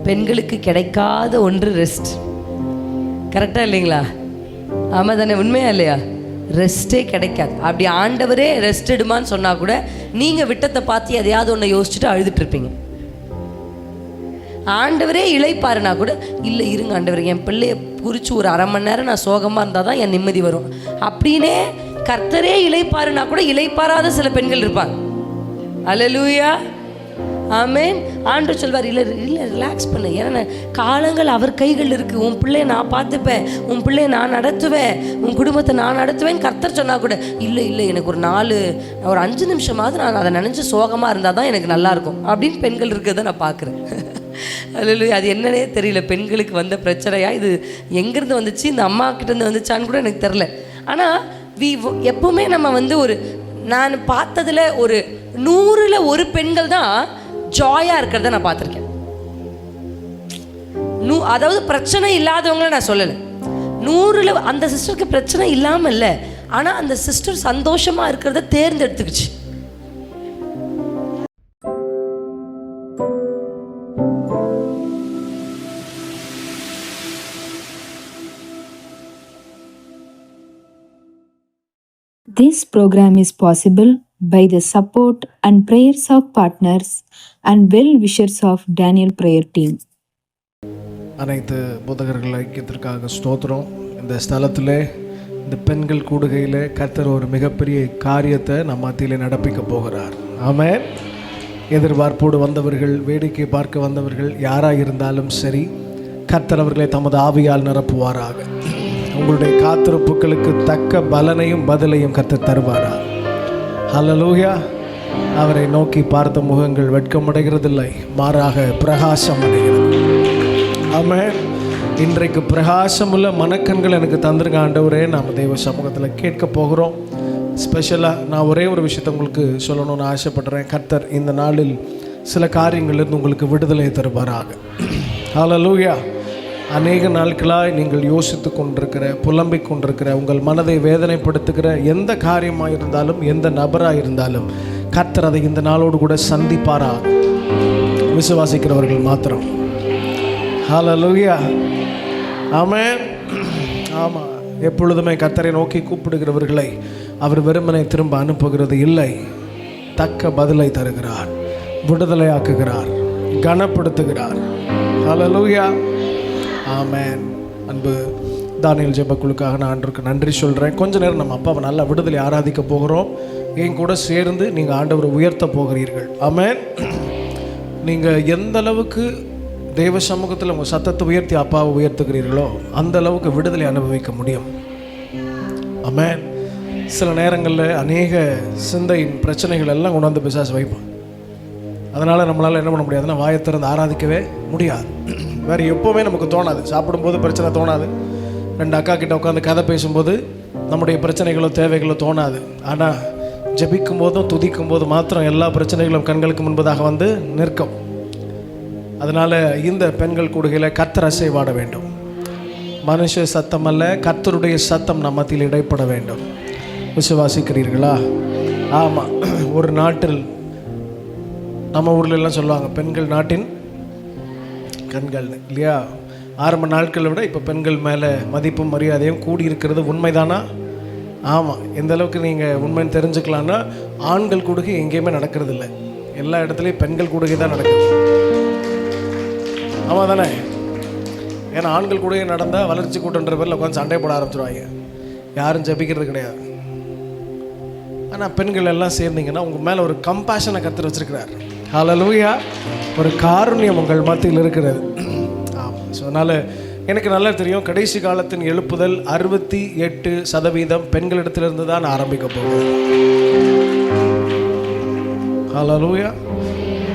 பெண்களுக்கு கிடைக்காத ஒன்று ரெஸ்ட். கரெக்டாக இல்லைங்களா? ஆமாம் தானே? உண்மையா இல்லையா? ரெஸ்ட்டே கிடைக்காது. அப்படி ஆண்டவரே ரெஸ்ட் எடுமான்னு சொன்னால் கூட நீங்கள் விட்டத்தை பார்த்து எதையாவது ஒன்று யோசிச்சுட்டு அழுதுட்டுருப்பீங்க. ஆண்டவரே இளைப்பாருனா கூட இல்லை இருங்க ஆண்டவர், என் பிள்ளையை குறித்து ஒரு அரை மணி நேரம் நான் சோகமாக இருந்தால் தான் என் நிம்மதி வரும் அப்படின்னே கர்த்தரே இளைப்பாருனா கூட இளைப்பாராத சில பெண்கள் இருப்பாங்க. அல்லேலூயா, ஆமென். ஆண்டவர் சொல்வார், இல்லை இல்லை ரிலாக்ஸ் பண்ணு, ஏன்னா காலங்கள் அவர் கைகள் இருக்குது, உன் பிள்ளையை நான் பார்த்துப்பேன், உன் பிள்ளையை நான் நடத்துவேன், உன் குடும்பத்தை நான் நடத்துவேன். கர்த்தர் சொன்னால் கூட இல்லை இல்லை எனக்கு ஒரு 5 நிமிஷமாவது நான் அதை நினச்சி சோகமாக இருந்தால் தான் எனக்கு நல்லாயிருக்கும் அப்படின்னு பெண்கள் இருக்கிறத நான் பார்க்குறேன். அல்லேலூயா. அது என்னன்னே தெரியல, பெண்களுக்கு வந்த பிரச்சனையா, இது எங்கேருந்து வந்துச்சு, இந்த அம்மா கிட்டேருந்து வந்துச்சான்னு கூட எனக்கு தெரில. ஆனால் எப்போவுமே நம்ம நான் பார்த்ததில் ஒரு 100ல் 1 பெண்கள் தான் ஜாயாக இருக்கிறத நான் பார்த்துருக்கேன். அதாவது பிரச்சனை இல்லாதவங்கள நான் சொல்லலை, 100ல் அந்த சிஸ்டருக்கு பிரச்சனை இல்லாமல் இல்லை, ஆனால் அந்த சிஸ்டர் சந்தோஷமாக இருக்கிறத தேர்ந்தெடுத்துக்குச்சு. This program is possible by the support and prayers of partners and well-wishers of Daniel Prayer Team. அனைத்து போதகர்கள் ஐக்கியத்திற்காக ஸ்தோத்திரம். இந்த ஸ்தலத்தில் இந்த பெண்கள் கூடுகையில் கர்த்தர் ஒரு மிகப்பெரிய காரியத்தை நம்ம மத்தியில் நடப்பிக்க போகிறார். ஆமென். எதிர்பார்ப்போடு வந்தவர்கள், வேடிக்கை பார்க்க வந்தவர்கள் யாராக இருந்தாலும் சரி, கர்த்தர் அவர்களை தமது ஆவியால் நிரப்புவாராக. உங்களுடைய காத்திருப்புகளுக்கு தக்க பலனையும் பதிலையும் கர்த்தர் தருவாரா. ஹல்லேலூயா. அவரை நோக்கி பார்த்த முகங்கள் வெட்கமடைகிறதில்லை, மாறாக பிரகாசம் அடைகிறது. ஆமென். இன்றைக்கு பிரகாசமுள்ள மனக்கண்கள் எனக்கு தந்திருக்க ஆண்டவரே, நாம் தெய்வ சமூகத்தில் கேட்க போகிறோம். ஸ்பெஷலாக நான் ஒரே ஒரு விஷயத்தை உங்களுக்கு சொல்லணும்னு ஆசைப்படுறேன். கர்த்தர் இந்த நாளில் சில காரியங்களிலிருந்து உங்களுக்கு விடுதலை தருவாராக. ஹல்லேலூயா. அநேக நாட்களாய் நீங்கள் யோசித்து கொண்டிருக்கிற, புலம்பிக் கொண்டிருக்கிற, உங்கள் மனதை வேதனைப்படுத்துகிற எந்த காரியமாக இருந்தாலும், எந்த நபராக இருந்தாலும் கர்த்தர் அதை இந்த நாளோடு கூட சந்திப்பாரா. விசுவாசிக்கிறவர்கள் மாத்திரம். ஹல்லேலூயா. ஆமென். ஆமாம், எப்பொழுதுமே கர்த்தரை நோக்கி கூப்பிடுகிறவர்களை அவர் வெறுமனை திரும்ப அனுப்புகிறது இல்லை, தக்க பதிலை தருகிறார், விடுதலையாக்குகிறார், கனப்படுத்துகிறார். ஹல்லேலூயா. ஆமென். அன்பு தானியல் ஜெபக்குழுக்காக நான் ஆண்டவருக்கு நன்றி சொல்கிறேன். கொஞ்ச நேரம் நம்ம அப்பாவை நல்லா விடுதலை ஆராதிக்க போகிறோம். என் கூட சேர்ந்து நீங்கள் ஆண்டவரை உயர்த்த போகிறீர்கள். ஆமென். நீங்கள் எந்த அளவுக்கு தெய்வ சமூகத்தில் உங்கள் சத்தத்தை உயர்த்தி அப்பாவை உயர்த்துகிறீர்களோ அந்த அளவுக்கு விடுதலை அனுபவிக்க முடியும். ஆமென். சில நேரங்களில் அநேக சிந்தையின் பிரச்சனைகள் எல்லாம் கொண்டு வந்து பிசாசு வைப்பான். அதனால் நம்மளால் என்ன பண்ண முடியாதுன்னா வாயை திறந்து ஆராதிக்கவே முடியாது. வேறு எப்போவுமே நமக்கு தோணாது. சாப்பிடும்போது பிரச்சனை தோணாது, 2 அக்கா கிட்ட உட்காந்து கதை பேசும்போது நம்முடைய பிரச்சனைகளோ தேவைகளோ தோணாது. ஆனால் ஜெபிக்கும் போதும் துதிக்கும் போது மாத்திரம் எல்லா பிரச்சனைகளும் கண்களுக்கு முன்பதாக வந்து நிற்கும். அதனால் இந்த பெண்கள் கூடுகையில் கர்த்தர் அசைவாட வேண்டும். மனுஷ சத்தம் அல்ல, கர்த்தருடைய சத்தம் நம்ம மத்தியில் இடைப்பட வேண்டும். விசுவாசிக்கிறீர்களா? ஆமாம். ஒரு நாட்டில், நம்ம ஊரில் எல்லாம் சொல்லுவாங்க பெண்கள் நாட்டின் கண்கள் இல்லையா? ஆரம்ப நாட்களை விட இப்போ பெண்கள் மேலே மதிப்பும் மரியாதையும் கூடியிருக்கிறது உண்மைதானா? ஆமாம். எந்த அளவுக்கு நீங்கள் உண்மைன்னு தெரிஞ்சுக்கலான்னா, ஆண்கள் கூடுகை எங்கேயுமே நடக்கிறது இல்லை, எல்லா இடத்துலையும் பெண்கள் கூடுகை தான் நடக்குது. ஆமாம் தானே? ஏன்னா ஆண்கள் கூடுகை நடந்தால் வளர்ச்சி கூட்டன்ற பேரில் உட்காந்து சண்டை போட ஆரம்பிச்சிடுவாங்க, யாரும் ஜெபிக்கிறது கிடையாது. ஆனால் பெண்கள் எல்லாம் சேர்ந்தீங்கன்னா உங்கள் மேலே ஒரு கம்பேஷனை கர்த்தர் வச்சிருக்கிறார். ஹல்லேலூயா. ஒரு காருண்யம் உங்கள் மத்தியில் இருக்கிறது. ஆமாம். ஸோ அதனால் எனக்கு நல்லா தெரியும், கடைசி காலத்தின் எழுப்புதல் 68% பெண்களிடத்திலிருந்து தான் ஆரம்பிக்க போகுது. ஹல்லேலூயா.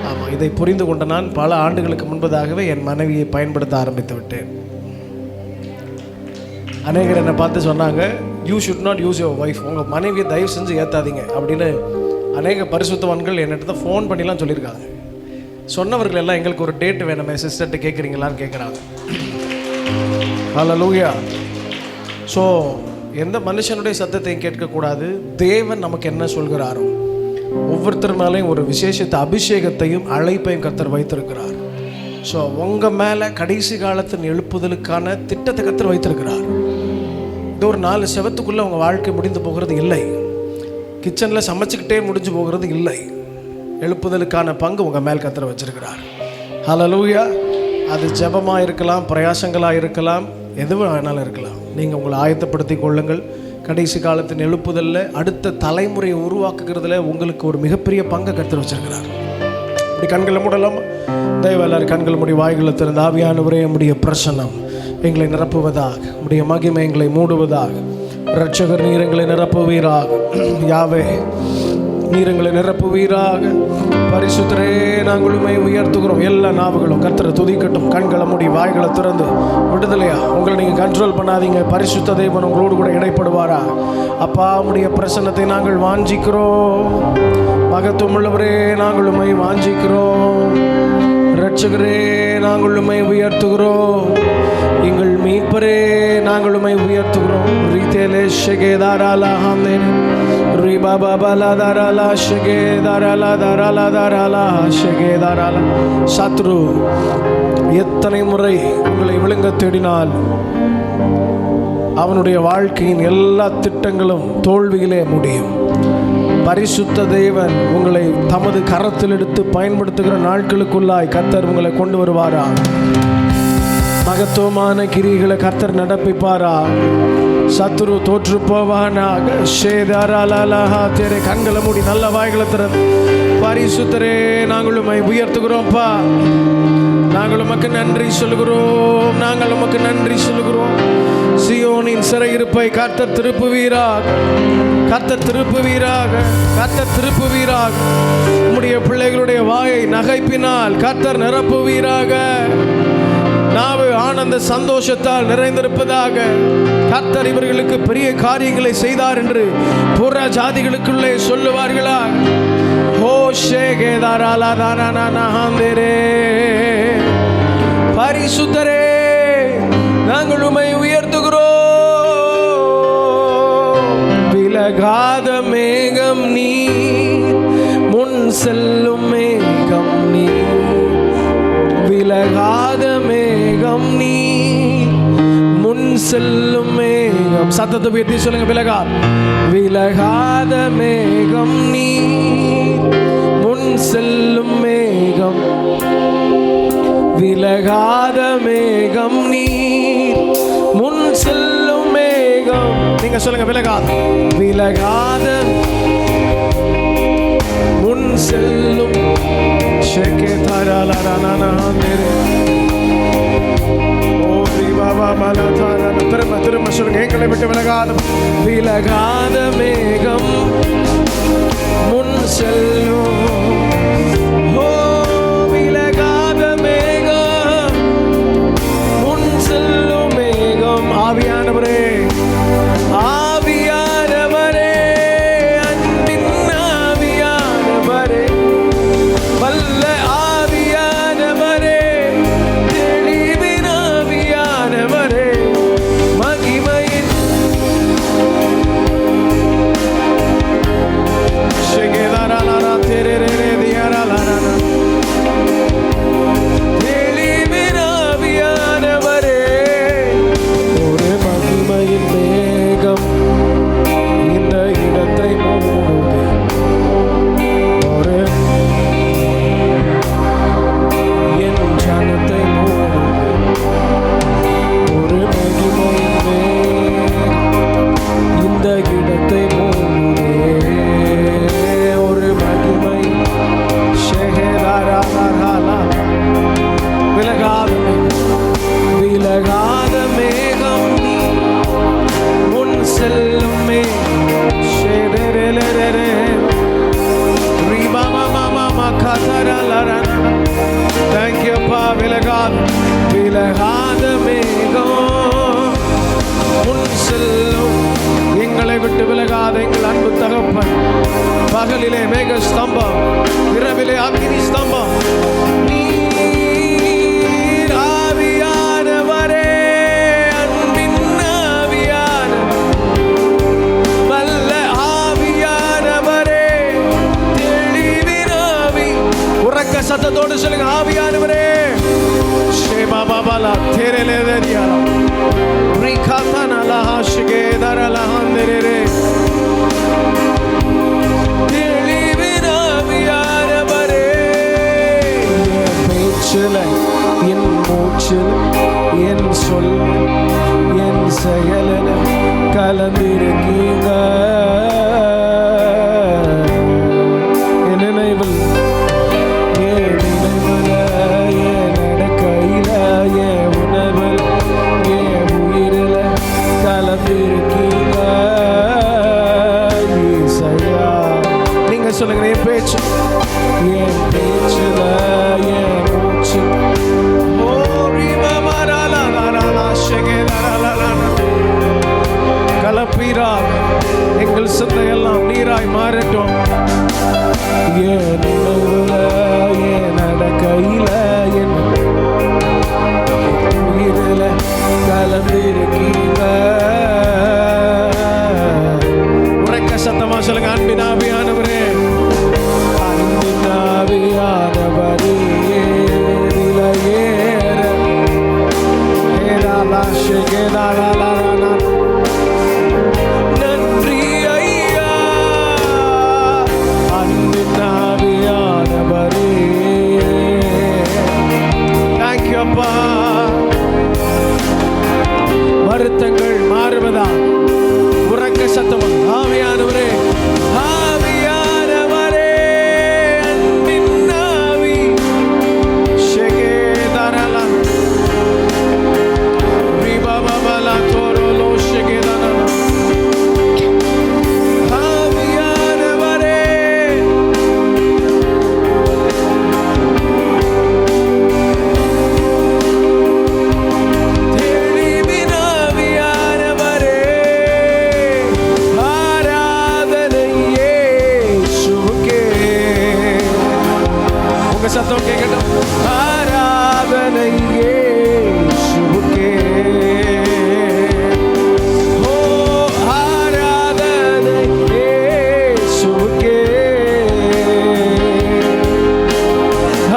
ஆமாம். இதை புரிந்து கொண்ட நான் பல ஆண்டுகளுக்கு முன்பதாகவே என் மனைவியை பயன்படுத்த ஆரம்பித்து விட்டேன். அநேகர் என்னை பார்த்து சொன்னாங்க, you should not use your wife, உங்கள் மனைவியை தயவு செஞ்சு ஏற்றாதீங்க அப்படின்னு அநேக பரிசுத்தவான்கள் என்னிட்ட ஃபோன் பண்ணிலாம் சொல்லியிருக்காங்க. சொன்னவர்கள் எல்லாம் எங்களுக்கு ஒரு டேட் வேணுமே சிஸ்டர்கிட்ட கேட்குறீங்களான்னு கேட்குறாங்க. ஹல்லேலூயா. ஸோ எந்த மனுஷனுடைய சத்தத்தையும் கேட்கக்கூடாது. தேவன் நமக்கு என்ன சொல்கிறாரோ, ஒவ்வொருத்தர் மேலேயும் ஒரு விசேஷத்தை, அபிஷேகத்தையும் அழைப்பையும் கர்த்தர் வைத்திருக்கிறார். ஸோ உங்கள் மேலே கடைசி காலத்தின் எழுப்புதலுக்கான திட்டத்தை கர்த்தர் வைத்திருக்கிறார். இது ஒரு 4 செவத்துக்குள்ளே உங்கள் வாழ்க்கை முடிந்து போகிறது இல்லை. கிச்சனில் சமைச்சிக்கிட்டே முடிஞ்சு போகிறது இல்லை. எழுப்புதலுக்கான பங்கு உங்கள் மேல் கர்த்தர் வச்சிருக்கிறார். ஹல்லேலூயா. அது ஜெபமாக இருக்கலாம், பிரயாசங்களாக இருக்கலாம், எதுவும் வேணாலும் இருக்கலாம். நீங்கள் உங்களை ஆயத்தப்படுத்தி கொள்ளுங்கள். கடைசி காலத்தின் எழுப்புதலில் அடுத்த தலைமுறையை உருவாக்குகிறதுல உங்களுக்கு ஒரு மிகப்பெரிய பங்கை கர்த்தர் வச்சிருக்கிறார். இப்படி கண்களை மூடலாம். தயவு எல்லாரும் கண்கள் மூடி வாய்களை திறந்து, ஆவியானவரே நம்முடைய பிரசன்னம் எங்களை நிரப்புவதாக, நம்முடைய மகிமை எங்களை மூடுவதாக. இரட்சகர் நீர் எங்களை நிரப்புவீராக. யாவே நீர் எங்களை நிரப்புவீராக. பரிசுத்தரே நாங்கள் உம்மை உயர்த்துகிறோம். எல்லா நாவுகளும் கர்த்தரை துதிக்கட்டும். கண்களை மூடி வாய்களை திறந்து விடுதலையா உங்களை நீங்கள் கண்ட்ரோல் பண்ணாதீங்க. பரிசுத்த தேவன் உங்களோடு கூட இடைப்படுவாரா. அப்பா உம்முடைய பிரசன்னத்தை நாங்கள் வாஞ்சிக்கிறோம். மகத்துவமுள்ளவரே நாங்கள் உம்மை வாஞ்சிக்கிறோம். இரட்சகரே நாங்கள் உம்மை உயர்த்துகிறோம். எங்கள் மீட்பரே நாங்கள் உம்மை உயர்த்துகிறோம். ரீதேலே ஷகேதாராலா ஹாந்தேன் ரிபாபாபாலாதாராலா ஷகேதாராலாதாராலாதாராலா ஷகேதாராலா. சத்ரு எத்தனை முறை உங்களை விழுங்க தேடினால் அவனுடைய வாழ்க்கையின் எல்லா திட்டங்களும் தோல்வியிலே முடியும். பரிசுத்த தேவன் உங்களை தமது கரத்தில் எடுத்து பயன்படுத்துகிற நாட்களுக்குள்ளாய் கர்த்தர் உங்களை கொண்டு வருவாரா. மகத்துவமான கிரிகளை கர்த்தர் நடப்பிப்பாரா. சத்துரு தோற்று போவானாக. கண்களை மூடி நல்ல வாய்களை திறந்து, பரிசுத்தரே நாங்கள் உம்மை உயர்த்துகிறோம்ப்பா. நாங்கள் உமக்கு நன்றி சொல்கிறோம். நாங்கள் உமக்கு நன்றி சொல்கிறோம். சியோனின் சிறையிருப்பை கர்த்தர் திருப்புவீராக. கர்த்தர் திருப்புவீராக. கர்த்தர் திருப்புவீராக. உம்முடைய பிள்ளைகளுடைய வாயை நகைப்பினால் கர்த்தர் நிரப்புவீராக. நாவு ஆனந்த சந்தோஷத்தால் நிறைந்திருப்பதாக. கர்த்தர் இவர்களுக்கு பெரிய காரியங்களை செய்தார் என்று புற ஜாதிகளுக்குள்ளே சொல்லுவார்களா. பரிசுத்தரே நாங்கள் உம்மை உயர்த்துகிறோம். விலகாத மேகம் நீர், முன் செல்லும் மேகம் நீர். விலகாத மேகம் நீர், முன் செல்லும் மேகம். சத்தத்தை உயர்த்தி சொல்லுங்க. விலகாத மேகம் நீர், முன் செல்லும் மேகம். விலகாத மேகம் நீர், முன் செல்லும் மேகம். நீங்க சொல்லுங்க. விலகாத முன் செல்லும். திரும்ப சொல்லுங்க. எங்களை விட்டு விலகாத மேகம் முன் செல்லும். விலகாத மேகம் முன் செல்லும் மேகம். ஆவியானவரே, ஆவியானவரே, அன்பின் ஆவியானவரே, வல்ல ஆவியானவரே, தெளிவின் ஆவியானவரே, மகிமையின் ஷெகேதாராலாரா தெரேரே தியாராலாரா. தெளிவின் ஆவியானவரே, ஒரு மகிமையின் மேகம் இந்த இடத்தை மூடுது. ஒரு என் ஜனத்தை மூடுது. ஒரு மகிமையின் மேகம் இந்த இடத்தை மூடுதே. ஒரு மகிமை ஷெகேதாராலாரா. விலகாத மேகம் நீ, முன் செல்லும் மேகம். Thank you, Pa. விலகாத மேகம் முன் செல்லும். எங்களை விட்டு விலகாத எங்கள் அன்பு தகப்பன். பகலிலே மேக ஸ்தம்பம், இரவிலே அக்னி ஸ்தம்பம். நீர் ஆவியானவரே, அன்பின் ஆவியானவரே, வல்ல ஆவியானவரே, தெளிவின் ஆவி. உறக்க சத்தத்தோடு சொல்லுங்க. ஆவியானவரே, la terele veria rikatana la hashige darala handerere தெளிவினா வியாரவரே பேச்சில என் மூச்சில் என் சொல் என் செயலன கலந்திருக்கீங்க என் நினைவில் என் நினைவில் என் நடக்கையில் என் உணர்வில் என் உயிரில் கலந்திருக்கீங்க ஈசையா. நீங்க சொல்லுங்க என் பேச்சு என் பேச்சுல என் மூச்சு கலப்பீராக எங்கள் சிந்தையெல்லாம் நீராய் மாறட்டும். என் நினைவுல என் நடக்கையில என் உயிரில கலந்திருக்கீங்க. உரைக்க சத்தமா சொல்லுங்க அன்பின் ஆவியானவரே அன்பின் ஆவியானவரே நிலையேற நன்றி ஐயா அன்பின் ஆவியானவரே. தேங்க்யூ அப்பா. வருத்தங்கள் மாறுவதா உறக்க சத்தமா ஆவியானவரே ஆவியானவரே அன்பின் ஆவி ஷெகேதரலா ரிபபபலா தோரோலோ ஷெகேதரலா ஆவியானவரே சத்தம் கேட்கட்டும். ஆராதனை இயேசுவுக்கே. ஓ ஆராதனை இயேசுவுக்கே.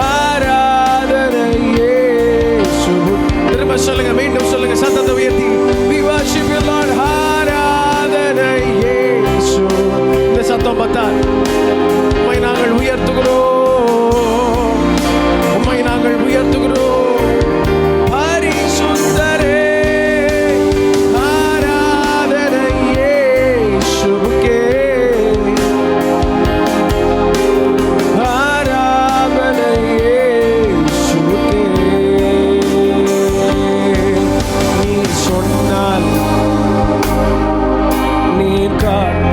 ஆராதனை இயேசுவுக்கே. திரும்ப சொல்லுங்க மீண்டும் சொல்லுங்க சத்தத்தை உயர்த்தி we worship you Lord. ஆராதனை இயேசு. இந்த சத்தம் பார்த்தால் உம்மை நாங்கள் உயர்த்துகிறோம் நாங்கள் உயர்த்துகிறோம் பரிசுத்தரே. ஆராதனை இயேசுவுக்கே. ஆராதனை இயேசுவுக்கே. நீ சொன்னால் நீர் காட்டும்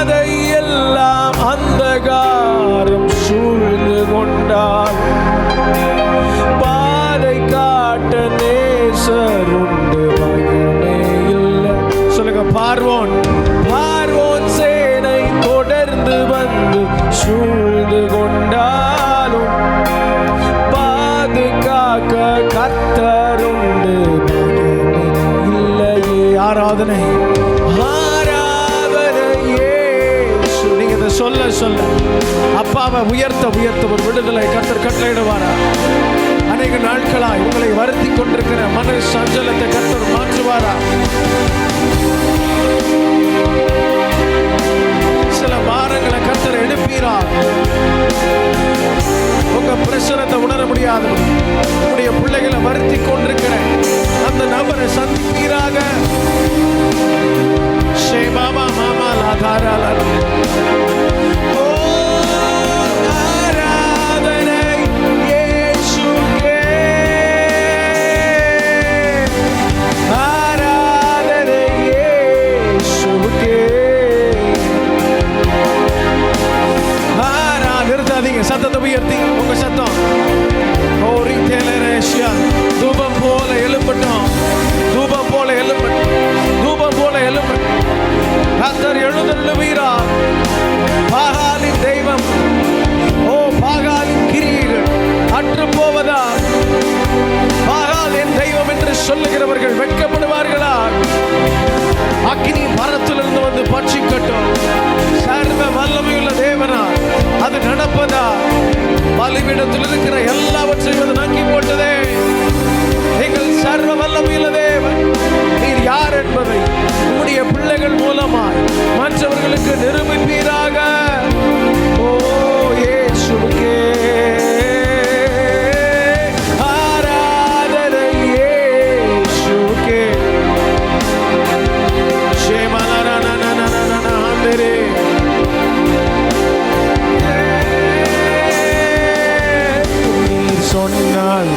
பாதையெல்லாம் அந்தகாரம் சூழ்ந்து கொண்டால் பாதை காட்ட நேசருண்டு பயமே இல்லை. சொல்லுங்க பார்வோன் பார்வோன் சேனை தொடர்ந்து வந்து சூழ்ந்து கொண்டாலும் பாதுகாக்க கர்த்தருண்டு பயமே இல்லையே. ஆராதனை சொல்ல சொல்ல அப்பாவை உயர்த்த உயர்த்த ஒரு விடுதலை கர்த்தர் கட்டளையிடுவாரா. அநேக நாட்களாய் உங்களை வருத்தி கொண்டிருக்கிற மன சஞ்சலத்தை கர்த்தர் மாற்றுவாரா. சில பாரங்களை கர்த்தர் எடுப்பீரா. உங்க பிரச்சனத்தை உணர முடியாது உங்களுடைய பிள்ளைகளை வருத்தி கொண்டிருக்கிற அந்த நபரை சந்திப்பீராக. ஷே பாபா மாமா லாதாரால வானத்திலிருந்து வந்து பட்சிக்கட்டும். சர்வ வல்லமையுள்ள தேவனா அது நடப்பதா? பலிபீடத்தில் இருக்கிற எல்லாவற்றையும் அது நக்கி போட்டதே. எங்கள் சர்வ வல்லமையுள்ள தேவன் நீர் யார் என்பதை உம்முடைய பிள்ளைகள் மூலமாய் மற்றவர்களுக்கு நிரூபிப்பீராக. ஓ இயேசுவுக்கே ஆராதனை, இயேசுவுக்கே. ஷேமலரனனனனனனனரே. நீர் சொன்னால்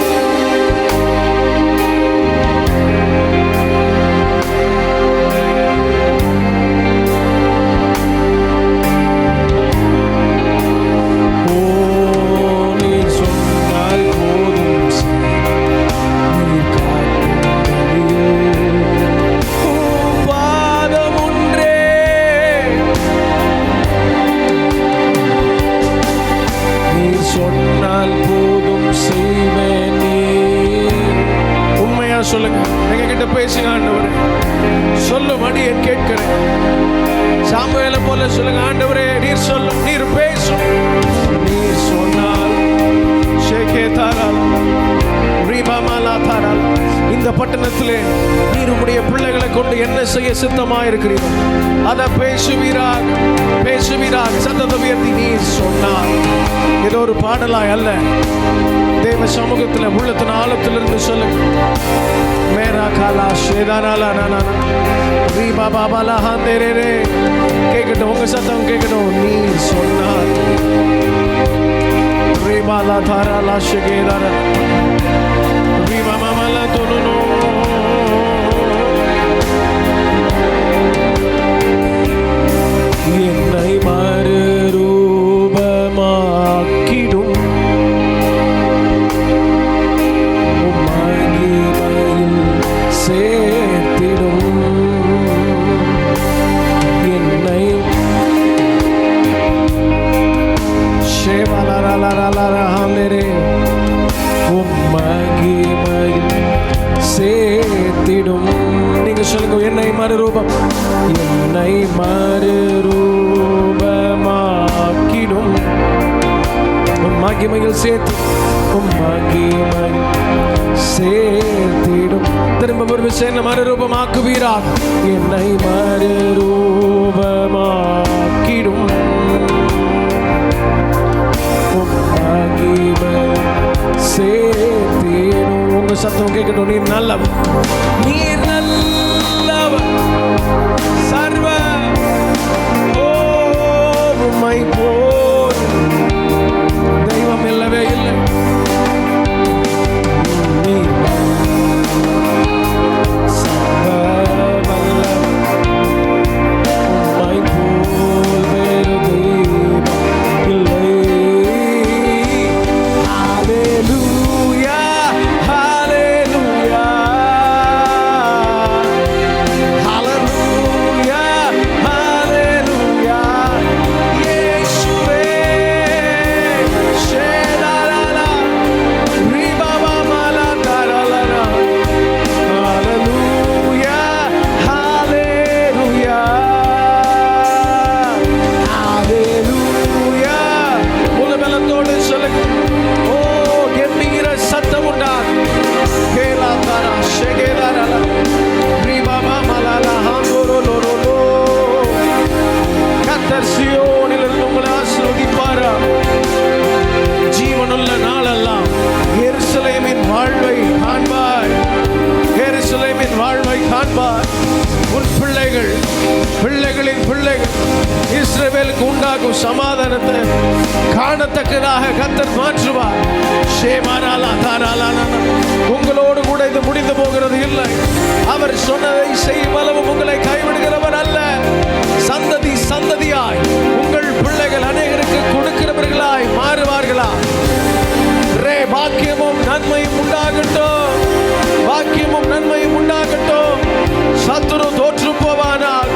சொல்லுங்க. எங்க கிட்ட பேசுங்க ஆண்டவரே. சொல்லும் அடியேன் கேட்கிறேன். சாமுவேலை போல சொல்லுங்க. ஆண்டவரே நீர் சொல்லும், நீர் பேசும். நீர் சொன்னால் இந்த பட்டணத்திலே நீர் உம்முடைய பிள்ளைகளை கொண்டு என்ன செய்ய சித்தமாயிருக்கிறீர்கள் அதை பேசுவீராக, பேசுவீராக. சத்தத்தை உயர்த்தி நீர் சொன்னால். ஏதோ ஒரு பாடலாய் அல்ல, தேவ சமூகத்தில் உள்ளத்தின் ஆழத்திலிருந்து சொல்லுங்க. மேரா காலா ஷேதானாலா நானா ரீபா பாபாலா ஹாந்தேரே. கேட்கட்டும், உங்க சத்தம் கேட்கட்டும். நீர் சொன்னால் ரீபாலா தாராலா ஷேகேதாரா ரீபா மாமாலா தொனுனோ. என்னை மறுரூபமாக்கிடும் சேர்த்திடும். என்னை சேர்த்திடும். நீங்க சொல்லுங்க. என்னை மறுரூபம், என்னை மறுரூபமாக்கிடும். மகிமையில் சேர்த்து, மகிமை சேர்த்திடும். திரும்ப ஒரு விஷயம் மறுரூபமாக்குவீராக. என்னை மறுரூபமாக்கிடும். மகிமை சேர்த்திடும். உங்க சத்தம் கேட்கட்டும். நீர் நல்லவர், நீர் நல்லவர். சர்வ உம்மை போல் தெய்வம் இல்லவே இல்லை. ஜீவனுள்ள நாளெல்லாம் எருசலேமின் வாழ்வை காண்பாய், எருசலேமின் வாழ்வை காண்பாய். உன் பிள்ளைகள், பிள்ளைகளின் பிள்ளைகள் இஸ்ரவேலுக்கு உண்டாகும் சமாதானத்தை காணத்தக்கதாக கர்த்தர் மாற்றுவார். உங்களோடு கூட இது முடிந்து போகிறது இல்லை. அவர் சொன்னதை செய்யும் அளவு உங்களை கைவிடுகிறவர் அல்ல. சந்ததி சந்ததியாய் உங்கள் பிள்ளைகள் அநேகருக்கு கொடுக்கிறவர்களாய் மாறுவார்களா? பாக்கியமும் நன்மையும் உண்டாகட்டும், பாக்கியமும் நன்மையும் உண்டாகட்டும். சத்துரு தோற்று போவானால்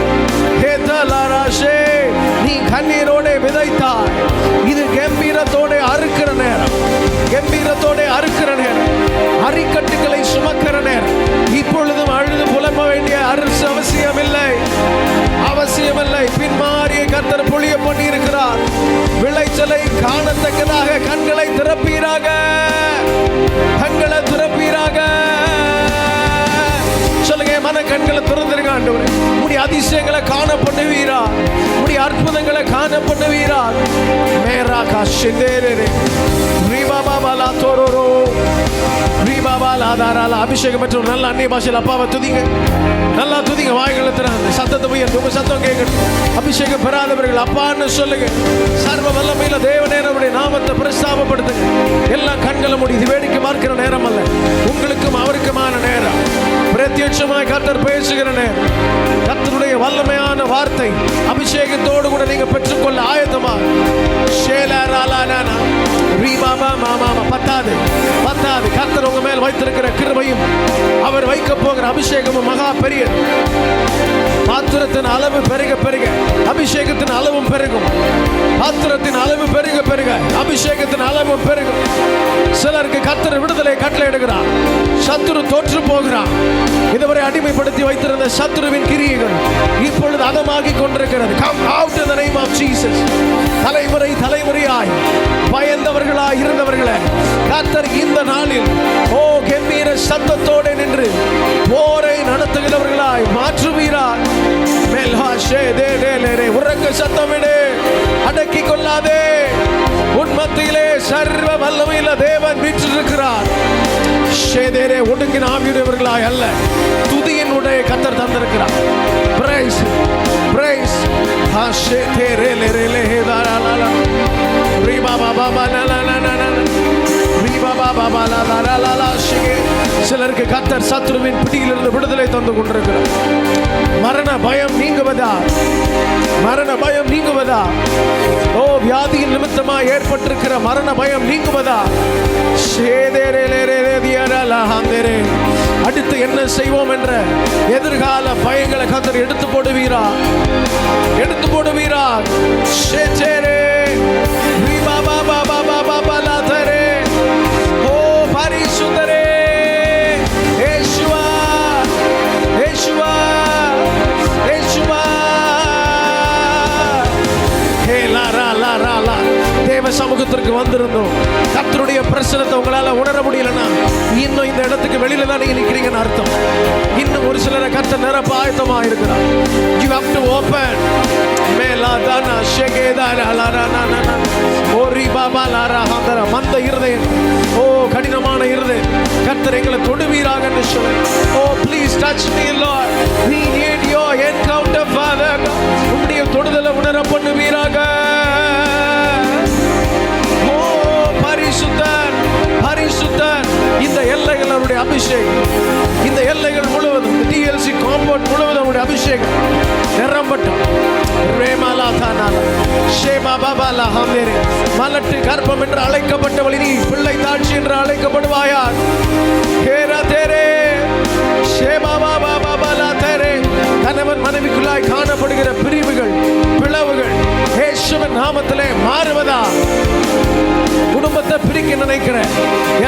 நீ கண்ணீரோட விதைத்தாய். இது கம்பீரத்தோட அறுக்கிற நேரம், கம்பீரத்தோட அறுக்கிற நேரம், அரிக்கட்டுகளை சுமக்கிற நேரம். இப்பொழுதும் அழுது புலம்ப வேண்டிய அரசு அவசியம் இல்லை. காணத்தக்கதாக கண்களை திறப்பீராக, கண்களை திறப்பீராக. சொல்லுங்க, மன கண்களை திறந்திருக்க ஆண்டவரே. உம்முடைய அதிசயங்களை காண பண்ணுவீரா, உம்முடைய அற்புதங்களை காண பண்ணுவீரா. மேரா காஷிந்தேரே ரீபாபாலா தோரோரோ ரீபாபாலா தாராலா. அபிஷேகம் பெற்ற ஒரு நல்ல அந்நிய பாஷையில் அப்பாவை துதிங்க, நல்லா துதிங்க. வாய்களை திறந்து சத்தத்தை போய் உங்க சத்தம் கேட்கணும். அபிஷேகம் பெறாதவர்கள் அப்பான்னு சொல்லுங்க. சர்வ வல்லமையில தேவனே நம்முடைய நாமத்தை பிரஸ்தாபப்படுத்துங்க. எல்லாம் கண்களை மூடி. இது வேடிக்கை பார்க்கிற நேரம் அல்ல, உங்களுக்கும் அவருக்குமான நேரம். பிரத்யட்சமாய் கர்த்தர் பேசுகிற நேரம். கர்த்தருடைய வல்லமையான வார்த்தை அபிஷேகத்தோடு கூட நீங்க பெற்றுக்கொள்ள ஆயத்தமா. பத்தாது பத்தாது. கர்த்தர் உங்க மேல் வைத்திருக்கிற கிருபையும் அவர் வைக்க போகிற அபிஷேகமும் மகா பெரிய. பாத்திரத்தின் அளவு பெருக பெருக அபிஷேகத்தின் அளவும் பெருகும். பாத்திரத்தின் அளவு பெருக பெருக அபிஷேகத்தின் அளவும் பெருகும். சிலருக்கு கர்த்தர் விடுதலை கட்டளையிடுகிறார். சத்துரு தோற்று போகிறார். இதுவரை அடிமைப்படுத்தி வைத்திருந்த சத்துருவின் கிரியைகள் இப்பொழுது அதமாகி கொண்டிருக்கிறது. Come out in the name of Jesus. தலைமுறை தலைமுறையாய் பயந்தவர்களாய் இருந்தவர்களே, கர்த்தர் இந்த நாளில் ஓ கம்பீர சத்தத்தோடு நின்று போரை நடத்துகிறவர்களாய் மாற்றுவீரார். உறக்க சத்தமிடு, அடக்கி கொள்ளாதே. உன்மத்தியிலே சர்வ வல்லமையில தேவன் வீற்றிருக்கிறார். ஒடுங்கின ஆவியுடையவர்களாய் அல்ல, துதியின் உடைய கர்த்தர் தந்திருக்கிறார். Praise praise. சிலருக்கு கர்த்தர் சத்துருவின் பிடியிலிருந்து விடுதலை தந்து கொண்டிருக்கிறார். மரண பயம் நீங்குவதா, மரண பயம் நீங்குவதா. ஓ வியாதியின் நிமித்தமாக ஏற்பட்டிருக்கிற மரண பயம் நீங்குவதா. அடுத்து என்ன செய்வோம் என்ற எதிர்கால பயங்களை கர்த்தர் எடுத்து போடுவீரா, எடுத்து போடுவீரா. ஓ பரிசுத்தரே இயேசுவா, இயேசுவா, இயேசுவா. ஹே லா ரா லா ரா லா. தேவ சமூகத்திற்கு வந்திருந்தோம். கர்த்தருடைய பிரசன்னத்தை உங்களால உணர முடியலன்னா இன்னும் இந்த இடத்துக்கு வெளியில தான் நீங்க நிக்கிறீங்கன்னு அர்த்தம். இன்னும் ஒரு சிலரை கர்த்தர் நிரப்ப ஆயத்தமா இருக்கிறார். You have to open. மேலாதானா ஷேகேதானா லாரானா ஓரி பாபா லாராஹாந்தர. மந்த இருதயம், ஓ கடினமான இருதயம், கர்த்தர் எங்களை தொடுவீராக என்று சொல்லு. ஓ please touch me Lord. We need your encounter Father. உம்முடைய தொடுதலை உணர பண்ணுவீராக. பரிசுத்தர் பரிசுத்தர். இந்த எல்லைகள் அவருடைய அபிஷேகம், இந்த எல்லைகள் முழுவதும் TLC காம்பவுண்ட் முழுவதும் அவருடைய அபிஷேகம் நிரம்பட்டும். மலட்டு கர்ப்பம் என்று அழைக்கப்பட்டவள் இனி பிள்ளை தாட்சி என்று அழைக்கப்படுவாயா. கணவன் மனைவிக்குள்ளாய் காணப்படுகிற பிரிவுகள் பிளவுகள் இயேசுவின் நாமத்திலே மாறுவதா. குடும்பத்தை பிரிக்க நினைக்கிற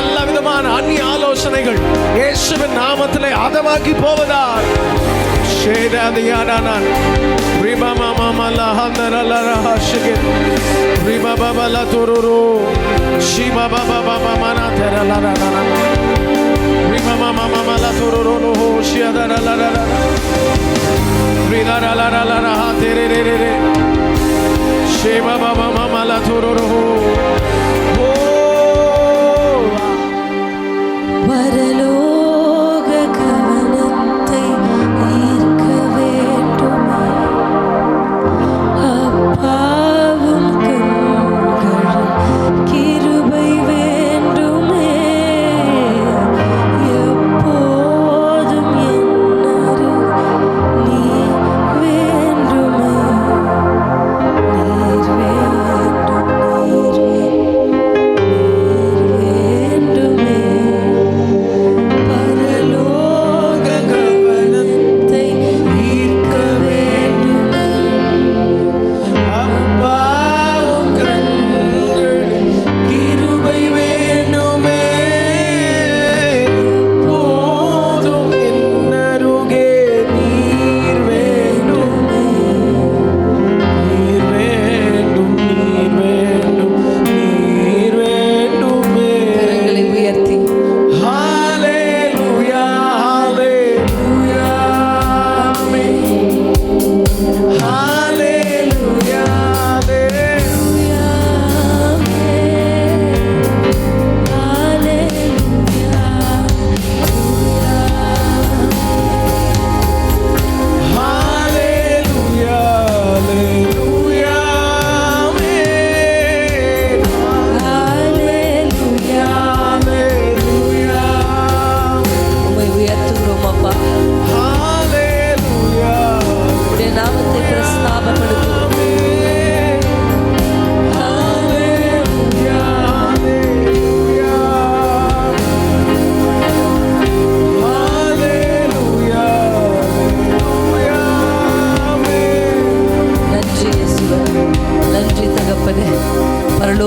எல்லா விதமான அந்நிய ஆலோசனைகள் இயேசுவின் நாமத்திலே அதமாக்கி போவதா. பரலோக கவனத்தை ஈர்க்க வேண்டுமே, அப்பாவும் கண்களில் கிருபை வேண்டுமே, எப்போதும் என்னரு நீ வேண்டுமே, நீர் வேண்டும் நீ.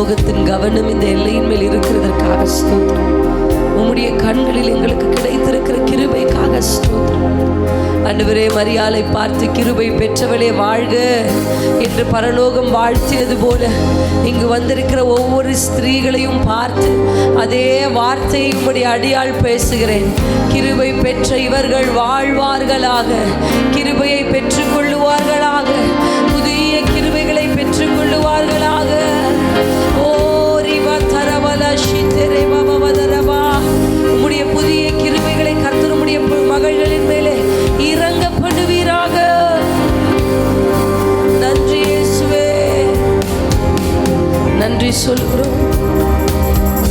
பரலோகத்தின் கவனம் இந்த எல்லையின் மேல் இருக்கிறதற்காக ஸ்தோத்திரம். உம்முடைய கண்களில் எங்களுக்கு கிடைத்திருக்கிற கிருபைக்காக ஸ்தோத்திரம். ஆண்டவரே, மரியாளை பார்த்து கிருபை பெற்றவளே வாழ்க என்று பரலோகம் வாழ்த்தியது போல இங்கு வந்திருக்கிற ஒவ்வொரு ஸ்திரீகளையும் பார்த்து அதே வார்த்தையை உம்முடைய அடியாள் பேசுகிறேன். கிருபை பெற்ற இவர்கள் வாழ்வார்களாக, கிருபையை பெற்றுக்கொள்ளுவார்களாக, புதிய கிருபைகளை பெற்றுக்கொள்ளுவார்களாக. ஓ ரிவா தரவல ஷித்தரே பவதரவா, உம்முடைய புதிய கிருபைகளை கர்த்தர் உம்முடைய மகள்களின் மேலே இறங்க பண்ணுவீராக. நன்றி இயேசுவே, நன்றி சொல்கிறோம்.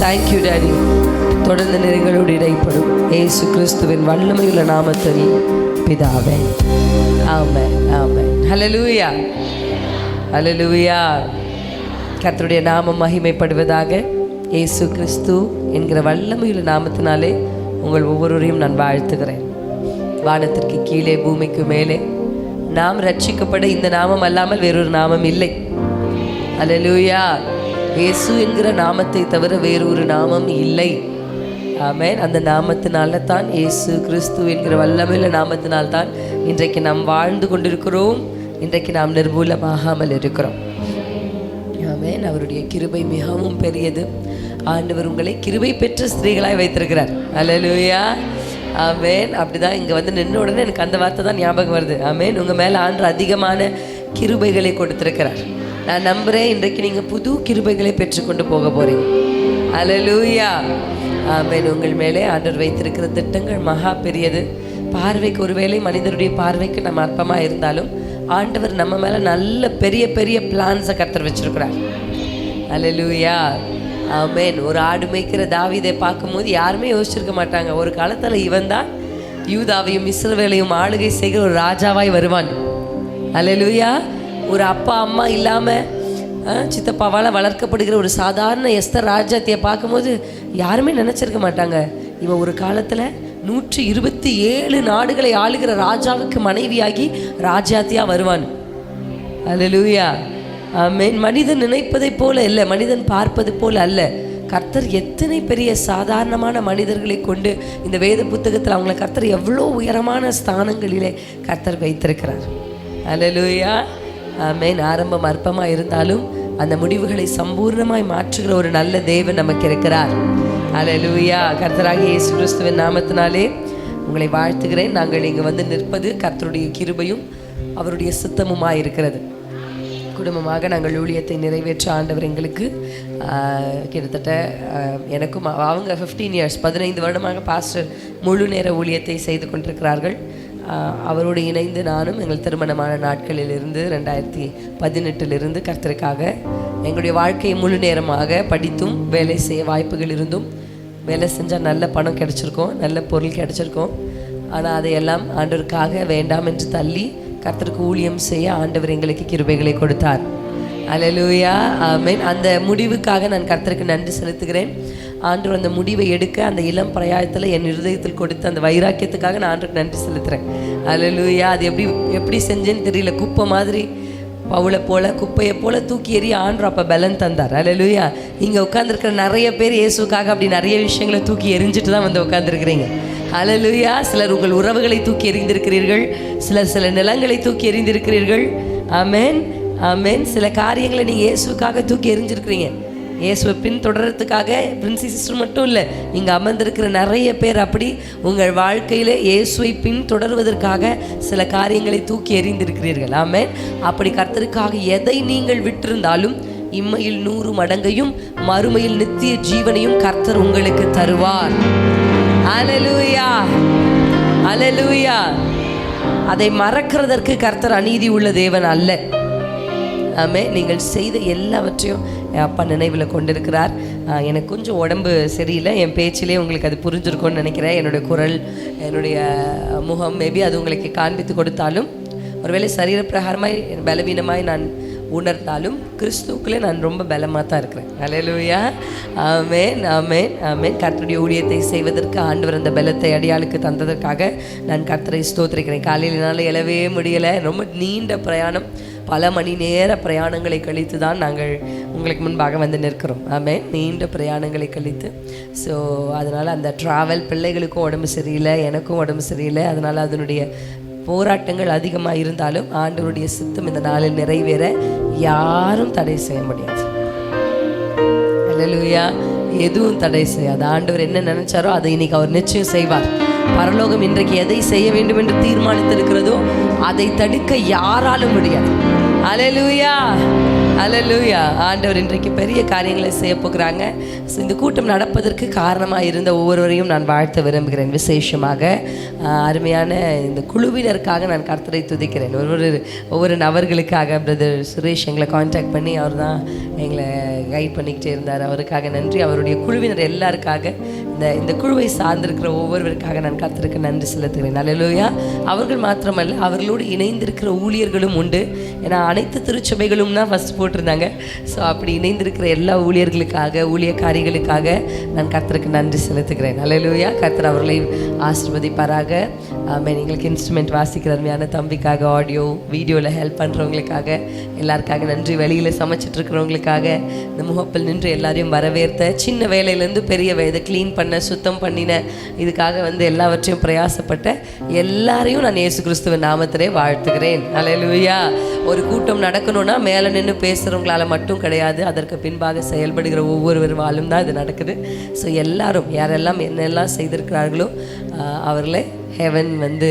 Thank you daddy. தொடர்ந்து நிறைகளோடு இடைப்படும் இயேசு கிறிஸ்துவின் வல்லமையுள்ள நாமத்தில் பிதாவே, ஆமென், ஆமென். ஹல்லேலூயா, ஹல்லேலூயா. கர்த்தருடைய நாமம் மகிமைப்படுவதாக. இயேசு கிறிஸ்து என்கிற வல்லமையுள்ள நாமத்தினாலே உங்கள் ஒவ்வொருவரையும் நான் வாழ்த்துகிறேன். வானத்திற்கு கீழே பூமிக்கு மேலே நாம் ரட்சிக்கப்பட இந்த நாமம் அல்லாமல் வேறொரு நாமம் இல்லை. ஹல்லேலூயா. இயேசு என்கிற நாமத்தை தவிர வேறொரு நாமம் இல்லை. ஆமென். அந்த நாமத்தினால தான், இயேசு கிறிஸ்து என்கிற வல்லமையுள்ள நாமத்தினால்தான் இன்றைக்கு நாம் வாழ்ந்து கொண்டிருக்கிறோம். இன்றைக்கு நாம் நிர்மூலமாகாமல் இருக்கிறோம். ஆமென். அவருடைய கிருபை மிகவும் பெரியது. ஆண்டவர் உங்களை கிருபை பெற்ற ஸ்திரீகளாய் வைத்திருக்கிறார். ஹல்லேலூயா, ஆமென். அப்படிதான் இங்கே வந்து நின்ன உடனே எனக்கு அந்த வார்த்தை தான் ஞாபகம் வருது. ஆமென். உங்கள் மேலே ஆண்டவர் அதிகமான கிருபைகளை கொடுத்திருக்கிறார். நான் நம்புகிறேன் இன்றைக்கு நீங்கள் புது கிருபைகளை பெற்றுக்கொண்டு போக போகிறீங்க. ஹல்லேலூயா, ஆமென். உங்கள் மேலே ஆண்டவர் வைத்திருக்கிற திட்டங்கள் மகா பெரியது. பார்வைக்கு ஒருவேளை மனிதருடைய பார்வைக்கு நம்ம அற்பமாக இருந்தாலும் ஆண்டவர் நம்ம மேலே நல்ல பெரிய பெரிய பிளான்ஸை கர்த்தர் வச்சிருக்கிறார். ஹல்லேலூயா, ஆமென். ஒரு ஆடு மேய்க்கிற தாவீதை பார்க்கும்போது யாருமே யோசிச்சிருக்க மாட்டாங்க, ஒரு காலத்தில் இவன் தான் யூதாவையும் இஸ்ரவேலையும் ஆளுகை செய்கிற ஒரு ராஜாவாய் வருவான். ஹல்லேலூயா. ஒரு அப்பா அம்மா இல்லாமல் சித்தப்பாவால் வளர்க்கப்படுகிற ஒரு சாதாரண எஸ்தர் ராஜ்யத்தையை பார்க்கும்போது யாருமே நினச்சிருக்க மாட்டாங்க, இவன் ஒரு காலத்தில் 127 நாடுகளை ஆளுகிற ராஜாவுக்கு மனைவியாகி ராஜாத்தியாக வருவான். ஹல்லேலூயா, ஆமென். மனிதன் நினைப்பதை போல இல்லை, மனிதன் பார்ப்பது போல அல்ல. கர்த்தர் எத்தனை பெரிய சாதாரணமான மனிதர்களை கொண்டு இந்த வேத புத்தகத்தில் அவங்களை கர்த்தர் எவ்வளோ உயரமான ஸ்தானங்களிலே கர்த்தர் வைத்திருக்கிறார். ஹல்லேலூயா, ஆமென். ஆரம்பம் அற்பமாக இருந்தாலும் அந்த முடிவுகளை சம்பூர்ணமாய் மாற்றுகிற ஒரு நல்ல தேவன் நமக்கு இருக்கிறார். ஹல்லேலூயா. கர்த்தராகிய இயேசு கிறிஸ்துவின் நாமத்தினாலே உங்களை வாழ்த்துகிறேன். நாங்கள் இங்கே வந்து நிற்பது கர்த்தருடைய கிருபையும் அவருடைய சித்தமுமாய் இருக்கிறது. குடும்பமாக நாங்கள் ஊழியத்தை நிறைவேற்ற ஆண்டவர் எங்களுக்கு கிட்டத்தட்ட எனக்கும் அவங்க 15 இயர்ஸ் 15 வருடமாக பாஸ்டர் முழு நேர ஊழியத்தை செய்து கொண்டிருக்கிறார்கள். அவரோடு இணைந்து நானும் எங்கள் திருமணமான நாட்களிலிருந்து 2018 கர்த்தருக்காக எங்களுடைய வாழ்க்கையை முழு நேரமாக படித்தும் வேலை செய்ய வாய்ப்புகள் இருந்தும் வேலை செஞ்சால் நல்ல பணம் கிடச்சிருக்கோம், நல்ல பொருள் கிடச்சிருக்கோம். ஆனால் அதையெல்லாம் ஆண்டவருக்காக வேண்டாம் என்று தள்ளி கர்த்தருக்கு ஊழியம் செய்ய ஆண்டவர் எங்களுக்கு கிருபைகளை கொடுத்தார். ஹல்லேலூயா, ஆமென். அந்த முடிவுக்காக நான் கர்த்தருக்கு நன்றி செலுத்துகிறேன். ஆண்டவர் அந்த முடிவை எடுக்க அந்த இளம் பிரயாயத்தில் என் இருதயத்தில் கொடுத்த அந்த வைராக்கியத்துக்காக நான் ஆண்டவருக்கு நன்றி செலுத்துகிறேன். ஹல்லேலூயா. அது எப்படி செஞ்சேன்னு தெரியல. குப்பை மாதிரி பவுளை போல குப்பையை போல தூக்கி எறிய ஆண்டவர் அப்போ பலன் தந்தார். ஹல்லேலூயா. இங்கே உட்காந்துருக்கிற நிறைய பேர் இயேசுக்காக அப்படி நிறைய விஷயங்களை தூக்கி எரிஞ்சிட்டு தான் வந்து உட்காந்துருக்கிறீங்க. ஹல்லேலூயா. சிலர் உங்கள் உறவுகளை தூக்கி எறிந்திருக்கிறீர்கள், சிலர் சில நிலங்களை தூக்கி எறிந்திருக்கிறீர்கள். ஆமென், ஆமென். சில காரியங்களை நீங்கள் இயேசுக்காக தூக்கி எறிஞ்சிருக்கிறீங்க. இயேசுவை பின்தொடர்றதுக்காக பிரின்சி சிஸ்டர் மட்டும் இல்லை, இங்கே அமர்ந்திருக்கிற நிறைய பேர் அப்படி உங்கள் வாழ்க்கையில் இயேசுவை பின்தொடர்வதற்காக சில காரியங்களை தூக்கி எறிந்திருக்கிறீர்கள். ஆமென். அப்படி கர்த்தருக்காக எதை நீங்கள் விட்டிருந்தாலும் இம்மையில் 100 மடங்கையும் மறுமையில் நித்திய ஜீவனையும் கர்த்தர் உங்களுக்கு தருவார். ஹல்லேலூயா, ஹல்லேலூயா. அதை மறக்கிறதற்கு கர்த்தர் அநீதி உள்ள தேவன் அல்ல. ஆமென். நீங்கள் செய்த எல்லாவற்றையும் என் அப்பா நினைவில் கொண்டிருக்கிறார். எனக்கு கொஞ்சம் உடம்பு சரியில்லை, என் பேச்சிலே உங்களுக்கு அது புரிஞ்சிருக்கும்னு நினைக்கிறேன். என்னுடைய குரல், என்னுடைய முகம் மேபி அது உங்களுக்கு காண்பித்து கொடுத்தாலும், ஒருவேளை சரீர பிரகாரமாய் பலவீனமாய் நான் உணர்ந்தாலும் கிறிஸ்துவுக்குள்ளே நான் ரொம்ப பலமாக தான் இருக்கிறேன். ஹல்லேலூயா, ஆமென், ஆமென், ஆமென். கர்த்தருடைய ஊழியத்தை செய்வதற்கு ஆண்டவர் அந்த பலத்தை அடியாளுக்கு தந்ததற்காக நான் கர்த்தரை ஸ்தோத்திரிக்கிறேன். காலையில் என்னால் எழவே முடியலை, ரொம்ப நீண்ட பிரயாணம், பல மணி நேர பிரயாணங்களை கழித்து தான் நாங்கள் உங்களுக்கு முன்பாக வந்து நிற்கிறோம். ஆமென். நீண்ட பிரயாணங்களை கழித்து. ஸோ அதனால் அந்த ட்ராவல், பிள்ளைகளுக்கும் உடம்பு சரியில்லை, எனக்கும் உடம்பு சரியில்லை. அதனால் அதனுடைய போராட்டங்கள் அதிகமாக இருந்தாலும் ஆண்டவருடைய சித்தம் இந்த நாளில் நிறைவேற யாரும் தடை செய்ய முடியாது. அல்லேலூயா. எதுவும் தடை செய்யாது. ஆண்டவர் என்ன நினைச்சாரோ அதை இன்னைக்கு அவர் நிச்சயம் செய்வார். பரலோகம் இன்றைக்கு எதை செய்ய வேண்டும் என்று தீர்மானித்திருக்கிறதோ அதை தடுக்க யாராலும் முடியாது. அல்லேலூயா, அல்லேலூயா. ஆண்டவர் இன்றைக்கு பெரிய காரியங்களை செய்ய போகிறாங்க. இந்த கூட்டம் நடப்பதற்கு காரணமாக இருந்த ஒவ்வொருவரையும் நான் வாழ்த்த விரும்புகிறேன். விசேஷமாக அருமையான இந்த குழுவினருக்காக நான் கர்த்தரை துதிக்கிறேன். ஒவ்வொரு நபர்களுக்காக பிரதர் சுரேஷ் எங்களை கான்டாக்ட் பண்ணி அவர் தான் எங்களை கைட் பண்ணிக்கிட்டே இருந்தார். அவருக்காக நன்றி. அவருடைய குழுவினர் எல்லாருக்காக, இந்த குழுவை சார்ந்திருக்கிற ஒவ்வொருவருக்காக நான் கர்த்தருக்கு நன்றி செலுத்துகிறேன். அல்லேலூயா. அவர்கள் மாத்திரமல்ல, அவர்களோடு இணைந்திருக்கிற ஊழியர்களும் உண்டு. ஏன்னா அனைத்து திருச்சபைகளும் தான் ஃபஸ்ட் போட்டிருந்தாங்க. ஸோ அப்படி இணைந்திருக்கிற எல்லா ஊழியர்களுக்காக, ஊழியக்காரிகளுக்காக நான் கர்த்தருக்கு நன்றி செலுத்துகிறேன். அல்லேலூயா. கர்த்தர் அவர்களை ஆசீர்வதிப்பாராக. எங்களுக்கு இன்ஸ்ட்ருமெண்ட் வாசிக்கிற அருமையான தம்பிக்காக, ஆடியோ வீடியோவில் ஹெல்ப் பண்ணுறவங்களுக்காக எல்லாருக்காக நன்றி. வெளியில் சமைச்சிட்ருக்கிறவங்களுக்காக, இந்த முகப்பில் நின்று எல்லாரையும் வரவேற்ற, சின்ன வேலையிலேருந்து பெரிய இதை க்ளீன் பண்ண, சுத்தம் பண்ணின, இதுக்காக வந்து எல்லாவற்றையும் பிரயாசப்பட்ட எல்லாரையும் நான் இயேசு கிறிஸ்துவின் நாமத்திலே வாழ்த்துகிறேன். அல்லேலூயா. ஒரு கூட்டம் நடக்கணும்னா மேலே நின்று பேசுகிறவங்களால மட்டும் கிடையாது, அதற்கு பின்பாக செயல்படுகிற ஒவ்வொருவர் வாழும் தான் இது நடக்குது. ஸோ எல்லாரும் யாரெல்லாம் என்னெல்லாம் செய்திருக்கிறார்களோ அவர்களை ஹெவன் வந்து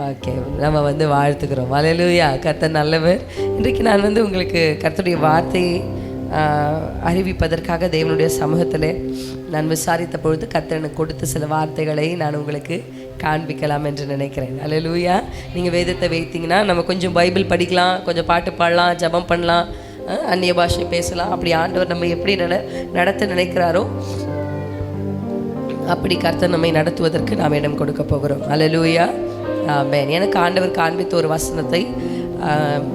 ஓகே நம்ம வந்து வாழ்த்துக்கிறோம். அல்லேலூயா. கர்த்தர் நல்லவர். இன்றைக்கு நான் வந்து உங்களுக்கு கர்த்தருடைய வார்த்தையை அறிவிப்பதற்காக தேவனுடைய சமூகத்தில் நான் விசாரித்த பொழுது கர்த்தர் எனக்கு கொடுத்த சில வார்த்தைகளை நான் உங்களுக்கு காண்பிக்கலாம் என்று நினைக்கிறேன். அல்லேலூயா. நீங்கள் வேதத்தை வைத்தீங்கன்னா நம்ம கொஞ்சம் பைபிள் படிக்கலாம், கொஞ்சம் பாட்டு பாடலாம், ஜெபம் பண்ணலாம், அந்நிய பாஷை பேசலாம். அப்படி ஆண்டவர் நம்ம எப்படி நடத்த நினைக்கிறாரோ அப்படி கர்த்தர் நம்மை நடத்துவதற்கு நாம் இடம் கொடுக்க போகிறோம். அல்லேலூயா. ஆமென். எனக்கு ஆண்டவர் காண்பித்த ஒரு வசனத்தை,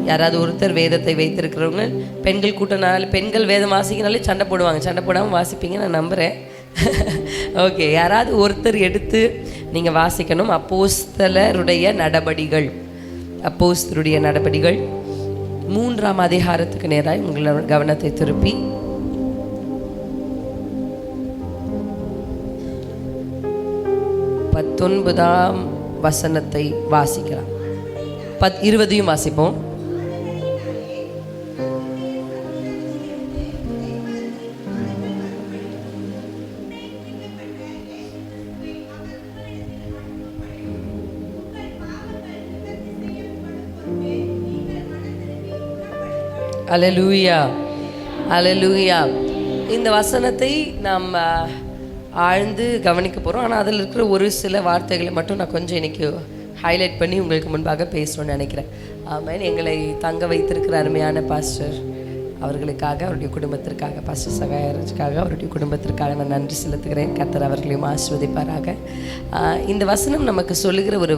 யாராவது ஒருத்தர் வேதத்தை வைத்திருக்கிறவங்க, பெண்கள் கூட்டனால பெண்கள் வேதம் வாசிக்கினாலே சண்டை போடுவாங்க. சண்டை போடாமல் வாசிப்பீங்க நான் நம்புகிறேன். ஓகே, யாராவது ஒருத்தர் எடுத்து நீங்கள் வாசிக்கணும். அப்போஸ்தலருடைய நடபடிகள், அப்போஸ்தலருடைய நடபடிகள் 3ஆம் அதிகாரத்துக்கு நேராக உங்களோட கவனத்தை திருப்பி 19ஆம் வசனத்தை வாசிக்கலாம். 20 வாசிப்போம். அல்லேலூயா, அல்லேலூயா. இந்த வசனத்தை நாம் ஆழ்ந்து கவனிக்க போகிறோம். ஆனால் அதில் இருக்கிற ஒரு சில வார்த்தைகளை மட்டும் நான் கொஞ்சம் இன்றைக்கி ஹைலைட் பண்ணி உங்களுக்கு முன்பாக பேசணும்னு நினைக்கிறேன். ஆமாம். எங்களை தங்க வைத்திருக்கிற அருமையான பாஸ்டர் அவர்களுக்காக, அவருடைய குடும்பத்திற்காக, பாஸ்டர் சகாயராஜுக்காக, அவருடைய குடும்பத்திற்காக நான் நன்றி செலுத்துகிறேன். கர்த்தர் அவர்களையும் ஆசீர்வதிப்பாராக. இந்த வசனம் நமக்கு சொல்லுகிற ஒரு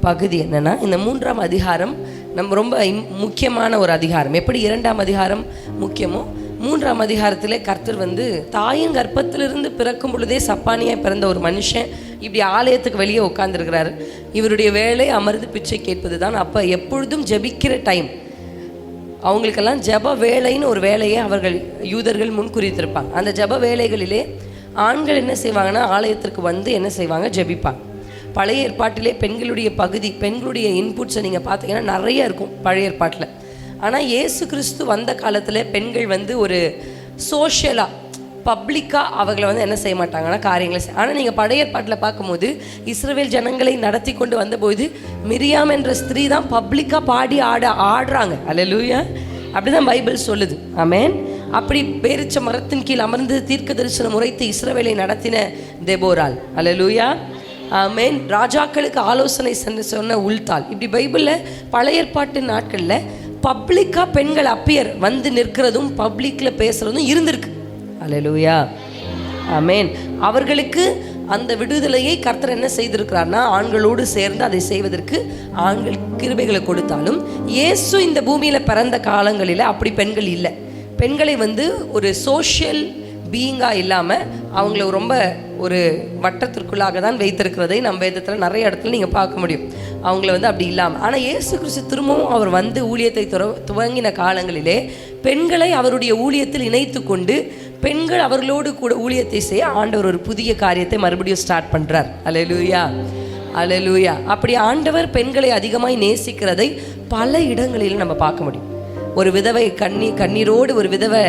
பகுதி என்னென்னா, இந்த 3ஆம் அதிகாரம் நம்ம ரொம்ப முக்கியமான ஒரு அதிகாரம். எப்படி 2ஆம் அதிகாரம் முக்கியமோ 3ஆம் அதிகாரத்திலே கர்த்தர் வந்து தாயின் கர்ப்பத்திலிருந்து பிறக்கும் பொழுதே சப்பானியாக பிறந்த ஒரு மனுஷன் இப்படி ஆலயத்துக்கு வெளியே உட்காந்துருக்கிறாரு. இவருடைய வேலை அமர்ந்து பிச்சை கேட்பது தான். அப்போ எப்பொழுதும் ஜெபிக்கிற டைம். அவங்களுக்கெல்லாம் ஜெப வேலைன்னு ஒரு வேலையை அவர்கள் யூதர்கள் முன்குறித்திருப்பாங்க. அந்த ஜெப வேலைகளிலே ஆண்கள் என்ன செய்வாங்கன்னா, ஆலயத்திற்கு வந்து என்ன செய்வாங்க, ஜெபிப்பாங்க. பழைய ஏற்பாட்டிலே பெண்களுடைய பகுதி, பெண்களுடைய இன்புட்ஸை நீங்கள் பார்த்தீங்கன்னா நிறைய இருக்கும் பழைய ஏற்பாட்டில். ஆனால் இயேசு கிறிஸ்து வந்த காலத்தில் பெண்கள் வந்து ஒரு சோஷியலாக, பப்ளிக்காக அவங்களை வந்து என்ன செய்ய மாட்டாங்கன்னா காரியங்களை ஆனால் நீங்கள் பழைய ஏற்பாட்டில் பார்க்கும்போது இஸ்ரவேல் ஜனங்களை நடத்தி கொண்டு வந்தபோது மிரியாம் என்ற ஸ்திரீ தான் பப்ளிக்காக பாடி ஆடுறாங்க. அல்லேலூயா. அப்படி தான் பைபிள் சொல்லுது. ஆமென். அப்படி பேரிச்ச மரத்தின் கீழ் அமர்ந்து தீர்க்க தரிசனம் உரைத்து இஸ்ரவேலை நடத்தின தெபோராள். அல்லேலூயா. ஆமென். ராஜாக்களுக்கு ஆலோசனை சொன்ன உல்தாள். இப்படி பைபிளில் பழைய ஏற்பாட்டு நாட்களில் பப்ளிக்காக பெண்கள் அப்பியர் வந்து நிற்கிறதும் பப்ளிக்கில் பேசுகிறதும் இருந்திருக்கு. அல்லேலூயா. ஆமென். அவர்களுக்கு அந்த விடுதலையை கர்த்தர் என்ன செய்திருக்கிறார்னா, ஆண்களோடு சேர்ந்து அதை செய்வதற்கு ஆண்கள் கிருபைகளை கொடுத்தாலும் இயேசு இந்த பூமியில் பிறந்த காலங்களில் அப்படி பெண்கள் இல்லை. பெண்களை வந்து ஒரு சோஷியல் பீயிங்காக இல்லாமல் அவங்கள ரொம்ப ஒரு வட்டத்திற்குள்ளாக தான் வைத்திருக்கிறதை நம்ம வேதத்தில் நிறைய இடத்துல நீங்கள் பார்க்க முடியும். அவங்கள அப்படி இல்லாமல், ஆனால் இயேசு கிறிஸ்து திரும்பவும் அவர் ஊழியத்தை துவங்கின காலங்களிலே பெண்களை அவருடைய ஊழியத்தில் இணைத்து கொண்டு பெண்கள் அவர்களோடு கூட ஊழியத்தை செய்ய ஆண்டவர் ஒரு புதிய காரியத்தை மறுபடியும் ஸ்டார்ட் பண்ணுறார். அல்லேலூயா, அல்லேலூயா. அப்படி ஆண்டவர் பெண்களை அதிகமாய் நேசிக்கிறதை பல இடங்களில் நம்ம பார்க்க முடியும். ஒரு விதவை கண்ணீரோடு ஒரு விதவை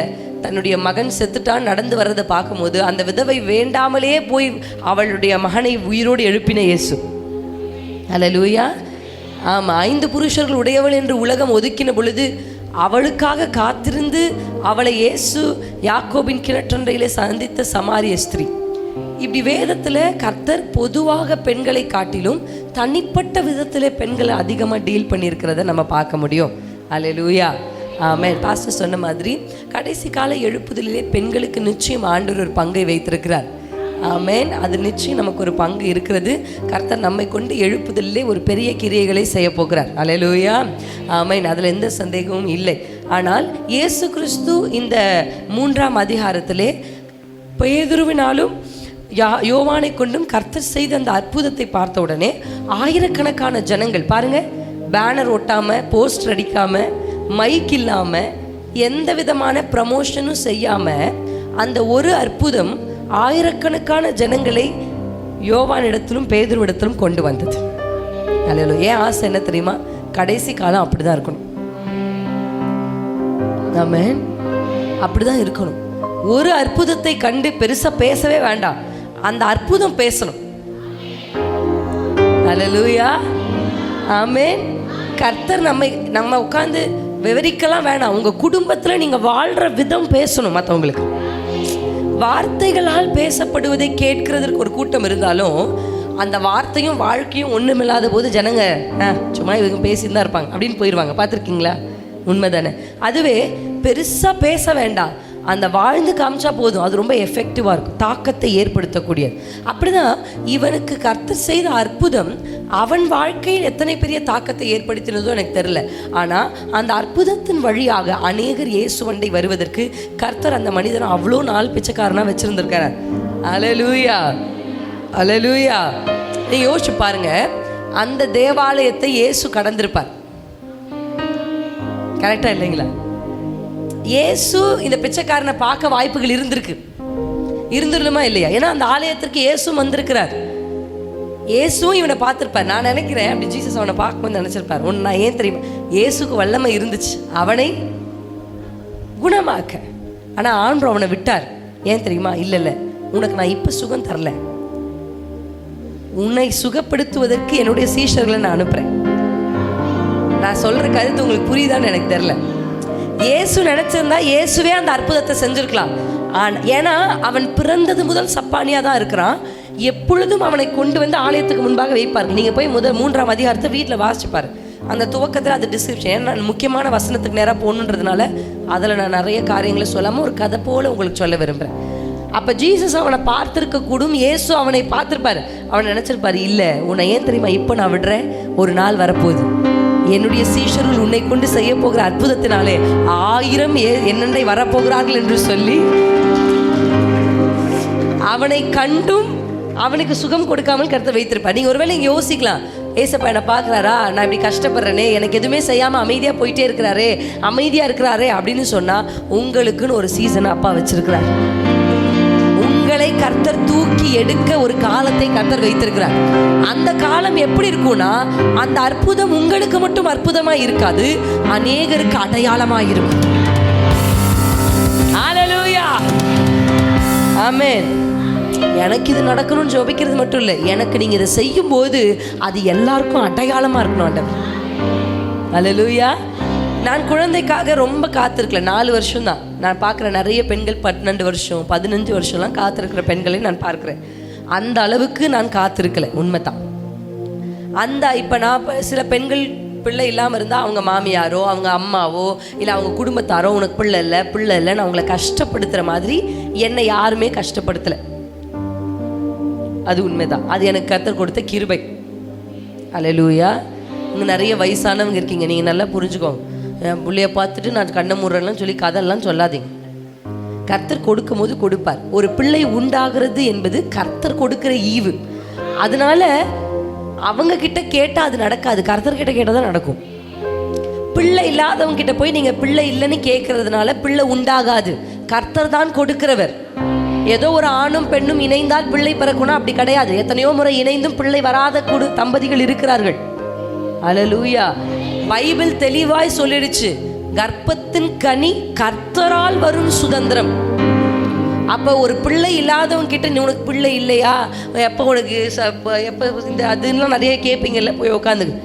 தன்னுடைய மகன் செத்துட்டான் நடந்து வர்றதை பார்க்கும்போது அந்த விதவை வேண்டாமலே போய் அவளுடைய மகனை உயிரோடு எழுப்பின இயேசு. அல்லேலூயா. ஆமாம், 5 புருஷர்கள் உடையவள் என்று உலகம் ஒதுக்கின பொழுது அவளுக்காக காத்திருந்து அவளை இயேசு யாக்கோபின் கிணற்றண்டையிலே சந்தித்த சமாரிய ஸ்திரீ. இப்படி வேதத்தில் கர்த்தர் பொதுவாக பெண்களை காட்டிலும் தனிப்பட்ட விதத்தில் பெண்களை அதிகமாக டீல் பண்ணியிருக்கிறத நம்ம பார்க்க முடியும். அல்லேலூயா, ஆமென். பாஸ்டர் சொன்ன மாதிரி கடைசி கால எழுப்புதலிலே பெண்களுக்கு நிச்சயம் ஆண்டவர் ஒரு பங்கை வைத்திருக்கிறார். ஆமென். அது நிச்சயம் நமக்கு ஒரு பங்கு இருக்கிறது. கர்த்தர் நம்மை கொண்டு எழுப்புதலிலே ஒரு பெரிய கிரியைகளை செய்ய போகிறார். அல்லேலூயா, ஆமென். அதில் எந்த சந்தேகமும் இல்லை. ஆனால் இயேசு கிறிஸ்து இந்த 3ஆம் அதிகாரத்திலே பேதுருவினாலும் யோவானை கொண்டும் கர்த்தர் செய்த அந்த அற்புதத்தை பார்த்த உடனே ஆயிரக்கணக்கான ஜனங்கள் பாருங்க, பேனர் ஒட்டாமல், போஸ்டர் அடிக்காமல், மைக் இல்லாமல், எந்த விதமான ப்ரமோஷனும் செய்யாமல் அந்த ஒரு அற்புதம் ஆயிரக்கணக்கான ஜனங்களை யோவானிடத்திலும் பேதுருவிடத்திலும் கொண்டு வந்தது. அல்லேலூயா. ஏன் ஆசை என்ன தெரியுமா? கடைசி காலம் அப்படிதான் இருக்கணும். ஆமென், அப்படிதான் இருக்கணும். ஒரு அற்புதத்தை கண்டு பெருசா பேசவே வேண்டாம், அந்த அற்புதம் பேசணும். அல்லேலூயா, ஆமென். கர்த்தர் நம்ம உட்கார்ந்து விவரிக்கலாம் வேணாம். உங்க குடும்பத்துல நீங்க வாழ்ற விதம் பேசணும். மற்றவங்களுக்கு வார்த்தைகளால் பேசப்படுவதை கேட்கிறதுக்கு ஒரு கூட்டம் இருந்தாலும் அந்த வார்த்தையும் வாழ்க்கையும் ஒண்ணுமில்லாத போது ஜனங்க சும்மா இவங்க பேசிட்டு தான் இருப்பாங்க அப்படின்னு போயிடுவாங்க. பார்த்துருக்கீங்களா? உண்மைதானே? அதுவே பெருசா பேச வேண்டாம், அந்த வாழ்ந்து காமிச்சா போதும், அது ரொம்ப எஃபெக்டிவாக இருக்கும், தாக்கத்தை ஏற்படுத்தக்கூடியது. அப்படிதான் இவனுக்கு கர்த்தர் செய்த அற்புதம் அவன் வாழ்க்கையில் எத்தனை பெரிய தாக்கத்தை ஏற்படுத்தினதோ எனக்கு தெரியல. ஆனால் அந்த அற்புதத்தின் வழியாக அநேகர் இயேசுவண்டை வருவதற்கு கர்த்தர் அந்த மனிதனை அவ்வளோ நாள் பிச்சைக்காரனாக வச்சுருந்துருக்கார். அல்லேலூயா, அல்லேலூயா. நீங்கள் யோசிச்சு பாருங்க, அந்த தேவாலயத்தை இயேசு கடந்திருப்பார். கரெக்டாக இல்லைங்களா? இயேசு இந்த பிச்சைக்காரனை பார்க்க வாய்ப்புகள் இருந்துருமா இல்லையா? ஏன்னா அந்த ஆலயத்திற்கு இயேசு வந்திருக்கிறார். இயேசுவும் இவனை பார்த்துருப்பார். நான் நினைக்கிறேன் அப்படி ஜீசஸ் அவனை பார்க்கும்போது நினச்சிருப்பார், ஒன்று நான் ஏன் தெரியுமா, இயேசுக்கு வல்லமை இருந்துச்சு அவனை குணமாக்க. ஆனால் ஆண்டவர் அவனை விட்டார். ஏன் தெரியுமா? இல்லை, உனக்கு நான் இப்போ சுகம் தரல, உன்னை சுகப்படுத்துவதற்கு என்னுடைய சீஷர்களை நான் அனுப்புகிறேன். நான் சொல்கிற கருத்து உங்களுக்கு புரியுதான்னு எனக்கு தெரில. இயேசு நினைச்சிருந்தா இயேசுவே அந்த அற்புதத்தை செஞ்சிருக்கலாம். ஏன்னா அவன் பிறந்தது முதல் சப்பானியாக தான் இருக்கிறான். எப்பொழுதும் அவனை கொண்டு வந்து ஆலயத்துக்கு முன்பாக வைப்பார்கள். நீங்கள் போய் 3ஆம் அதிகாரத்தை வீட்டில் வாசிச்சுப்பார். அந்த துவக்கத்தில் அது டிஸ்கிரிப்ஷன் நான் முக்கியமான வசனத்துக்கு நேராக போகணுன்றதுனால அதில் நான் நிறைய காரியங்களை சொல்லாமல் ஒரு கதை போல் உங்களுக்கு சொல்ல விரும்புகிறேன். அப்போ ஜீசஸ் அவனை பார்த்துருக்க கூடும், இயேசு அவனை பார்த்துருப்பார். அவனை நினச்சிருப்பார், இல்லை உன்னை ஏன் தெரியுமா இப்போ நான் விடுறேன், ஒரு நாள் வரப்போகுது, என்னுடைய சீஷர்கள் உன்னை கொண்டு செய்ய போகிற அற்புதத்தினாலே 1000 என்னென்றை வரப்போகிறார்கள் என்று சொல்லி அவனை கண்டும் அவனுக்கு சுகம் கொடுக்காமல் கருத்தை வைத்திருப்பார். நீங்கள் ஒருவேளை இங்கே யோசிக்கலாம், ஏசப்பா என்னை பார்க்குறாரா, நான் இப்படி கஷ்டப்படுறேனே, எனக்கு எதுவுமே செய்யாமல் அமைதியாக போயிட்டே இருக்கிறாரே அப்படின்னு சொன்னால் உங்களுக்குன்னு ஒரு சீசனை அப்பா வச்சிருக்கிறார். உங்களை கர்த்தர் தூக்கி எடுக்க ஒரு காலத்தை கர்த்தர் வைத்திருக்கிறார். அந்த காலம் எப்படி இருக்கும்னா, அந்த அற்புதம் உங்களுக்கு மட்டும் அற்புதமா இருக்காது, அநேகருக்கு அடையாளமா இருக்கும். ஹல்லேலூயா, ஆமென். எனக்கு இது நடக்கணும்னு ஜெபிக்கிறது மட்டும் இல்லை, எனக்கு நீங்க இதை செய்யும் போது அது எல்லாருக்கும் அடையாளமா இருக்கணும் ஆண்டவர். ஹல்லேலூயா. நான் குழந்தைக்காக ரொம்ப காத்திருக்கல, 4 வருஷம் தான். நான் பார்க்குற நிறைய பெண்கள் 12 வருஷம் 15 வருஷம்லாம் காத்திருக்கிற பெண்களை நான் பார்க்குறேன். அந்த அளவுக்கு நான் காத்திருக்கலை, உண்மைதான். இப்போ நான் சில பெண்கள் பிள்ளை இல்லாமல் இருந்தால் அவங்க மாமியாரோ அவங்க அம்மாவோ இல்லை அவங்க குடும்பத்தாரோ உனக்கு பிள்ளை இல்லைன்னு அவங்கள கஷ்டப்படுத்துகிற மாதிரி என்னை யாருமே கஷ்டப்படுத்தலை. அது உண்மைதான், அது எனக்கு கர்த்தர் கொடுத்த கிருபை. அல்லேலூயா. இங்கே நிறைய வயசானவங்க இருக்கீங்க, நீங்கள் நல்லா புரிஞ்சுக்கோங்க. என் பிள்ளைய பார்த்துட்டு நான் கண்ணை மூடுறேன்னு சொல்லி கதெல்லாம் சொல்லாதீங்க. கர்த்தர் கொடுக்கும் போது கொடுப்பார். ஒரு பிள்ளை உண்டாகிறது என்பது கர்த்தர் கொடுக்கிற ஈவு. அதனால அவங்க கிட்ட கேட்டால் அது நடக்காது, கர்த்தர்கிட்ட கேட்டால் தான் நடக்கும். பிள்ளை இல்லாதவங்க கிட்ட போய் நீங்கள் பிள்ளை இல்லைன்னு கேட்கறதுனால பிள்ளை உண்டாகாது. கர்த்தர் தான் கொடுக்கிறவர். ஏதோ ஒரு ஆணும் பெண்ணும் இணைந்தால் பிள்ளை பிறக்கணும் அப்படி கிடையாது. எத்தனையோ முறை இணைந்தும் பிள்ளை வராத தம்பதிகள் இருக்கிறார்கள். அல்லேலூயா. பைபிள் தெளிவாய் சொல்லிடுச்சு, கர்ப்பத்தின் கனி கர்த்தரால் வரும் சுதந்திரம். அப்போ ஒரு பிள்ளை இல்லாதவங்க கிட்ட நீ உனக்கு பிள்ளை இல்லையா, எப்போ உனக்கு எப்போ இந்த அதுலாம் நிறைய கேட்பீங்கல்ல, போய் உட்காந்துக்கு.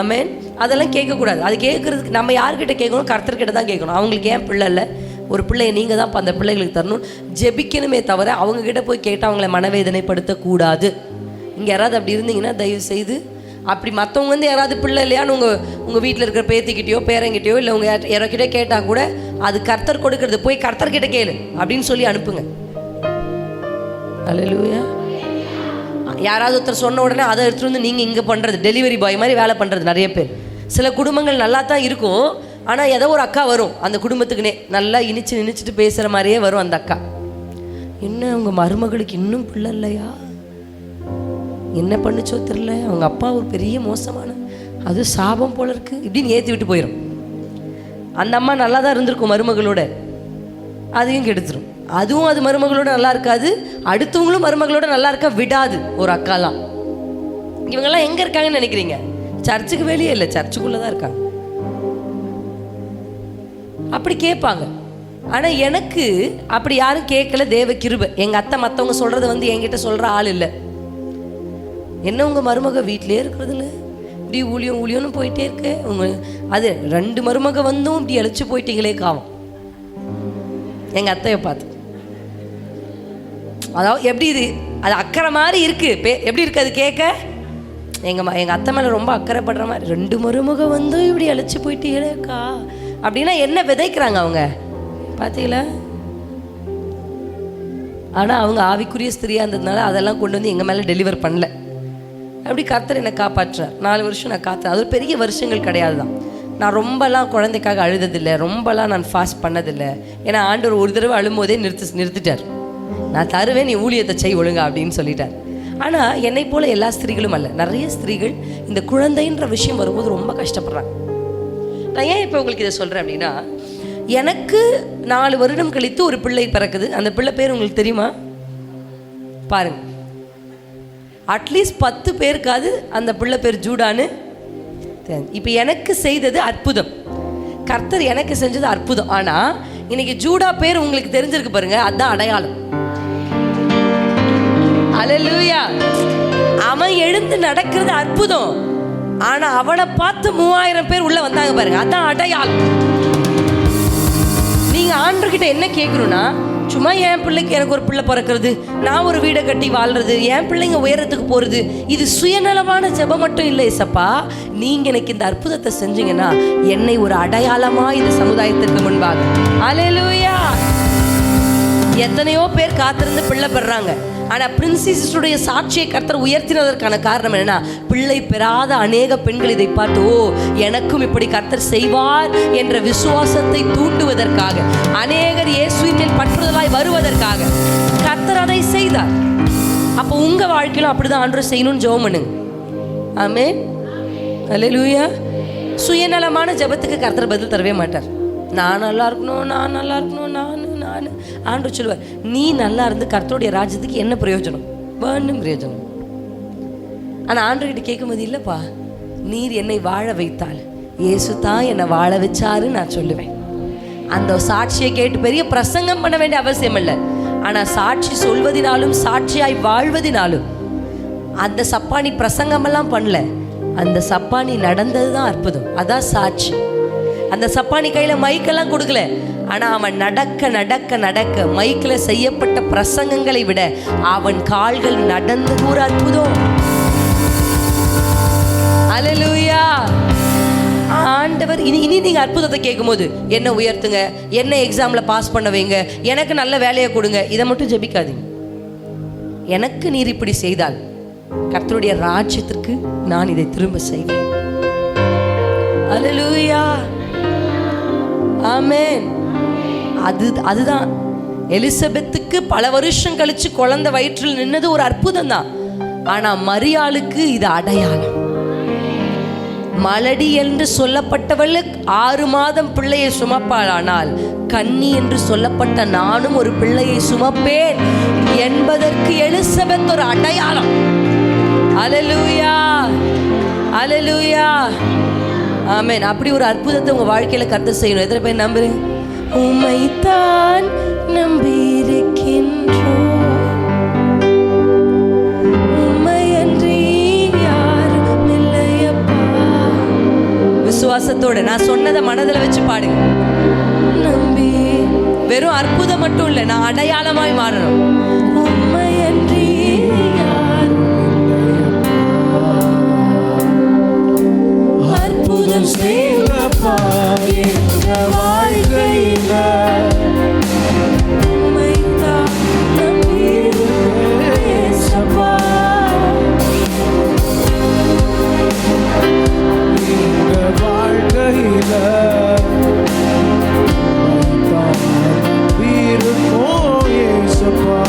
ஆமேன். அதெல்லாம் கேட்கக்கூடாது. அது கேட்குறதுக்கு நம்ம யார்கிட்ட கேட்கணும்? கர்த்தர்கிட்ட தான் கேட்கணும். அவங்களுக்கு ஏன் பிள்ளை இல்லை, ஒரு பிள்ளையை நீங்கள் தான் அந்த பிள்ளைகளுக்கு தரணும், ஜெபிக்கணுமே தவிர அவங்கக்கிட்ட போய் கேட்டால் அவங்கள மனவேதனைப்படுத்தக்கூடாது. இங்கே யாராவது அப்படி இருந்தீங்கன்னா தயவு செய்து அப்படி மற்றவங்க வந்து யாராவது பிள்ளை இல்லையான்னு உங்கள் வீட்டில் இருக்கிற பேத்திக்கிட்டேயோ பேரங்கிட்டையோ இல்லை உங்கள் யாரோக்கிட்டே கேட்டால் கூட அது கர்த்தர் கொடுக்கறது, போய் கர்த்தர்கிட்ட கேளு அப்படின்னு சொல்லி அனுப்புங்க. அல்லேலூயா. யாராவது ஒருத்தர் சொன்ன உடனே அதை எடுத்துகிட்டு வந்து நீங்கள் இங்கே பண்ணுறது, டெலிவரி பாய் மாதிரி வேலை பண்ணுறது நிறைய பேர். சில குடும்பங்கள் நல்லா தான் இருக்கும், ஆனால் ஏதோ ஒரு அக்கா வரும் அந்த குடும்பத்துக்குனே, நல்லா இனிச்சிட்டு பேசுகிற மாதிரியே வரும் அந்த அக்கா. என்ன உங்கள் மருமகளுக்கு இன்னும் பிள்ளை இல்லையா, என்ன பண்ணுச்சோ தெரில, அவங்க அப்பா ஒரு பெரிய மோசமான, அது சாபம் போல இருக்குது இப்படின்னு ஏற்றி விட்டு போயிடும். அந்த அம்மா நல்லா தான் இருந்திருக்கும் மருமகளோட, அதையும் கெடுத்துரும். அதுவும் அது மருமகளோட நல்லா இருக்காது, அடுத்தவங்களும் மருமகளோட நல்லா இருக்க விடாது ஒரு அக்காலாம். இவங்கெல்லாம் எங்கே இருக்காங்கன்னு நினைக்கிறீங்க? சர்ச்சுக்கு வெளியே இல்லை, சர்ச்சுக்குள்ளே தான் இருக்காங்க. அப்படி கேட்பாங்க. ஆனால் எனக்கு அப்படி யாரும் கேட்கல, தேவ கிருபை. எங்கள் அத்தை மற்றவங்க சொல்கிறது வந்து என்கிட்ட சொல்கிற ஆள் இல்லை. என்ன உங்கள் மருமக வீட்டிலே இருக்கிறதுல இப்படி ஊழியம்னு போயிட்டே இருக்கு, அது 2 மருமக வந்தும் இப்படி அழைச்சி போயிட்டீங்களே காவம். எங்கள் அத்தையை பார்த்து அதாவது எப்படி இது, அது அக்கறை மாதிரி இருக்குது. எப்படி இருக்குது அது கேட்க? எங்கள் அத்தை மேலே ரொம்ப அக்கறைப்படுற மாதிரி, 2 மருமக வந்தும் இப்படி அழைச்சி போயிட்டீங்களேக்கா அப்படின்னா என்ன விதைக்கிறாங்க அவங்க பார்த்தீங்களா? ஆனால் அவங்க ஆவிக்குரிய ஸ்திரியாக இருந்ததுனால அதெல்லாம் கொண்டு வந்து எங்கள் மேலே டெலிவர் பண்ணல. அப்படி கர்த்தர் என்னை காப்பாற்றுறார். 4 வருஷம் நான் காத்தேன். அது பெரிய வருஷங்கள் கிடையாது தான். நான் ரொம்பலாம் குழந்தைக்காக அழுததில்லை, ரொம்பலாம் நான் ஃபாஸ்ட் பண்ணதில்லை. ஏன்னா ஆண்டவர் ஒரு தடவை அழும்போதே நிறுத்திட்டார். நான் தருவேன், நீ ஊழியத்தை செய் ஒழுங்கா அப்படின்னு சொல்லிட்டார். ஆனால் என்னை போல் எல்லா ஸ்திரீகளும் அல்ல, நிறைய ஸ்திரீகள் இந்த குழந்தைன்ற விஷயம் வரும்போது ரொம்ப கஷ்டப்படுறாங்க. நான் ஏன் இப்போ உங்களுக்கு இதை சொல்கிறேன் அப்படின்னா, எனக்கு 4 வருடம் கழித்து ஒரு பிள்ளை பிறக்குது. அந்த பிள்ளை பேர் உங்களுக்கு தெரியுமா? பாருங்க, அட்லீஸ்ட் 10 பேருக்காவது அந்த பிள்ளை பேர் ஜூடான்னு. இப்போ எனக்கு செய்தது அற்புதம், கர்த்தர் எனக்கு செஞ்சது அற்புதம். ஆனால் இன்னைக்கு ஜூடா பேர் உங்களுக்கு தெரிஞ்சிருக்கு பாருங்க, அதுதான் அடையாளம். அல்லேலூயா. அவன் எழுந்து நடக்கிறது அற்புதம், ஆனா அவனை பார்த்து 3000 பேர் உள்ள வந்தாங்க பாருங்க, அதான் அடையாளம். நீங்க ஆண்டவர்கிட்ட என்ன கேட்கணும்னா, சும்மா என் பிள்ளைக்கு எனக்கு ஒரு பிள்ளை பிறக்கிறது, நான் ஒரு வீடை கட்டி வாழ்றது, என் பிள்ளைங்க உயரத்துக்கு போகிறது, இது சுயநலமான ஜெபம் மட்டும் இல்லை. ஏசப்பா, நீங்கள் எனக்கு இந்த அற்புதத்தை செஞ்சீங்கன்னா என்னை ஒரு அடையாளமாக இந்த சமுதாயத்திற்கு முன்பாக. அல்லேலூயா. எத்தனையோ பேர் காத்திருந்து பிள்ளை பெறாங்க. ஆனால் பிரின்சிஸுடைய சாட்சியை கர்த்தர் உயர்த்தினதற்கான காரணம் என்னன்னா, பிள்ளை பெறாத அநேக பெண்கள் இதை பார்த்து, ஓ எனக்கும் இப்படி கர்த்தர் செய்வார் என்ற விசுவாசத்தை தூண்டுவதற்காக, அநேகர் இயேசுவின் மேல் பற்றுதலாய் வருவதற்காக கர்த்தர் அதை செய்தார். அப்போ உங்கள் வாழ்க்கையிலும் அப்படிதான் ஆண்டவர் செய்யணும்னு ஜெபம் பண்ணுங்க. ஆமென். அல்லேலூயா. சுயநலமான ஜெபத்துக்கு கர்த்தர் பதில் தரவே மாட்டார். நான் நல்லா இருக்கணும், நான் நல்லா இருக்கணும், நான் ஆண்டவர் சொல்லுவார், நீ நல்லா இருந்து கர்த்தருடைய ராஜ்யத்துக்கு என்ன பிரயோஜனம்? வேணும் பிரயோஜனம். ஆனால் ஆண்டவர்கிட்ட கேட்கும்போது, இல்லைப்பா நீர் என்னை வாழ வைத்தால், இயேசு தான் என்னை வாழ வச்சாரு நான் சொல்லுவேன். அந்த சாட்சியை கேட்டு பெரிய பிரசங்கம் பண்ண வேண்டிய அவசியம் இல்லை. ஆனால் சாட்சி சொல்வதினாலும் சாட்சியாய் வாழ்வதினாலும், அந்த சப்பானி பிரசங்கமெல்லாம் பண்ணல, அந்த சப்பானி நடந்தது தான் அற்புதம். அதான் சாட்சி. அந்த சப்பானி கையில் மைக்கெல்லாம் கொடுக்கல, ஆனால் அவன் நடக்க நடக்க நடக்க மைக்கில் செய்யப்பட்ட பிரசங்கங்களை விட அவன் கால்கள் நடந்து ஒரு அற்புதம். அல்லேலூயா. ஆண்டவர் இனி நீங்கள் அற்புதத்தை கேட்கும்போது, என்ன உயர்த்துங்க, என்ன எக்ஸாமில் பாஸ் பண்ண வைங்க, எனக்கு நல்ல வேலையை கொடுங்க, இதை மட்டும் ஜெபிக்காதீங்க. எனக்கு நீர் இப்படி செய்தால் கர்த்தருடைய ராஜ்யத்திற்கு நான் இதை திரும்ப செய்வேன். அல்லேலூயா. ஆமென். அதுதான் எலிசபெத்துக்கு பல வருஷம் கழிச்சு குழந்தை வயிற்றில் நின்னது ஒரு அற்புதம் தான். ஆனா மரியாளுக்கு இது அடையாளம். மலடி என்று சொல்லப்பட்டவள் 6 மாதம் பிள்ளையை சுமப்பாளானால், கன்னி என்று சொல்லப்பட்ட நானும் ஒரு பிள்ளையை சுமப்பேன் என்பதற்கு எலிசபெத் ஒரு அடையாளம். அல்லேலூயா, அல்லேலூயா, ஆமென். அப்படி ஒரு அற்புதத்தை உங்க வாழ்க்கையில கர்த்தர் செய்யணும். எத்தனை பேர் நம்புறீங்க? உம்மைத்தான் நம்பியிருக்கின்றோம், உம்மையன்றி யாரும் இல்லையப்பா. விசுவாசத்தோட நான் சொன்னதை மனதில் வச்சு பாடுங்க. நம்பி வெறும் அற்புதம் மட்டும் இல்லை, நான் அடையாளமாய் மாறணும். உம்மையன்றி அற்புதம் செய்யப்பா என்ற வாழ்க்கையில உம்மைத்தான் நம்பியிருக்கிறேன் ஏசப்பா. எங்க வாழ்க்கையில வீருக்கோம் ஏசப்பா.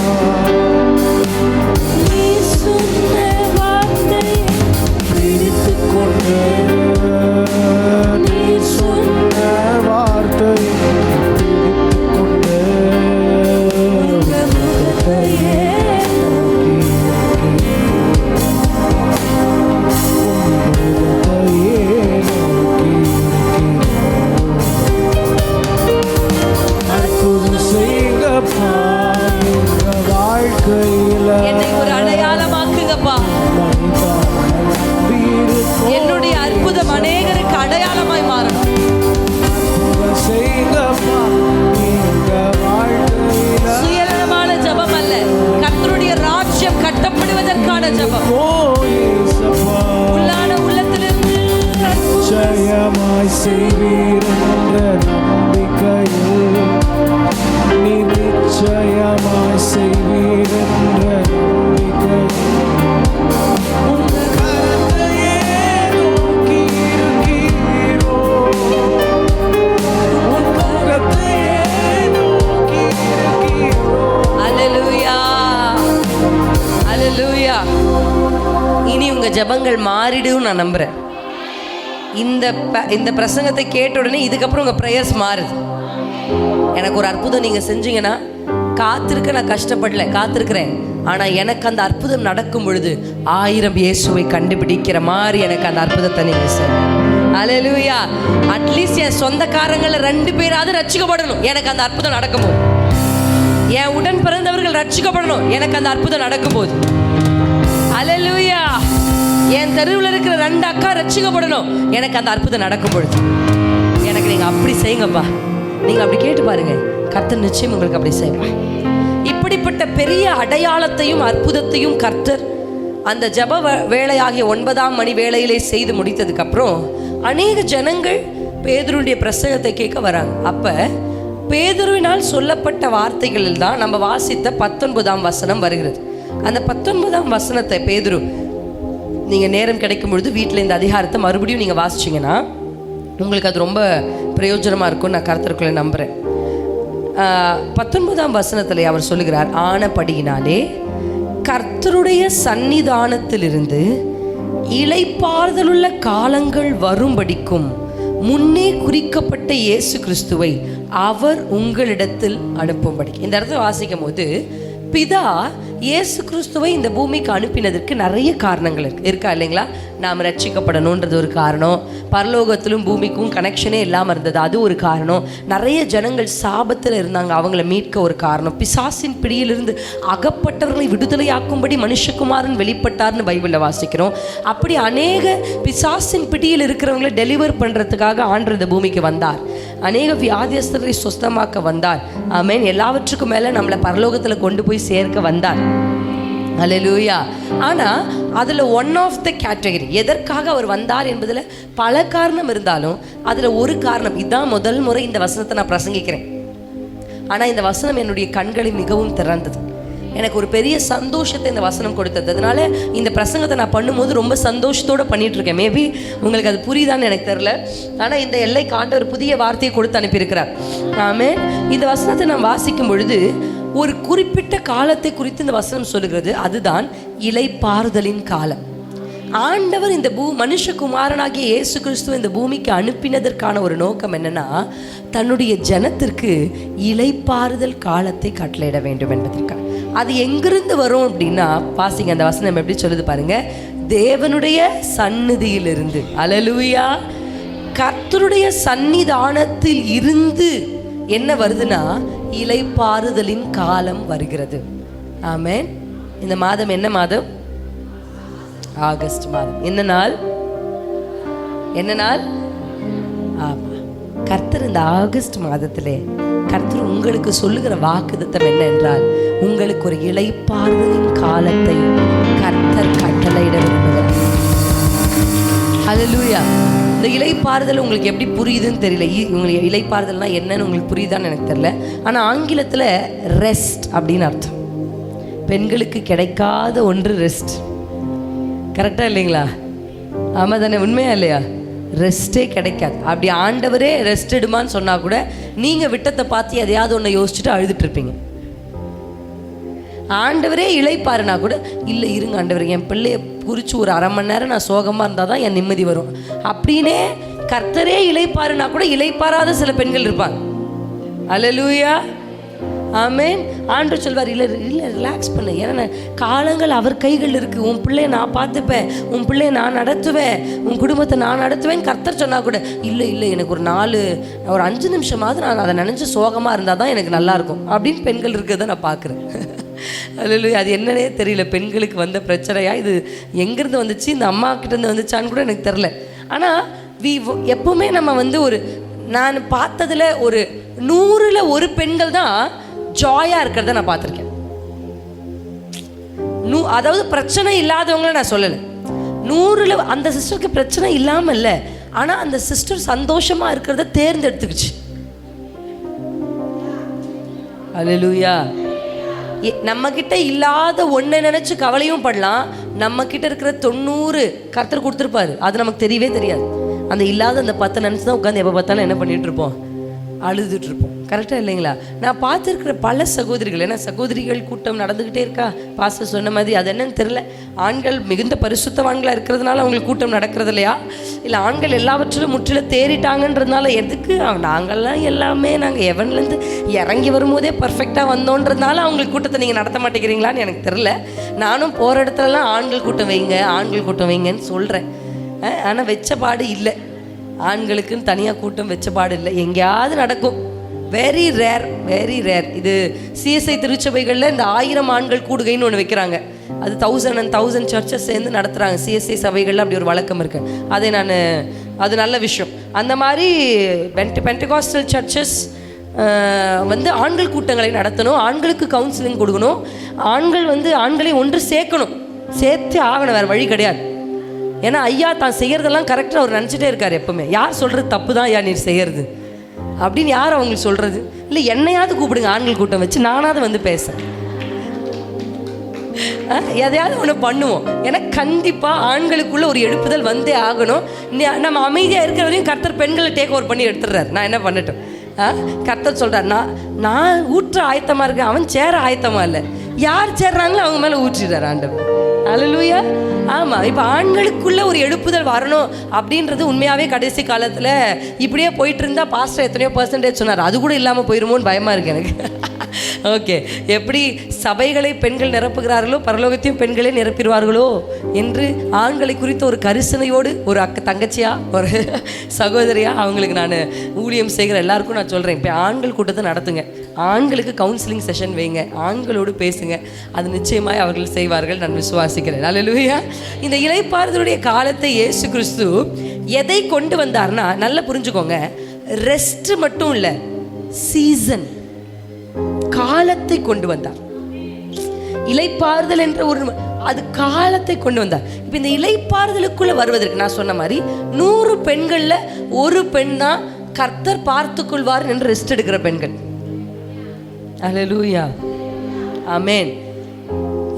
நீ சொன்ன வார்த்தை பிடித்துக் கொண்டு, நீ சொன்ன வார்த்தை பிடித்துக் கொண்டு உங்க முகத்தையே என்னை ஒரு அடையாளமாக்குங்கப்பா. என்னுடைய அற்புதம் அநேகருக்கு அடையாளமாய் மாறணும். சுயநலமான ஜெபம் அல்ல, கர்த்தருடைய ராஜ்யம் கட்டப்படுவதற்கான ஜெபம். உள்ளான உள்ளத்திலிருந்து ஜெயமாய் செய்வீர் என்ற நம்பிக்கையில், நீ நிச்சயமாய் செய்வீர் என்ற நம்பிக்கையில் உங்கள் கரத்தையே நோக்கி இருக்கிறோ, உன் கரத்தையே நோக்கி இருக்கிறோ. அல்லேலூயா, அல்லேலூயா. இனி உங்க ஜெபங்கள் மாறிடும் நான் நம்புறேன். இந்த பிரசங்கத்தை கேட்ட உடனே இதுக்கப்புறம் உங்க பிரேயர்ஸ் மாறுது. எனக்கு ஒரு அற்புதம் நீங்க செஞ்சீங்கன்னா, காத்திருக்க நான் கஷ்டப்படல, காத்திருக்கிறேன். ஆனா எனக்கு அந்த அற்புதம் நடக்கும் பொழுது 1000 இயேசுவை கண்டுபிடிக்கிற மாதிரி எனக்கு அந்த அற்புதத்தை நீங்க செய்யணும். அல்லேலூயா. அட்லீஸ்ட் என் சொந்தக்காரங்கள 2 பேராவது ரட்சிக்கப்படணும் எனக்கு அந்த அற்புதம் நடக்கும்போது. என் உடன் பிறந்தவர்கள் ரட்சிக்கப்படணும் எனக்கு அந்த அற்புதம் நடக்கும்போது. அல்லேலூயா. என் தெருவில் இருக்கிற 2 அக்கா ரட்சிக்கப்படணும் எனக்கு அந்த அற்புதம் நடக்கும் பொழுது. எனக்கு நீங்க அப்படி செய்யுங்கப்பா. நீங்க அப்படி கேட்டு பாருங்க, கர்த்தர் நிச்சயம் உங்களுக்கு அப்படி செய்வார். இப்படிப்பட்ட பெரிய அடையாளத்தையும் அற்புதத்தையும் கர்த்தர் அந்த ஜெப வேளையாகிய 9ஆம் மணி வேளையிலே செய்து முடித்ததுக்கு அப்புறம் அநேக ஜனங்கள் பேதுருடைய பிரசங்கத்தை கேட்க வராங்க. அப்ப பேதுருவினால் சொல்லப்பட்ட வார்த்தைகளில் தான் நம்ம வாசித்த 19ஆம் வசனம் வருகிறது. அந்த 19ஆம் வசனத்தை பேதுரு, நீங்கள் நேரம் கிடைக்கும் பொழுது வீட்டில் இந்த அதிகாரத்தை மறுபடியும் நீங்கள் வாசிச்சிங்கன்னா உங்களுக்கு அது ரொம்ப பிரயோஜனமாக இருக்கும்னு நான் கர்த்தருக்குள்ளே நம்புகிறேன். 19ஆம் வசனத்தில் அவர் சொல்லுகிறார், ஆனபடியினாலே கர்த்தருடைய சந்நிதானத்திலிருந்து இளைப்பாறுதலுள்ள காலங்கள் வரும்படிக்கும் முன்னே குறிக்கப்பட்ட இயேசு கிறிஸ்துவை அவர் உங்களிடத்தில் அனுப்பும்படி. இந்த இடத்துல வாசிக்கும் போது பிதா இயேசு கிறிஸ்துவை இந்த பூமிக்கு அனுப்பினதற்கு நிறைய காரணங்கள் இருக்கா இல்லைங்களா? நாம் ரட்சிக்கப்படணுன்றது ஒரு காரணம், பரலோகத்திலும் பூமிக்கும் கனெக்ஷனே இல்லாமல் இருந்தது அது ஒரு காரணம், நிறைய ஜனங்கள் சாபத்தில் இருந்தாங்க அவங்கள மீட்க ஒரு காரணம், பிசாசின் பிடியிலிருந்து அகப்பட்டவர்களை விடுதலையாக்கும்படி மனுஷகுமாரன் வெளிப்பட்டார்னு பைபிளில் வாசிக்கிறோம். அப்படி அநேக பிசாசின் பிடியில் இருக்கிறவங்களை டெலிவர் பண்ணுறதுக்காக ஆண்டவர் இந்த பூமிக்கு வந்தார். அநேக வியாதியஸ்தரை சுஸ்தமாக்க வந்தார். ஆமென். எல்லாவற்றுக்கும் மேலே நம்மளை பரலோகத்தில் கொண்டு போய் சேர்க்க வந்தார். அல்லேலூயா. ஆனால் அதில் ஒன் ஆஃப் த கேட்டகரி எதற்காக அவர் வந்தார் என்பதில் பல காரணம் இருந்தாலும் அதில் ஒரு காரணம், இதுதான் முதல் முறை இந்த வசனத்தை நான் பிரசங்கிக்கிறேன். ஆனால் இந்த வசனம் என்னுடைய கண்களை மிகவும் திறந்தது. எனக்கு ஒரு பெரிய சந்தோஷத்தை இந்த வசனம் கொடுத்தது. அதனால இந்த பிரசங்கத்தை நான் பண்ணும்போது ரொம்ப சந்தோஷத்தோடு பண்ணிகிட்ருக்கேன். மேபி உங்களுக்கு அது புரியுதான்னு எனக்கு தெரில. ஆனால் இந்த எல்லைக்கு ஆண்டவர் புதிய வார்த்தையை கொடுத்து அனுப்பியிருக்கிறார். ஆமென். இந்த வசனத்தை நான் வாசிக்கும் பொழுது ஒரு குறிப்பிட்ட காலத்தை குறித்து இந்த வசனம் சொல்லுகிறது. அதுதான் இளைப்பாறுதலின் காலம். ஆண்டவர் இந்த மனுஷகுமாரனாகிய இயேசு கிறிஸ்துவ இந்த பூமிக்கு அனுப்பினதற்கான ஒரு நோக்கம் என்னன்னா, தன்னுடைய ஜனத்திற்கு இளைப்பாறுதல் காலத்தை கட்டளையிட வேண்டும் என்பதற்காக. அது எங்கிருந்து வரும் அப்படின்னா, வாசிங்க அந்த வசனம் எப்படி சொல்லுது பாருங்க. தேவனுடைய சந்நிதியிலிருந்து, அல்லேலூயா, கர்த்தருடைய சந்நிதானத்தில் இருந்து என்ன வருதுன்னா, இளைப்பாறுதலின் காலம் வருகிறது. ஆமென். இந்த மாதம் என்ன மாதம்? ஆகஸ்ட் மாதம். என்ன நாள்? என்ன நாள்? ஆமா, கர்த்தர் இந்த ஆகஸ்ட் மாதத்திலே கர்த்தர் உங்களுக்கு சொல்லுகிற வாக்குத்தத்தம் என்ன என்றால், உங்களுக்கு ஒரு இளைப்பாறுதலின் காலத்தை கர்த்தர் கட்டளையிட விரும்புகிறார். ஹல்லேலூயா. இந்த இளைப்பாறுதல் உங்களுக்கு எப்படி புரியுதுன்னு தெரியல. உங்களுக்கு இளைப்பாறுதல்னா என்னன்னு உங்களுக்கு புரியுதான்னு எனக்கு தெரியல. ஆனால் ஆங்கிலத்தில் ரெஸ்ட் அப்படின்னு அர்த்தம். பெண்களுக்கு கிடைக்காத ஒன்று ரெஸ்ட். கரெக்டாக இல்லைங்களா? ஆமாம் தானே? உண்மையா இல்லையா? ரெஸ்ட்டே கிடைக்காது. அப்படி ஆண்டவரே ரெஸ்ட் எடுமான்னு சொன்னால் கூட நீங்கள் விட்டத்தை பார்த்து எதையாவது ஒன்று யோசிச்சுட்டு அழுதுட்டுருப்பீங்க. ஆண்டவரே இளைப்பாருனா கூட, இல்லை இருங்க ஆண்டவர், என் பிள்ளையை குறித்து ஒரு அரை மணி நேரம் நான் சோகமாக இருந்தால் தான் என் நிம்மதி வரும் அப்படின்னே கர்த்தரே இளைப்பாருனா கூட இளைப்பாராத சில பெண்கள் இருப்பாங்க. அல்லேலூயா. ஆமென். ஆண்டவர் சொல்வார், இல்லை இல்லை ரிலாக்ஸ் பண்ணு, ஏன்னா காலங்கள் அவர் கைகள் இருக்குது. உன் பிள்ளையை நான் பார்த்துப்பேன், உன் பிள்ளையை நான் நடத்துவேன், உன் குடும்பத்தை நான் நடத்துவேன். கர்த்தர் சொன்னால் கூட, இல்லை இல்லை எனக்கு ஒரு 5 நிமிஷமாவது நான் அதை நினச்சி சோகமாக இருந்தால் தான் எனக்கு நல்லாயிருக்கும் அப்படின்னு பெண்கள் இருக்கிறத நான் பார்க்குறேன். அல்லேலூயா. அது என்னன்னே தெரியல, பெண்களுக்கு வந்த பிரச்சனையா, இது எங்கேருந்து வந்துச்சு, இந்த அம்மா கிட்டேருந்து வந்துச்சான்னு கூட எனக்கு தெரில. ஆனால் எப்போவுமே நம்ம நான் பார்த்ததில் ஒரு 100ல் 1 பெண்கள் தான் ஜாயாக இருக்கிறத நான் பார்த்துருக்கேன். அதாவது பிரச்சனை இல்லாதவங்கள நான் சொல்லலை. 100ல் அந்த சிஸ்டருக்கு பிரச்சனை இல்லாமல் இல்லை, ஆனால் அந்த சிஸ்டர் சந்தோஷமாக இருக்கிறத தேர்ந்தெடுத்துக்குச்சு. அல்லேலூயா. நம்மக்கிட்ட இல்லாத ஒன்றை நினச்சி கவலையும் படலாம். நம்மக்கிட்ட இருக்கிற 90 கர்த்தர் கொடுத்துருப்பாரு, அது நமக்கு தெரியவே தெரியாது. அந்த இல்லாத அந்த 10 நினச்சி தான் உட்காந்து எப்போ பார்த்தாலும் என்ன பண்ணிகிட்டு இருப்போம், அழுதுட்ருப்போம். கரெக்டாக இல்லைங்களா? நான் பார்த்துருக்கிற பல சகோதரிகள், ஏன்னா சகோதரிகள் கூட்டம் நடந்துக்கிட்டே இருக்கா. பாஸ்டர் சொன்ன மாதிரி அது என்னன்னு தெரில. ஆண்கள் மிகுந்த பரிசுத்தவான்களாக இருக்கிறதுனால அவங்களுக்கு கூட்டம் நடக்கிறது இல்லையா, இல்லை ஆண்கள் எல்லாவற்றிலும் முற்றிலும் தேறிட்டாங்கன்றதுனால, எதுக்கு நாங்கள்லாம் எல்லாமே நாங்கள் எவன்லேருந்து இறங்கி வரும்போதே பர்ஃபெக்டாக வந்தோன்றதுனால அவங்களுக்கு கூட்டத்தை நீங்கள் நடத்த மாட்டேங்கிறீங்களான்னு எனக்கு தெரில. நானும் போகிற இடத்துலலாம் ஆண்கள் கூட்டம் வைங்க, ஆண்கள் கூட்டம் வைங்கன்னு சொல்கிறேன். ஆனால் வெச்ச பாடு இல்லை. ஆண்களுக்குன்னு தனியாக கூட்டம் வெச்ச பாடு இல்லை. எங்கேயாவது நடக்கும். Very rare, very rare. இது சிஎஸ்ஐ திருச்சபைகளில் இந்த 1000 ஆண்கள் கூடுகைன்னு ஒன்று வைக்கிறாங்க. அது 1000 சர்ச்சஸ் சேர்ந்து நடத்துகிறாங்க. சிஎஸ்ஐ சபைகளில் அப்படி ஒரு வழக்கம் இருக்குது. அது நல்ல விஷயம். அந்த மாதிரி பென்டகாஸ்டல் சர்ச்சஸ் ஆண்கள் கூட்டங்களை நடத்தணும், ஆண்களுக்கு கவுன்சிலிங் கொடுக்கணும், ஆண்கள் ஆண்களை ஒன்று சேர்த்து ஆகணும், வேறு வழி கிடையாது. ஏன்னா ஐயா தான் செய்கிறதெல்லாம் கரெக்டாக அவர் நினச்சிட்டே இருக்கார் எப்பவுமே. யார் சொல்கிறது தப்பு தான் ஐயா நீர் செய்கிறது அப்படின்னு யார் அவங்களுக்கு சொல்கிறது? இல்லை என்னையாவது கூப்பிடுங்க ஆண்கள் கூட்டம் வச்சு, நானாவது பேசுகிறேன், எதையாவது ஒன்று பண்ணுவோம். ஏன்னா கண்டிப்பாக ஆண்களுக்குள்ள ஒரு எழுப்புதல் வந்தே ஆகணும். நம்ம அமைதியாக இருக்கிற வரையும் கர்த்தர் பெண்களை டேக் ஓவர் பண்ணி எடுத்துடுறாரு. நான் என்ன பண்ணட்டும்? கர்த்தர் சொல்கிறார், நான் ஊற்ற ஆயத்தமாக இருக்கேன், அவன் சேர ஆயத்தமாக இல்லை. யார் சேர்றாங்களோ அவங்க மேலே ஊற்றிடுறார் ஆண்டவர். அல்லேலூயா. ஆமாம். இப்போ ஆண்களுக்குள்ளே ஒரு எழுப்புதல் வரணும் அப்படின்றது உண்மையாகவே கடைசி காலத்தில் இப்படியே போயிட்டு இருந்தால், பாஸ்டர் எத்தனையோ % சொன்னார், அது கூட இல்லாமல் போயிருமோன்னு பயமாக இருக்குது எனக்கு. ஓகே, எப்படி சபைகளை பெண்கள் நிரப்புகிறார்களோ பரலோகத்தையும் பெண்களே நிரப்பிடுவார்களோ என்று ஆண்களை குறித்த ஒரு கரிசனையோடு ஒரு தங்கச்சியாக ஒரு சகோதரியாக அவங்களுக்கு நான் ஊழியம் செய்கிற எல்லாருக்கும் நான் சொல்கிறேன், இப்போ ஆண்கள் கூட்டத்தை நடத்துங்க, ஆண்களுக்கு கவுன்சிலிங் செஷன் வைங்க, ஆண்களோடு பேசுங்க, அது நிச்சயமாய் அவர்கள் செய்வார்கள், நான் விசுவாசிக்கிறேன். அல்லேலூயா. இந்த இளைப்பாறுதலுடைய காலத்தை இயேசு கிறிஸ்து எதை கொண்டு வந்தார்னா, நல்லா புரிஞ்சுக்கோங்க, ரெஸ்ட் மட்டும் இல்லை, சீசன், காலத்தை கொண்டு வந்தார். இளைப்பாறுதல் என்ற அது காலத்தை கொண்டு வந்தார். இப்போ இந்த இளைப்பாறுதலுக்குள்ள வருவதற்கு நான் சொன்ன மாதிரி 100 பெண்களில் 1 பெண் தான் கர்த்தர் பார்த்துக்கொள்வார் என்று ரெஸ்ட் எடுக்கிற பெண்கள். அல்லேலூயா. ஆமென்.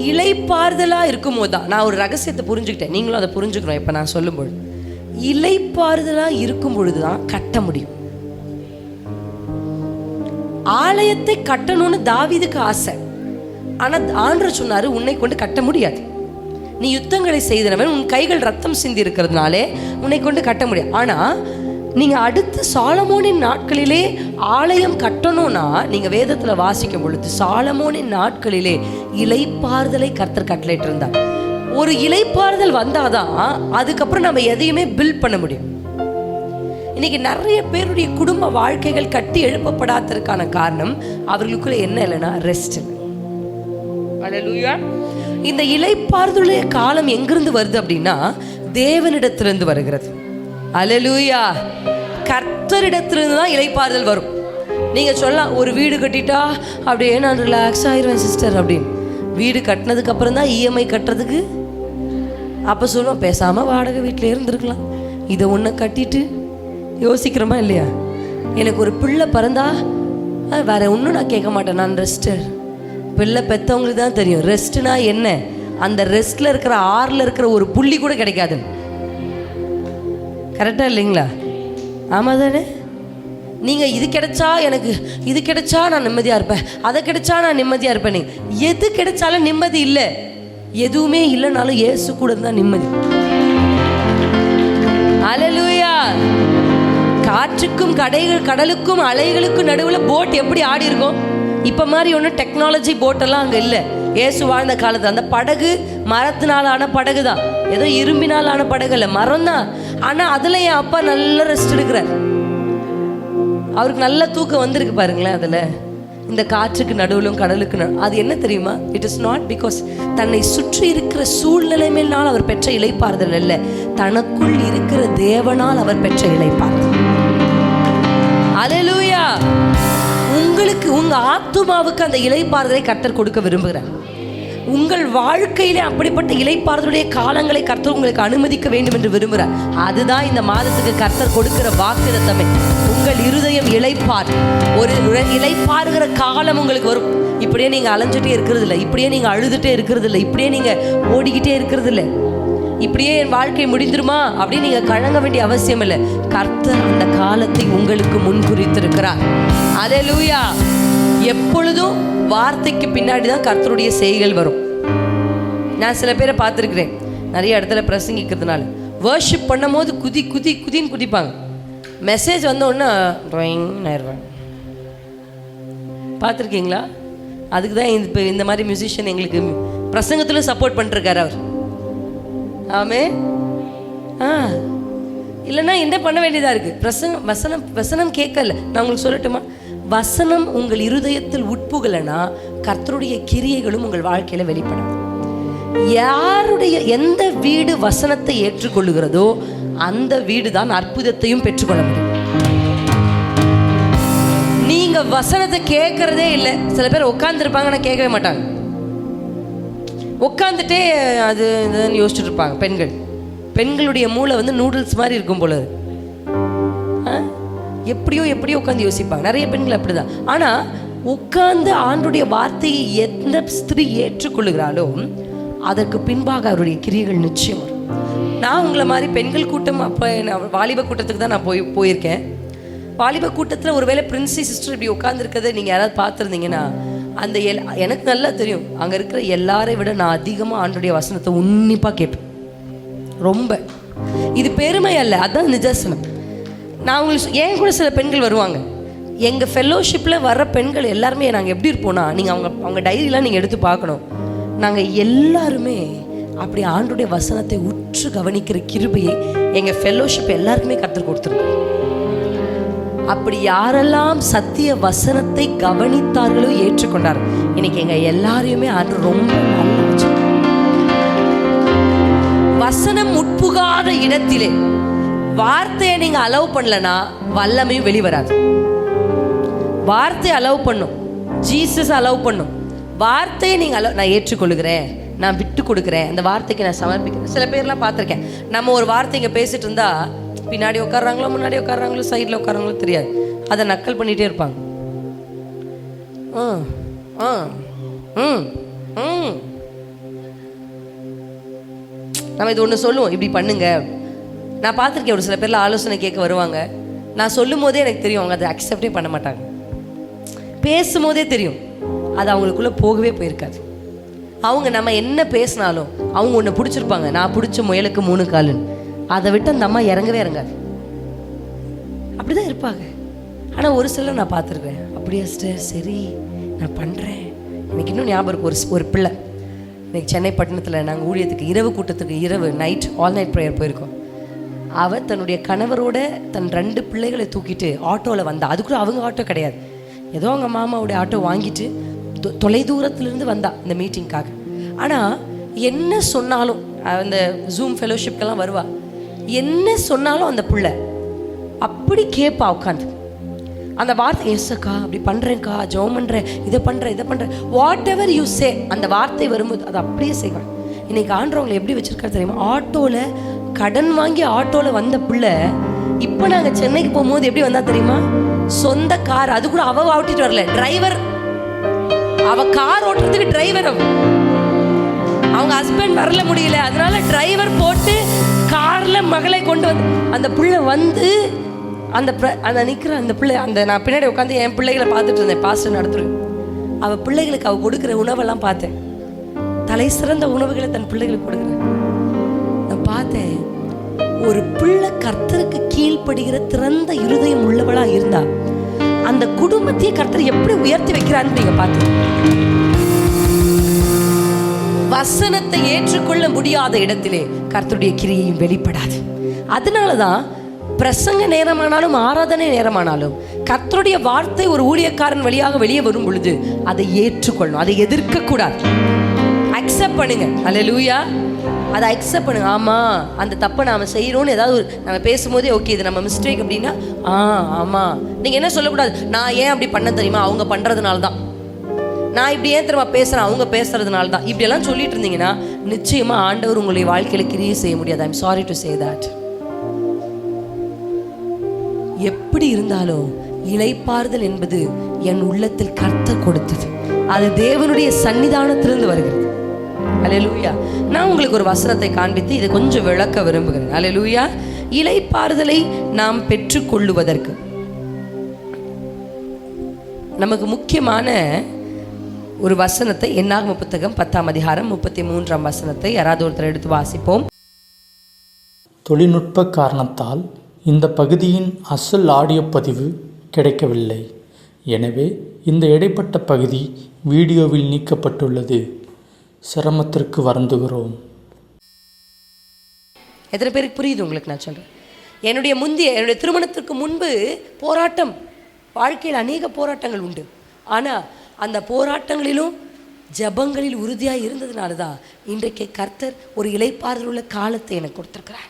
இளைப்பாறுதலாக இருக்கும்போது தான் நான் ஒரு ரகசியத்தை புரிஞ்சுக்கிட்டேன், நீங்களும் அதை புரிஞ்சுக்கணும். இப்போ நான் சொல்லும்பொழுது இளைப்பாறுதலாக இருக்கும் பொழுது தான் கட்ட முடியும். ஆலயத்தை கட்டணும்னு தாவீதுக்கு ஆசை. ஆனால் ஆண்டவர் சொன்னாரு, உன்னை கொண்டு கட்ட முடியாது. நீ யுத்தங்களை செய்தனவன், உன் கைகள் ரத்தம் சிந்தி இருக்கிறதுனாலே உன்னை கொண்டு கட்ட முடியாது. ஆனால் நீங்கள் அடுத்து சாலமோனின் நாட்களிலே ஆலயம் கட்டணும்னா நீங்கள் வேதத்தில் வாசிக்கும் பொழுது சாலமோனின் நாட்களிலே இளைப்பாறுதலை கர்த்தர் கட்டளையிட்டு இருந்தார். ஒரு இளைப்பாறுதல் வந்தாதான் அதுக்கப்புறம் நம்ம எதையுமே பில்ட் பண்ண முடியும். இன்னைக்கு நிறைய பேருடைய குடும்ப வாழ்க்கைகள் கட்டி எழுப்பப்படாததற்கான காரணம் அவர்களுக்குள்ள என்ன இல்லைன்னா ரெஸ்ட். அல்லேலூயா. இந்த இளைப்பாறுதலுடைய காலம் எங்கிருந்து வருது அப்படின்னா தேவனிடத்திலிருந்து வருகிறது. அல்லேலூயா. கர்த்தரிடத்திலிருந்து தான் இளைப்பாறுதல் வரும். நீங்க சொல்லலாம், ஒரு வீடு கட்டிட்டா அப்படியே நான் ரிலாக்ஸ் ஆயிடுவேன் சிஸ்டர் அப்படின்னு. வீடு கட்டினதுக்கு அப்புறம் தான் இஎம்ஐ கட்டுறதுக்கு. அப்போ சொல்லுவோம், பேசாமல் வாடகை வீட்டில் இருந்துருக்கலாம். இதை ஒன்று கட்டிட்டு யோசிக்கிறோமா இல்லையா? எனக்கு ஒரு பிள்ளை பிறந்தா வேற ஒன்றும் நான் கேட்க மாட்டேன், நான் ரெஸ்டர். பிள்ளை பெற்றவங்களுக்கு தான் தெரியும் ரெஸ்ட்னா என்ன. அந்த ரெஸ்ட்டில் இருக்கிற ஆறில் இருக்கிற ஒரு புள்ளி கூட கிடைக்காது. கரெக்டாக இல்லைங்களா? ஆமாம் தானே? நீங்கள் இது கிடைச்சா எனக்கு, இது கிடைச்சா நான் நிம்மதியாக இருப்பேன், அதை கிடைச்சா நான் நிம்மதியாக இருப்பேன். எது கிடைச்சாலும் நிம்மதி இல்லை. எதுவுமே இல்லைனாலும் இயேசு கூட தான் நிம்மதி. அல்லேலூயா. காற்றுக்கும் கடலுக்கும் அலைகளுக்கும் நடுவில் போட் எப்படி ஆடி இருக்கும்? இப்போ மாதிரி ஒன்றும் டெக்னாலஜி போட்டெல்லாம் அங்கே இல்லை. இயேசு வாழ்ந்த காலத்தில் அந்த படகு மரத்தினால் ஆன படகு தான், ஏதோ இரும்பினால் ஆன படகு இல்லை, மரம் தான். ஆனால் அதில் என் அப்பா நல்ல ரெஸ்ட் எடுக்கிறார். அவருக்கு நல்ல தூக்கம் வந்திருக்கு பாருங்களேன். அதில் இந்த காற்றுக்கு நடுவிலும் கடலுக்கு அது என்ன தெரியுமா? இட் இஸ் நாட் பிகாஸ் தன்னை சுற்றி இருக்கிற சூழ்நிலை மேலால் அவர் பெற்ற இளைப்பாறுதல் அல்ல, தனக்குள் இருக்கிற தேவனால் அவர் பெற்ற இளைப்பாறுதல். அல்லேலூயா. உங்களுக்கு உங்க ஆத்துமாவுக்கு அந்த இளைப்பாறுதலை கர்த்தர் கொடுக்க விரும்புகிறார். உங்கள் வாழ்க்கையிலே அப்படிப்பட்ட இளைப்பாறுதலுடைய காலங்களை கர்த்தர் உங்களுக்கு அனுமதிக்க வேண்டும் என்று விரும்புகிறார். அதுதான் இந்த மாதத்துக்கு கர்த்தர் கொடுக்கிற வாக்குத்தத்தமே. உங்கள் இருதயம் இளைப்பார். ஒரு இளைப்பாறுகிற காலம் உங்களுக்கு வரும். இப்படியே நீங்கள் அலைஞ்சிட்டே இருக்கிறது இல்லை, இப்படியே நீங்கள் அழுதுகிட்டே இருக்கிறது இல்லை, இப்படியே நீங்கள் ஓடிக்கிட்டே இருக்கிறது இல்லை, இப்படியே என் வாழ்க்கை முடிந்துருமா அப்படின்னு நீங்கள் கலங்க வேண்டிய அவசியம் இல்லை. கர்த்தர் அந்த காலத்தை உங்களுக்கு முன்குறித்திருக்கிறார். அல்லேலூயா. எப்பொழுதும் வார்த்தைக்கு பின்னாடி தான் கர்த்தருடைய செய்கைகள் வரும். நான் சில பேரை பார்த்துருக்கிறேன், நிறைய இடத்துல பிரசங்கிக்கிறதுனால வர்ஷிப் பண்ணும் போது குதின்னு குதிப்பாங்க. மெசேஜ் வந்தோடனே ட்ராயிங் பார்த்துருக்கீங்களா? அதுக்கு தான் இப்போ இந்த மாதிரி மியூசிஷியன் எங்களுக்கு பிரசங்கத்திலும் சப்போர்ட் பண்ணிருக்காரு அவர். ஆமே. இல்லைன்னா என்ன பண்ண வேண்டியதாக இருக்குது? வசனம் கேட்கல. நான் உங்களுக்கு சொல்லட்டுமா? வசனம் உங்கள் இருதயத்தில் உட்புகலனா கர்த்தருடைய கிரியைகளும் உங்கள் வாழ்க்கையில் வெளிப்படும். எந்த வீடு வசனத்தை ஏற்றுக்கொள்ளுகிறதோ அந்த வீடு தான் அற்புதத்தையும் பெற்றுக்கொள்ள முடியும். நீங்க வசனத்தை கேட்கறதே இல்லை. சில பேர் உட்காந்துருப்பாங்க, ஆனால் கேட்கவே மாட்டாங்க. உட்காந்துட்டே அது இதுன்னு யோசிச்சுட்டு இருப்பாங்க. பெண்களுடைய மூளை நூடுல்ஸ் மாதிரி இருக்கும் போல. எப்படியோ உட்காந்து யோசிப்பாங்க. நிறைய பெண்கள் அப்படிதான். ஆனால் உட்கார்ந்து ஆண்டுடைய வார்த்தையை எந்த ஸ்திரீ ஏற்றுக்கொள்ளுகிறாளோ அதற்கு பின்பாக அவருடைய கிரியைகள் நிச்சயம் வரும். நான் உங்களை மாதிரி பெண்கள் கூட்டம் அப்போ வாலிப கூட்டத்துக்கு தான் நான் போயிருக்கேன். வாலிப கூட்டத்தில் ஒருவேளை பிரின்சி சிஸ்டர் இப்படி உட்காந்துருக்கதை நீங்கள் யாராவது பார்த்துருந்தீங்கன்னா அந்த எனக்கு நல்லா தெரியும், அங்கே இருக்கிற எல்லாரை விட நான் அதிகமாக ஆண்டுடைய வசனத்தை உன்னிப்பாக கேட்பேன். ரொம்ப இது பெருமை அல்ல, அதுதான் நிதர்சனம். நான் உங்களுக்கு ஏன் கூட சில பெண்கள் வருவாங்க. எங்கள் ஃபெல்லோஷிப்பில் வர்ற பெண்கள் எல்லாருமே நாங்கள் எப்படி இருப்போம்னா, நீங்கள் அவங்க டைரியெலாம் நீங்கள் எடுத்து பார்க்கணும். நாங்கள் எல்லாருமே அப்படி ஆண்டுடைய வசனத்தை உற்று கவனிக்கிற கிருபையை எங்கள் ஃபெல்லோஷிப் எல்லாருக்குமே கர்த்தர் கொடுத்துருக்கோம். அப்படி யாரெல்லாம் சத்திய வசனத்தை கவனித்தார்களோ ஏற்றுக்கொண்டார், இன்னைக்கு எங்கள் எல்லாரையுமே ஆண்டு ரொம்ப நல்லா வச்சு. வசனம் உட்புகாத இடத்திலே வார்த்தையை நீங்கள் அலோவ் பண்ணலன்னா வல்லமையும் வெளிவராது. வார்த்தையை அலோவ் பண்ணும், ஜீசஸ் அலோவ் பண்ணும். வார்த்தையை நீங்கள் நான் ஏற்றுக்கொள்ளுகிறேன், நான் விட்டு கொடுக்குறேன், அந்த வார்த்தைக்கு நான் சமர்ப்பிக்கிறேன். சில பேர்லாம் பார்த்துருக்கேன், நம்ம ஒரு வார்த்தை இங்கே பேசிட்டு இருந்தா பின்னாடி உட்காடுறாங்களோ முன்னாடி உட்காடுறாங்களோ சைடில் உட்காடுறாங்களோ தெரியாது, அதை நக்கல் பண்ணிகிட்டே இருப்பாங்க. நம்ம இது ஒன்று சொல்லுவோம், இப்படி பண்ணுங்க. நான் பார்த்துருக்கேன், ஒரு சில பேரில் ஆலோசனை கேட்க வருவாங்க. நான் சொல்லும் போதே எனக்கு தெரியும் அவங்க அதை அக்செப்டே பண்ண மாட்டாங்க. பேசும்போதே தெரியும் அது அவங்களுக்குள்ளே போகவே போயிருக்காது. அவங்க நம்ம என்ன பேசினாலும் அவங்க ஒன்று பிடிச்சிருப்பாங்க, நான் பிடிச்ச முயலுக்கு 3 காலுன்னு. அதை விட்டு அந்த அம்மா இறங்கவே இறங்காது, அப்படி தான் இருப்பாங்க. ஆனால் ஒரு சிலர் நான் பார்த்துருக்கேன், அப்படியா சிஸ்டர், சரி நான் பண்ணுறேன். எனக்கு இன்னும் ஞாபகம் இருக்கும், ஒரு பிள்ளை இன்னைக்கு சென்னை பட்டணத்தில் நாங்கள் ஊழியத்துக்கு இரவு கூட்டத்துக்கு நைட் ஆல் நைட் ப்ரேயர் போயிருக்கோம். அவள் தன்னுடைய கணவரோட தன் 2 பிள்ளைகளை தூக்கிட்டு ஆட்டோவில் வந்தா. அது கூட அவங்க ஆட்டோ கிடையாது, ஏதோ அவங்க மாமாவுடைய ஆட்டோ வாங்கிட்டு தொலை தூரத்துலேருந்து வந்தா இந்த மீட்டிங்காக. ஆனால் என்ன சொன்னாலும், அந்த ஜூம் ஃபெலோஷிப்கெல்லாம் வருவா, என்ன சொன்னாலும் அந்த பிள்ளை அப்படி கேட்பா உட்காந்து. அந்த வார்த்தை, எஸ் அக்கா அப்படி பண்ணுறேன்க்கா, ஜெபம் பண்ணுறேன், இதை பண்ணுறேன், வாட் எவர் யூ சே, அந்த வார்த்தை வரும்போது அதை அப்படியே செய்வாங்க. இன்னைக்கு ஆண்டவங்களை எப்படி வச்சிருக்காரு தெரியுமா? ஆட்டோவில் கடன் வாங்கி ஆட்டோவில் வந்த பிள்ளை இப்போ நாங்கள் சென்னைக்கு போகும்போது எப்படி வந்தா தெரியுமா? சொந்த கார், அது கூட அவ ஓட்டிட்டு வரல, டிரைவர். அவ கார் ஓட்டுறதுக்கு டிரைவர், அவங்க ஹஸ்பண்ட் வரல முடியல, அதனால டிரைவர் போட்டு கார்ல மகளை கொண்டு வந்து அந்த பிள்ளை வந்து அந்த நிற்கிற அந்த பிள்ளை, அந்த நான் பின்னாடி உட்காந்து என் பிள்ளைகளை பார்த்துட்டு இருந்தேன், பாஸ்டர் நடத்துறேன். அவள் பிள்ளைகளுக்கு அவள் கொடுக்குற உணவெல்லாம் பார்த்தேன், தலை சிறந்த உணவுகளை தன் பிள்ளைகளுக்கு கொடுக்குறேன். நான் பார்த்தேன், ஒரு பிள்ளை கர்த்தருக்கு கீழ்ப்படுகிற திறந்த இருதயம் உள்ளவளா இருந்தா அந்த குடும்பத்தையே கர்த்தர் எப்படி உயர்த்தி வைக்கிறான்னு நீங்க பார்த்து. வசனத்தை ஏற்றுக்கொள்ள முடியாத இடத்திலே கர்த்தருடைய கிரியையும் வெளிப்படாது. அதனாலதான் பிரசங்க நேரமானாலும் ஆராதனை நேரமானாலும் கர்த்தருடைய வார்த்தை ஒரு ஊழியக்காரன் வழியாக வெளியே வரும் பொழுது அதை ஏற்றுக்கொள்ளணும், அதை எதிர்க்க கூடாது, அக்செப்ட் பண்ணுங்க. அல்லேலூயா, அதை அக்செப்ட் பண்ணுங்க. ஆமாம், அந்த தப்பை நாம் செய்கிறோன்னு ஏதாவது நம்ம பேசும்போதே ஓகே இது நம்ம மிஸ்டேக் அப்படின்னா ஆமாம். நீங்கள் என்ன சொல்லக்கூடாது, நான் ஏன் அப்படி பண்ண தெரியுமா, அவங்க பண்ணுறதுனால தான், நான் இப்படி ஏன் தெரியுமா பேசுகிறேன், அவங்க பேசுறதுனால தான், இப்படியெல்லாம் சொல்லிட்டு இருந்தீங்கன்னா நிச்சயமாக ஆண்டவர் உங்களுடைய வாழ்க்கையில் கிரியை செய்ய முடியாது. I'm sorry to say that. எப்படி இருந்தாலும் இளைப்பாறுதல் என்பது என் உள்ளத்தில் கர்த்தர் கொடுத்தது, அது தேவனுடைய சன்னிதானத்திலிருந்து வருகிறது. அல்லேலூயா. நான் உங்களுக்கு ஒரு வசனத்தை காண்பித்து இதை கொஞ்சம் விளக்க விரும்புகிறேன். அல்லேலூயா. இளைப்பாறுதலை நாம் பெற்றுக்கொள்ளுவதற்கு நமக்கு முக்கியமான ஒரு வசனத்தை, என்னாகம புத்தகம் 10ஆம் அதிகாரம் 33ஆம் வசனத்தை யாராவது ஒருத்தர் எடுத்து வாசிப்போம். தொழில்நுட்ப காரணத்தால் இந்த பகுதியின் அசல் ஆடியோ பதிவு கிடைக்கவில்லை. எனவே இந்த இடைப்பட்ட பகுதி வீடியோவில் நீக்கப்பட்டுள்ளது. சிரமத்திற்கு வருந்துகிறோம். எத்தனை பேருக்கு புரியுது உங்களுக்கு நான் சொல்கிறேன்? என்னுடைய திருமணத்திற்கு முன்பு போராட்டம், வாழ்க்கையில் அநேக போராட்டங்கள் உண்டு. ஆனால் அந்த போராட்டங்களிலும் ஜபங்களில் உறுதியாக இருந்ததுனால தான் இன்றைக்கு கர்த்தர் ஒரு இளைப்பாறுதலுள்ள காலத்தை எனக்கு கொடுத்துருக்கிறார்.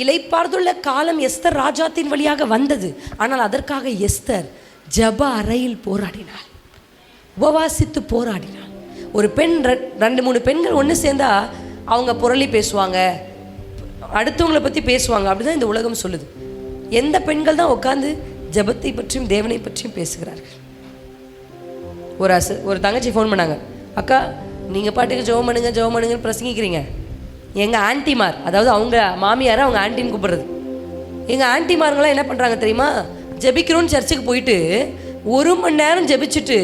இளைப்பாறுதலுள்ள காலம் எஸ்தர் ராஜாத்தின் வழியாக வந்தது. ஆனால் அதற்காக எஸ்தர் ஜப அறையில் போராடினாள், உபவாசித்து போராடினாள். ஒரு பெண் 2-3 பெண்கள் ஒன்று சேர்ந்தா அவங்க புரளி பேசுவாங்க, அடுத்தவங்களை பற்றி பேசுவாங்க, அப்படிதான் இந்த உலகம் சொல்லுது. எந்த பெண்கள் தான் உட்காந்து ஜபத்தை பற்றியும் தேவனை பற்றியும் பேசுகிறார்கள்? ஒரு தங்கச்சி ஃபோன் பண்ணாங்க, அக்கா நீங்கள் பாட்டுக்கு ஜெபம் பண்ணுங்கன்னு பிரசங்கிக்கிறீங்க. எங்கள் ஆன்டிமார், அதாவது அவங்க மாமியாரை அவங்க ஆன்டின்னு கூப்பிடுறது, எங்கள் ஆன்டிமாருங்களாம் என்ன பண்ணுறாங்க தெரியுமா? ஜெபிக்கிறோன்னு சர்ச்சுக்கு போயிட்டு 1 மணி நேரம் ஜெபிச்சுட்டு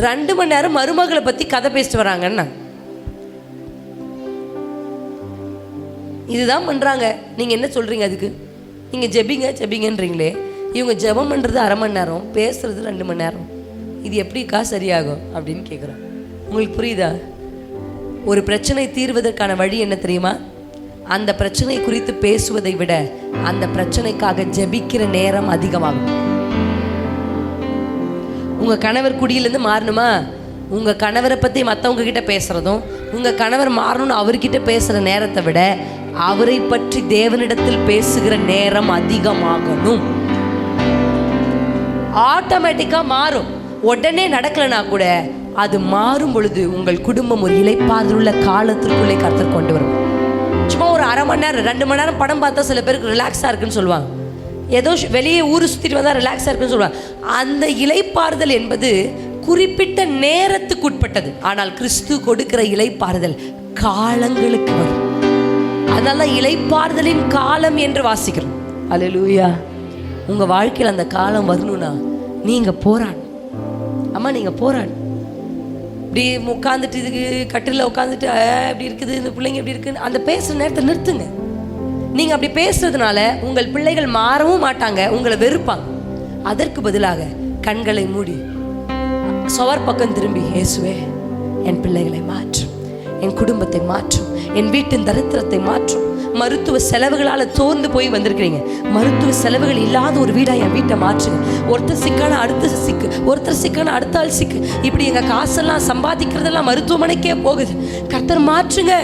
2 மணி நேரம் மருமகளை பற்றி கதை பேசிட்டு வராங்கன்னு. இதுதான் பண்ணுறாங்க. நீங்கள் என்ன சொல்கிறீங்க அதுக்கு? நீங்கள் ஜெபிங்கன்றீங்களே, இவங்க ஜெபம் பண்ணுறது 1/2 மணி நேரம், பேசுறது 2 மணி நேரம். இது எப்படிக்கா சரியாகும் அப்படின்னு கேட்குறோம். உங்களுக்கு புரியுதா? ஒரு பிரச்சனை தீர்வதற்கான வழி என்ன தெரியுமா? அந்த பிரச்சனை குறித்து பேசுவதை விட அந்த பிரச்சனைக்காக ஜெபிக்கிற நேரம் அதிகமாகும். உங்கள் கணவர் குடியிலேருந்து மாறணுமா? உங்கள் கணவரை பற்றி மற்றவங்க கிட்ட பேசுகிறதும், உங்கள் கணவர் மாறணும்னு அவர்கிட்ட பேசுகிற நேரத்தை விட அவரை பற்றி தேவனிடத்தில் பேசுகிற நேரம் அதிகமாகணும். ஆட்டோமேட்டிக்காக மாறும். உடனே நடக்கலைன்னா கூட அது மாறும் பொழுது உங்கள் குடும்பம் ஒரு இளைப்பாறுதலுள்ள காலத்திற்குள்ளே கர்த்தர் கொண்டு வரும். சும்மா ஒரு 1/2 மணி நேரம் 2 மணி நேரம் படம் பார்த்தா சில பேருக்கு ரிலாக்ஸாக இருக்குன்னு சொல்லுவாங்க. ஏதோ வெளியே ஊர் சுற்றிட்டு வந்தால் ரிலாக்ஸாக இருக்குன்னு சொல்லுவாங்க. அந்த இளைப்பாறுதல் என்பது குறிப்பிட்ட நேரத்துக்கு உட்பட்டது. ஆனால் கிறிஸ்து கொடுக்கிற இளைப்பாறுதல் காலங்களுக்கு வரும். அதனால தான் இளைப்பாறுதலின் காலம் என்று வாசிக்கிறோம். அல்லேலூயா. உங்கள் வாழ்க்கையில் அந்த காலம் வரணும்னா நீங்கள் போராடணும். அம்மா நீங்கள் போராடணும். இப்படி உட்காந்துட்டு இதுக்கு கட்டிலில் உட்காந்துட்டு இப்படி இருக்குது, இந்த பிள்ளைங்க எப்படி இருக்குன்னு அந்த பேசுகிற நேரத்தை நிறுத்துங்க. நீங்கள் அப்படி பேசுறதுனால உங்கள் பிள்ளைகள் மாறவும் மாட்டாங்க, உங்களை வெறுப்பாங்க. அதற்கு பதிலாக கண்களை மூடி சுவர் பக்கம் திரும்பி, இயேசுவே என் பிள்ளைகளை மாற்றும், என் குடும்பத்தை மாற்றும், என் வீட்டின் தரித்திரத்தை மாற்றும். மருத்துவ செலவுகளால் தோர்ந்து போய் வந்திருக்கிறீங்க, மருத்துவ செலவுகள் இல்லாத ஒரு வீடாக என் வீட்டை மாற்றுங்க. ஒருத்தர் சிக்கான அடுத்த சிக்கு, ஒருத்தர் சிக்கான அடுத்த ஆள் சிக்கு, இப்படி எங்கள் காசெல்லாம் சம்பாதிக்கிறதெல்லாம் மருத்துவமனைக்கே போகுது. கர்த்தர் மாற்றுங்க.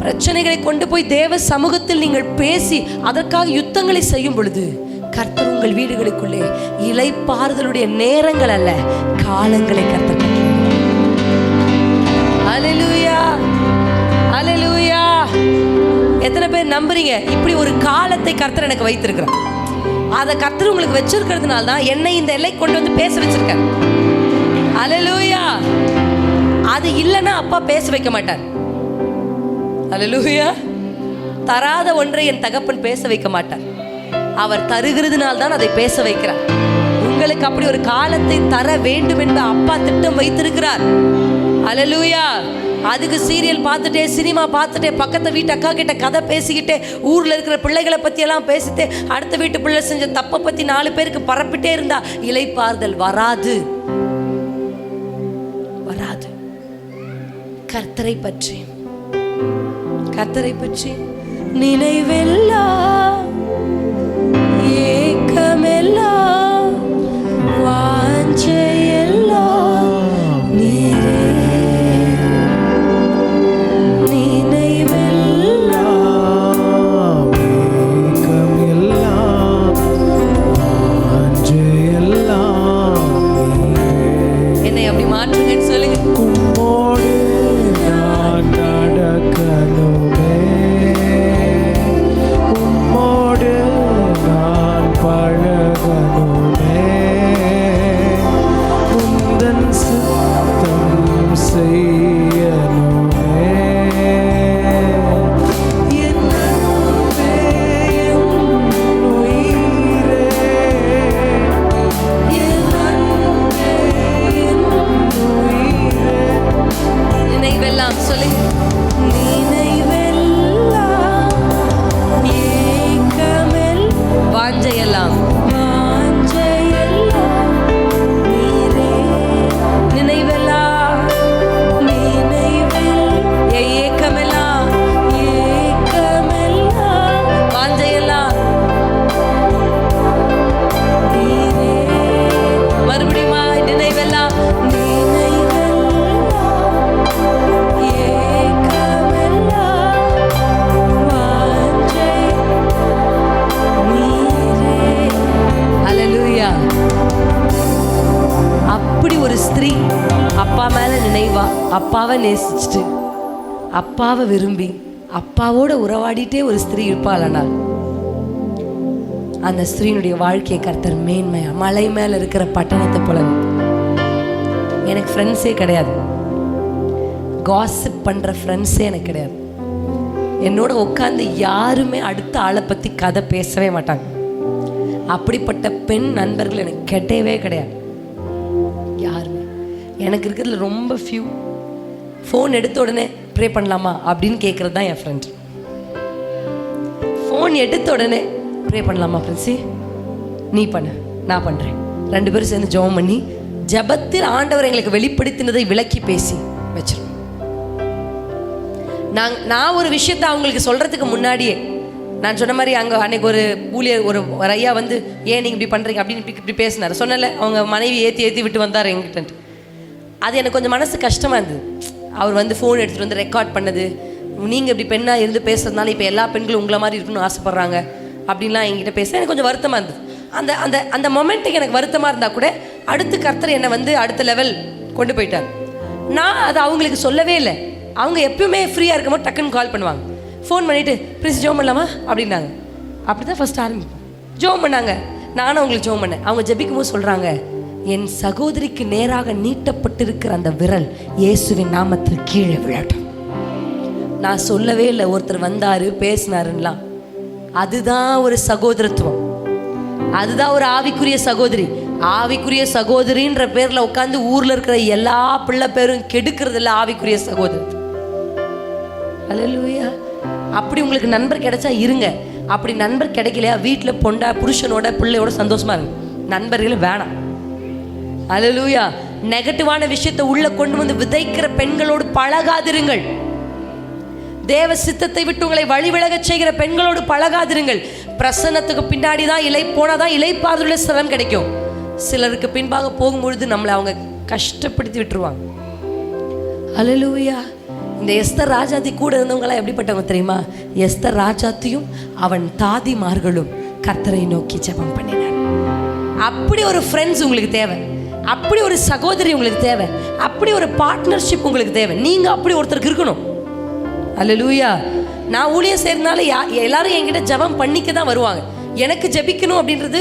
பிரச்சனைகளை கொண்டு போய் தேவ சமூகத்தில் நீங்கள் பேசி அதற்காக யுத்தங்களை செய்யும் பொழுது கர்த்தர் உங்கள் வீடுகளுக்குள்ளே இளைப்பாறுதலுடைய நேரங்கள் அல்ல, காலங்களை கர்த்தர். அல்லேலூயா, அல்லேலூயா. எத்தனை பேர் நம்புறீங்க இப்படி ஒரு காலத்தை கர்த்தர் எனக்கு வைத்திருக்கிறார்? அதை கர்த்தர் உங்களுக்கு வச்சிருக்கிறதுனால தான் என்னை இந்த எல்லை கொண்டு வந்து பேச வச்சிருக்கார். அல்லேலூயா. அது இல்லைன்னா அப்பா பேச வைக்க மாட்டார். அல்லேலூயா. தராத ஒன்றை என் தகப்பன் பேச வைக்க மாட்டார். அவர் தருகிறதுனால தான் அதை பேச வைக்கிறார். உங்களுக்கு அப்படி ஒரு காலத்தை தர வேண்டும் என்று அப்பா திட்டம் வைத்திருக்கிறார். அல்லேலூயா. அதுக்கு சீரியல் பார்த்துட்டே, சினிமா பார்த்துட்டே, பக்கத்து வீட்டு அக்கா கிட்ட கதை பேசிக்கிட்டே, ஊரில் இருக்கிற பிள்ளைகளை பற்றியெல்லாம் பேசிட்டு, அடுத்த வீட்டு பிள்ளை செஞ்ச தப்பை பற்றி 4 பேருக்கு பரப்பிட்டே இருந்தா இளைப்பாறுதல் வராது, வராது. கர்த்தரை பற்றி, கர்த்தரை பற்றி நினைவெல்லாம், ஏக்கமெல்லாம், வாஞ்சையெல்லாம் நீரே. நினைவெல்லாம், ஏக்கமெல்லாம், வாஞ்சையெல்லாம் நீரே. என்னை அப்படி மாற்றுங்கன்னு சொல்லுங்க. உம்மோடு நான் நடக்கணுமே, உம்மோடு நான் பழகணுமே, உந்தன் சித்தம் செய்யணுமே. என் அன்பே, என் உயிரே, என் அன்பே, என் உயிரே. நினைவெல்லாம் சொல்லு. நினைவெல்லாம், ஏக்கமெல், வாஞ்சையெல்லாம், வாஞ்சையெல்லாம் நீரே. நினைவெல்லாம், நினைவெல், ஏக்கமெல்லாம், ஏக்கமெல்லாம், வாஞ்சையெல்லாம் நீரே. மறுபடியுமா நினைவெல்லாம், அப்படி ஒரு ஸ்திரீ அப்பா மேல நினைவா, அப்பாவை நேசிச்சுட்டு, அப்பாவை விரும்பி, அப்பாவோட உறவாடிட்டே ஒரு ஸ்திரீ இருப்பாளனால் அந்த ஸ்திரீனுடைய வாழ்க்கையை கர்த்தர் மேன்மையா மலை மேல இருக்கிற பட்டணத்தை போல. எனக்கு ஃப்ரெண்ட்ஸே கிடையாது, காசிப் பண்ற ஃப்ரெண்ட்ஸே எனக்கு கிடையாது. என்னோட உட்காந்து யாருமே அடுத்த ஆளை பத்தி கதை பேசவே மாட்டாங்க. அப்படிப்பட்ட பெண் நண்பர்கள் எனக்கு கிடையவே கிடையாது. யாருமே எனக்கு இருக்கிறதுல ரொம்ப ஃபியூ. ஃபோன் எடுத்த உடனே ப்ரே பண்ணலாமா அப்படின்னு கேட்குறது தான் என் ஃப்ரெண்ட். ஃபோன் எடுத்த உடனே ப்ரே பண்ணலாமா ஃப்ரெண்ட்ஸி, நீ பண்ண நான் பண்ணுறேன், 2 பேரும் சேர்ந்து ஜெபம் பண்ணி ஜெபத்தில் ஆண்டவர் எங்களுக்கு வெளிப்படுத்தினதை விளக்கி பேசி வச்சிருவோம். நான் ஒரு விஷயத்தை அவங்களுக்கு சொல்கிறதுக்கு முன்னாடியே, நான் சொன்ன மாதிரி அங்கே அன்னைக்கு ஒரு ஊழியர் ஒரு ஐயா வந்து ஏன் நீங்கள் இப்படி பண்ணுறீங்க அப்படின்னு இப்படி பேசினார். சொன்னல அவங்க மனைவி ஏற்றி விட்டு வந்தார் எங்கிட்ட. அது எனக்கு கொஞ்சம் மனசு கஷ்டமாக இருந்தது. அவர் வந்து ஃபோன் எடுத்துகிட்டு வந்து ரெக்கார்ட் பண்ணது, நீங்கள் இப்படி பெண்ணாக இருந்து பேசுறதுனால இப்போ எல்லா பெண்களும் உங்களை மாதிரி இருக்கணும்னு ஆசைப்பட்றாங்க அப்படின்லாம் என்கிட்ட பேச எனக்கு கொஞ்சம் வருத்தமாக இருந்தது. அந்த அந்த அந்த மொமெண்ட்டுக்கு எனக்கு வருத்தமாக இருந்தால் கூட அடுத்து கர்த்தர் என்னை வந்து அடுத்த லெவல் கொண்டு போயிட்டார். நான் அதை அவங்களுக்கு சொல்லவே இல்லை. அவங்க எப்பயுமே ஃப்ரீயாக இருக்கும்போது டக்குன்னு கால் பண்ணுவாங்க, ஃபோன் பண்ணிவிட்டு ப்ளீஸ் ஜோம் பண்ணலாமா அப்படின்னாங்க. அப்படி தான் ஃபஸ்ட் ஆரம்பிப்போம். ஜோம் பண்ணாங்க, நானும் அவங்களுக்கு ஜோம் பண்ணேன். அவங்க ஜெபிக்கும் போது சொல்கிறாங்க, என் சகோதரிக்கு நேராக நீட்டப்பட்டிருக்கிற அந்த விரல் இயேசுவின் நாமத்தில் கீழே விழட்டும். நான் சொல்லவே இல்லை, ஒருத்தர் வந்தார் பேசினாருலாம். அதுதான் ஒரு சகோதரத்துவம், அதுதான் ஒரு ஆவிக்குரிய சகோதரி. ஆவிக்குரிய சகோதரின்ற பேரில் உட்காந்து ஊரில் இருக்கிற எல்லா பிள்ளை பேரும் கெடுக்கிறது இல்லை ஆவிக்குரிய சகோதரத்துவம். அல்லேலூயா. அப்படி உங்களுக்கு நண்பர் கிடைச்சா இருங்க. அப்படி நண்பர் கிடைக்கலையா, வீட்டில் புருஷனோட பிள்ளையோட சந்தோஷமா இருங்க. நண்பர்கள் வேணாம். அல்லேலூயா. நெகட்டிவான விஷயத்தை உள்ள கொண்டு வந்து விதைக்கிற பெண்களோடு பழகாதிருங்கள். தேவ சித்தத்தை விட்டு உங்களை வழிவிலக செய்கிற பெண்களோடு பழகாதிருங்கள். பிரசன்னத்துக்கு பின்னாடி தான் போனாதான் இளைப்பாறுதலுள்ள ஸ்தலம் கிடைக்கும். சிலருக்கு பின்பாக போகும்பொழுது நம்மளை அவங்க கஷ்டப்படுத்தி விட்டுருவாங்க. அல்லேலூயா. இந்த எஸ்தர் ராஜாத்தி கூட இருந்தவங்களாம் எப்படிப்பட்டவங்க தெரியுமா? எஸ்தர் ராஜாத்தியும் அவன் தாதிமார்களும் கர்த்தரை நோக்கி ஜெபம் பண்ணினார். அப்படி ஒரு ஃப்ரெண்ட்ஸ் உங்களுக்கு தேவை, அப்படி ஒரு சகோதரி உங்களுக்கு தேவை, அப்படி ஒரு பார்ட்னர்ஷிப் உங்களுக்கு தேவை. நீங்கள் அப்படி ஒருத்தருக்கு இருக்கணும். அல்லேலூயா. நான் ஊழியம் செய்யறதுனால எல்லாரும் என்கிட்ட ஜெபம் பண்ணிக்க தான் வருவாங்க. எனக்கு ஜெபிக்கணும் அப்படின்றது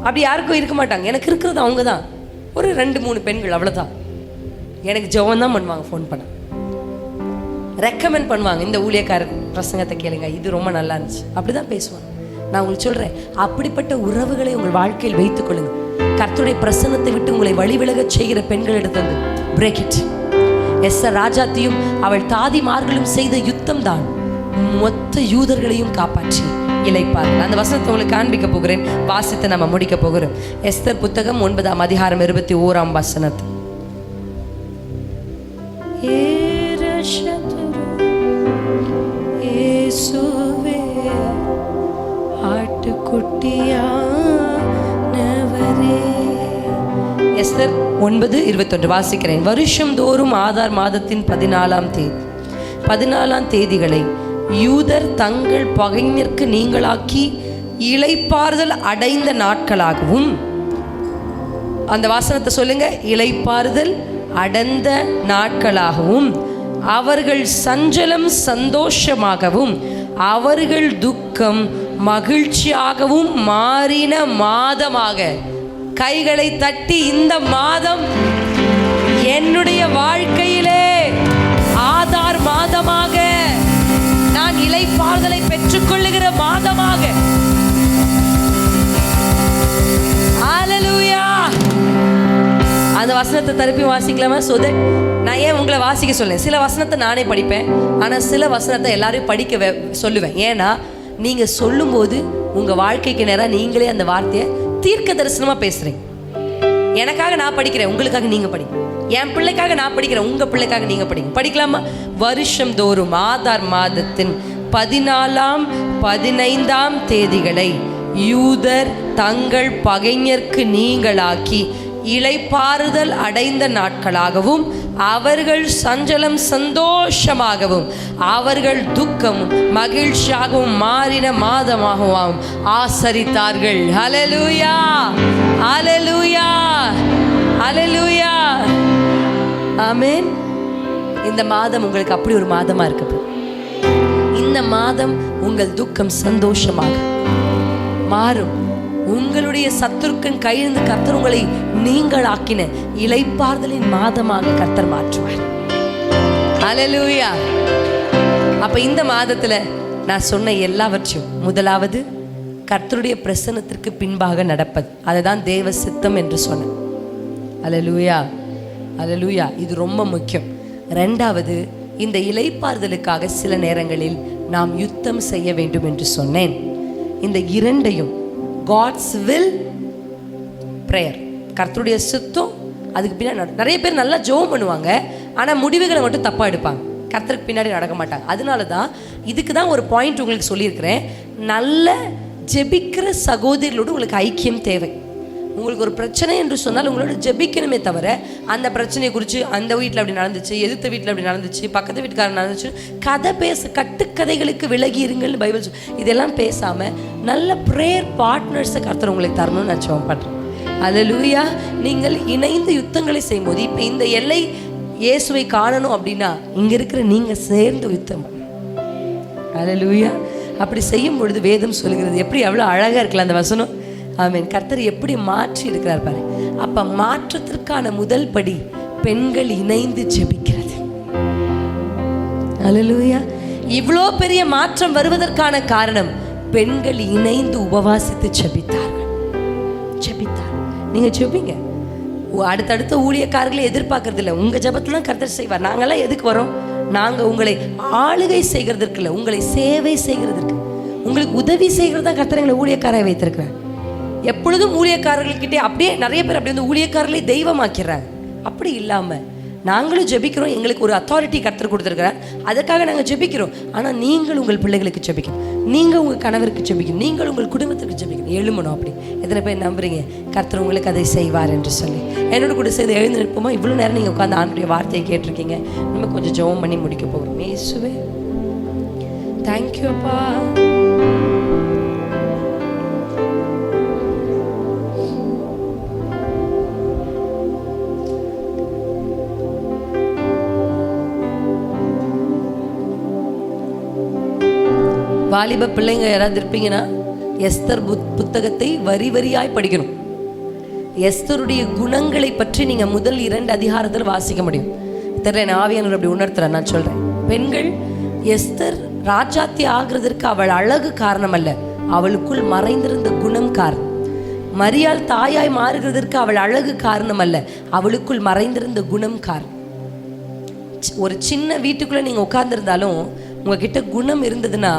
அப்படி யாருக்கும் இருக்க மாட்டாங்க. எனக்கு இருக்கிறது அவங்க தான், ஒரு 2-3 பெண்கள், அவ்வளோதான். எனக்கு ஜெபம் தான் பண்ணுவாங்க. ஃபோன் பண்ண ரெக்கமெண்ட் பண்ணுவாங்க, இந்த ஊழியக்காரர் பிரசங்கத்தை கேளுங்க, இது ரொம்ப நல்லா இருந்துச்சு, அப்படி தான் பேசுவாங்க. நான் உங்களுக்கு சொல்கிறேன், அப்படிப்பட்ட உறவுகளை உங்கள் வாழ்க்கையில் வைத்துக் கொள்ளுங்கள். கர்த்தருடைய பிரசன்னத்தை விட்டு உங்களை வழிவிலக செய்கிற பெண்களிடத்திலிருந்து பிரேக் இட். எஸ்தர் ராஜாத்தியும் அவள் தாதிமார்களும் செய்த யுத்தம் தான் மொத்த யூதர்களையும் காப்பாற்றி இளைப்பார்கள். அந்த வசனத்தை உங்களுக்கு காண்பிக்க போகிறேன், வாசித்து நம்ம முடிக்க போகிறோம். எஸ்தர் புத்தகம் 9ஆம் அதிகாரம் 21ஆம் வசனத்தை. எஸ்தர் 9:21 வாசிக்கிறேன். வருஷம் தோறும் ஆதார் மாதத்தின் 14ஆம் தேதிகளை யூதர் தங்கள் பகைஞருக்கு நீங்களாக்கி இளைப்பாறுதல் அடைந்த நாட்களாகவும், அந்த வாசனத்தை சொல்லுங்க, இளைப்பாறுதல் அடைந்த நாட்களாகவும், அவர்கள் சஞ்சலம் சந்தோஷமாகவும் அவர்கள் துக்கம் மகிழ்ச்சியாகவும் மாறின மாதமாக. கைகளை தட்டி, இந்த மாதம் என்னுடைய வாழ்க்கையிலே ஆதார் மாதமாக, நான் இளைப்பாறுதலை பெற்றுக்கொள்ளுகிற மாதமாக. ஹல்லேலூயா. அந்த வசனத்தை திருப்பி வாசிக்கலாமா? நான் ஏன் உங்களை வாசிக்க சொல்லேன், சில வசனத்தை நானே படிப்பேன், ஆனால் சில வசனத்தை எல்லாரையும் படிக்க சொல்லுவேன். ஏன்னா நீங்கள் சொல்லும்போது உங்கள் வாழ்க்கைக்கு நேராக நீங்களே அந்த வார்த்தையை தீர்க்க தரிசனமாக பேசுகிறீங்க. எனக்காக நான் படிக்கிறேன், உங்களுக்காக நீங்கள் படிங்க. என் பிள்ளைக்காக நான் படிக்கிறேன், உங்கள் பிள்ளைக்காக நீங்கள் படிங்க. படிக்கலாமா? வருஷம் தோறும் ஆதார் மாதத்தின் 14ஆம் 15ஆம் தேதிகளை யூதர் தங்கள் பகைஞருக்கு நீங்களாக்கி இளைப்பாறுதல் அடைந்த நாட்களாகவும் அவர்கள் சஞ்சலம் சந்தோஷமாகவும் அவர்கள் துக்கம் மகிழ்ச்சியாகவும் மாறின மாதமாகவும் ஆசரித்தார்கள். ஹல்லேலூயா, ஹல்லேலூயா, ஹல்லேலூயா, ஆமென். இந்த மாதம் உங்களுக்கு அப்படி ஒரு மாதமா இருக்கு. இந்த மாதம் உங்கள் துக்கம் சந்தோஷமாக மாறும். உங்களுடைய சத்துருக்கன் கையிலிருந்து கர்த்தர் உங்களை நீங்கள் ஆக்கின இளைப்பாறுதலின் மாதமாக கர்த்தர் மாற்றுவார். ஹல்லேலூயா. அப்ப இந்த மாதத்துல நான் சொன்ன எல்லாவற்றையும், முதலாவது கர்த்தருடைய பிரசன்னத்திற்கு பின்பாக நடப்பது, அதுதான் தேவ சித்தம் என்று சொன்னேன். ஹல்லேலூயா, ஹல்லேலூயா. இது ரொம்ப முக்கியம். ரெண்டாவது, இந்த இளைப்பாறுதலுக்காக சில நேரங்களில் நாம் யுத்தம் செய்ய வேண்டும் என்று சொன்னேன். இந்த இரண்டையும், காட்ஸ் வில், ப்ரேயர், கர்த்தருடைய சித்தம், அதுக்கு பின்னாடி நிறைய பேர் நல்லா ஜெபம் பண்ணுவாங்க, ஆனால் முடிவுகளை மட்டும் தப்பாக எடுப்பாங்க, கர்த்தருக்கு பின்னாடி நடக்க மாட்டாங்க. அதனால தான் இதுக்கு தான் ஒரு பாயிண்ட் உங்களுக்கு சொல்லியிருக்கிறேன். நல்ல ஜெபிக்கிற சகோதரிகளோடு உங்களுக்கு ஐக்கியம் தேவை. உங்களுக்கு ஒரு பிரச்சனை என்று சொன்னால் உங்களோட ஜெபிக்கணுமே தவிர, அந்த பிரச்சனையை குறித்து அந்த வீட்டில் அப்படி நடந்துச்சு, எதிர்த்த வீட்டில் அப்படி நடந்துச்சு, பக்கத்து வீட்டுக்காரன் நடந்துச்சு, கதை கட்டுக்கதைகளுக்கு விலகி இருங்கள்னு பைபிள் இதெல்லாம் பேசாமல் நல்ல ப்ரேயர் பார்ட்னர்ஸை கர்த்தர் உங்களுக்கு தரணும்னு நான் ஜெபம் பண்ணுறேன். ஹல்லேலூயா. நீங்கள் இணைந்து யுத்தங்களை செய்யும்போது, இப்போ இந்த எல்லை இயேசுவை காணணும் அப்படின்னா இங்கே இருக்கிற நீங்கள் சேர்ந்து யுத்தம். ஹல்லேலூயா. அப்படி செய்யும் பொழுது வேதம் சொல்லுகிறது, எப்படி எவ்வளோ அழகாக இருக்கலாம் அந்த வசனம். ஆமென். கர்த்தர் எப்படி மாற்றி இருக்கிறார் பாரு. அப்ப மாற்றத்திற்கான முதல் படி பெண்கள் இணைந்து ஜெபிக்கிறது. ஹல்லேலூயா. இவ்வளோ பெரிய மாற்றம் வருவதற்கான காரணம் பெண்கள் இணைந்து உபவாசித்து ஜெபித்தார்கள். நீங்க ஜெபிங்க. அடுத்தடுத்த ஊழியக்காரர்களை எதிர்பார்க்கறது இல்லை. உங்க ஜெபத்துல தான் கர்த்தர் செய்வார். நாங்கெல்லாம் எதுக்கு வரோம்? நாங்க உங்களை ஆளுகை செய்கிறதற்கு இல்லை, உங்களை சேவை செய்கிறதற்கு, உங்களுக்கு உதவி செய்கிறதா கர்த்தர் எங்களை ஊழியக்காரரை வைத்திருக்கிறார். எப்பொழுதும் ஊழியக்காரர்கள்கிட்டே அப்படியே நிறைய பேர் அப்படி வந்து ஊழியக்காரர்களே தெய்வமாக்கிறாங்க. அப்படி இல்லாமல் நாங்களும் ஜெபிக்கிறோம். எங்களுக்கு ஒரு அத்தாரிட்டி கர்த்தர் கொடுத்துருக்கிறார், அதற்காக நாங்கள் ஜெபிக்கிறோம். ஆனால் நீங்கள் உங்கள் பிள்ளைகளுக்கு ஜெபிக்கணும், நீங்கள் உங்கள் கணவருக்கு ஜெபிக்கணும், நீங்கள் உங்கள் குடும்பத்துக்கு ஜெபிக்கணும், எழுமணும். அப்படி எத்தனை பேர் நம்புறீங்க கர்த்தர் உங்களுக்கு அதை செய்வார் என்று சொல்லி? என்னோட கூட சேர்ந்து எழுந்து நிற்போமா? இவ்வளோ நேரம் நீங்கள் உட்காந்து ஆண்டுடைய வார்த்தையை கேட்டிருக்கீங்க. நம்ம கொஞ்சம் ஜெபம் பண்ணி முடிக்க போகிறோம். இயேசுவே தேங்க்யூ அப்பா. வாலிப பிள்ளைங்க யாராவது இருப்பீங்கன்னா எஸ்தர் புத்தகத்தை வரி வரியாய் படிக்கணும். எஸ்தருடைய குணங்களை பற்றி நீங்கள் முதல் 2 அதிகாரத்தில் வாசிக்க முடியும். தெரியல, ஆவியானவர் அப்படி உணர்த்துறேன். நான் சொல்கிறேன், பெண்கள் எஸ்தர் ராஜாத்தி ஆகிறதுக்கு அவள் அழகு காரணம் அல்ல, அவளுக்குள் மறைந்திருந்த குணம் காரணம். மரியாள் தாயாய் மாறுகிறதற்கு அவள் அழகு காரணம் அல்ல, அவளுக்குள் மறைந்திருந்த குணம் காரணம். ஒரு சின்ன வீட்டுக்குள்ளே நீங்கள் உட்கார்ந்துருந்தாலும் உங்ககிட்ட குணம் இருந்ததுன்னா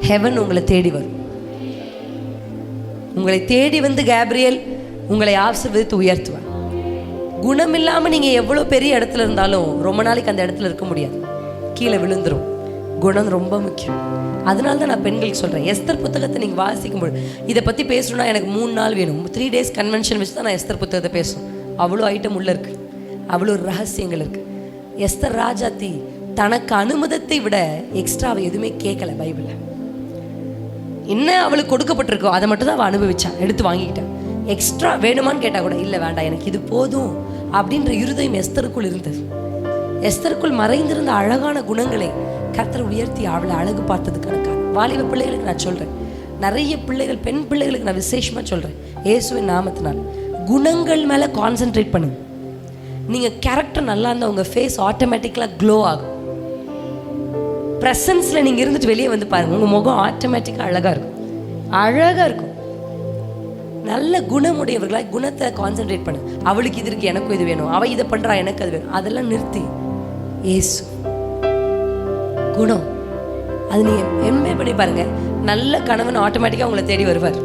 ஹெவன் உங்களை தேடி வரும். உங்களை தேடி வந்து கேப்ரியல் உங்களை ஆசீர்வதித்து உயர்த்துவார். குணம் இல்லாமல் நீங்கள் எவ்வளோ பெரிய இடத்துல இருந்தாலும் ரொம்ப நாளைக்கு அந்த இடத்துல இருக்க முடியாது, கீழே விழுந்துரும். குணம் ரொம்ப முக்கியம். அதனால தான் நான் பெண்களுக்கு சொல்கிறேன், எஸ்தர் புத்தகத்தை நீங்கள் வாசிக்கும்போது இதை பற்றி பேசணுன்னா எனக்கு 3 நாள் வேணும். 3 days கன்வென்ஷன் வச்சு தான் நான் எஸ்தர் புத்தகத்தை பேசணும். அவ்வளோ ஐட்டம் உள்ளே இருக்குது, அவ்வளோ ரகசியங்கள் இருக்குது. எஸ்தர் ராஜாத்தி தனக்கு அனுமதத்தை விட எக்ஸ்ட்ராவை எதுவுமே கேட்கல. பைபிளில் என்ன அவளுக்கு கொடுக்கப்பட்டிருக்கோ அதை மட்டும் தான் அவள் அனுபவிச்சான், எடுத்து வாங்கிக்கிட்டான். எக்ஸ்ட்ரா வேணுமான்னு கேட்டால் கூட இல்லை வேண்டாம் எனக்கு இது போதும் அப்படின்ற இருதயம் எஸ்தருக்குள் இருந்தது. எஸ்தருக்குள் மறைந்திருந்த அழகான குணங்களை கர்த்தர் உயர்த்தி அவளை அழகு பார்த்ததுக்கான காரணம். வாலிப பிள்ளைகளுக்கு நான் சொல்கிறேன், நிறைய பிள்ளைகள், பெண் பிள்ளைகளுக்கு நான் விசேஷமாக சொல்கிறேன், இயேசுவின் நாமத்தினால் குணங்கள் மேலே கான்சென்ட்ரேட் பண்ணுங்க. நீங்கள் கேரக்டர் நல்லா இருந்தால் உங்கள் ஃபேஸ் ஆட்டோமேட்டிக்கலாக க்ளோ ஆகும். ப்ரெசன்ஸில் நீங்கள் இருந்துட்டு வெளியே வந்து பாருங்கள், உங்கள் முகம் ஆட்டோமேட்டிக்காக அழகாக இருக்கும். நல்ல குணமுடையவர்களாக குணத்தை கான்சென்ட்ரேட் பண்ணு. அவளுக்கு இது இருக்குது, எனக்கும் இது வேணும், அவள் இதை பண்ணுறா, எனக்கு அது வேணும், அதெல்லாம் நிறுத்தி ஏசு குணம் அது நீங்கள் எம்மே பண்ணி பாருங்கள். நல்ல கணவன் ஆட்டோமேட்டிக்காக உங்களை தேடி வருவார்,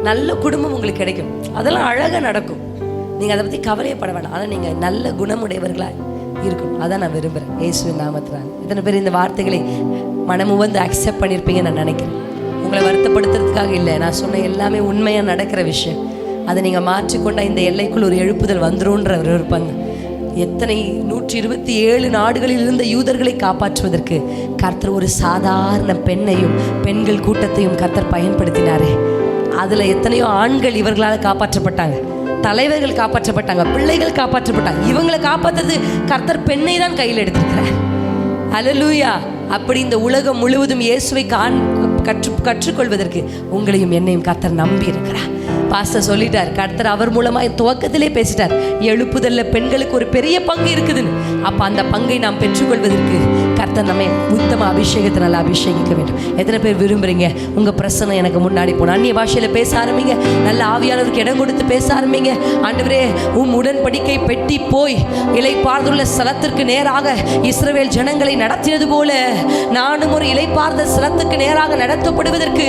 நல்ல குடும்பம் உங்களுக்கு கிடைக்கும், அதெல்லாம் அழகாக நடக்கும். நீங்கள் அதை பற்றி கவலையப்பட வேண்டாம். ஆனால் நீங்கள் நல்ல குணமுடையவர்களாக இருக்கணும், அதான் நான் விரும்புகிறேன். இயேசுவின் நாமத்தினால இத்தனை பேர் இந்த வார்த்தைகளை மனமு வந்து அக்செப்ட் பண்ணியிருப்பீங்கன்னு நான் நினைக்கிறேன். உங்களை வருத்தப்படுத்துறதுக்காக இல்லை, நான் சொன்ன எல்லாமே உண்மையாக நடக்கிற விஷயம். அதை நீங்கள் மாற்றிக்கொண்ட இந்த எல்லைக்குள் ஒரு எழுப்புதல் வந்துரும்ன்ற விருப்பங்க. எத்தனை 127 நாடுகளில் இருந்த யூதர்களை காப்பாற்றுவதற்கு கர்த்தர் ஒரு சாதாரண பெண்ணையும் பெண்கள் கூட்டத்தையும் கர்த்தர் பயன்படுத்தினாரே. அதில் எத்தனையோ ஆண்கள் இவர்களால் காப்பாற்றப்பட்டாங்க, தலைவர்கள் காப்பாற்றப்பட்டாங்க, பிள்ளைகள் காப்பாற்றப்பட்டாங்க. இவங்களை காப்பாற்றுறது கர்த்தர் பெண்ணை தான் கையில் எடுத்திருக்கிறார். அல்லேலூயா. அப்படி இந்த உலகம் முழுவதும் இயேசுவை கற்றுக்கொள்வதற்கு உங்களையும் என்னையும் கர்த்தர் நம்பி இருக்கிறார். பாஸ்டர் சொல்லிட்டார், கர்த்தர் அவர் மூலமாக துவக்கத்திலே பேசிட்டார், எழுப்புதலில் பெண்களுக்கு ஒரு பெரிய பங்கு இருக்குதுன்னு. அப்போ அந்த பங்கை நாம் பெற்றுக்கொள்வதற்கு கர்த்தர் நம்ம உத்தம அபிஷேகத்தினால் அபிஷேகிக்க வேண்டும். எத்தனை பேர் விரும்புகிறீங்க உங்கள் பிரசனம் எனக்கு முன்னாடி போகணும்? அந்நிய பாஷையில் பேச ஆரம்பிங்க, நல்ல ஆவியானவருக்கு இடம் கொடுத்து பேச ஆரம்பிங்க. ஆண்டவரே, உடன்படிக்கை பெட்டி போய் இளைப்பாறுதலுள்ள ஸ்தலத்திற்கு நேராக இஸ்ரவேல் ஜனங்களை நடத்தினது போல நானும் ஒரு இளைப்பாறுதல் ஸ்தலத்துக்கு நேராக நடத்தப்படுவதற்கு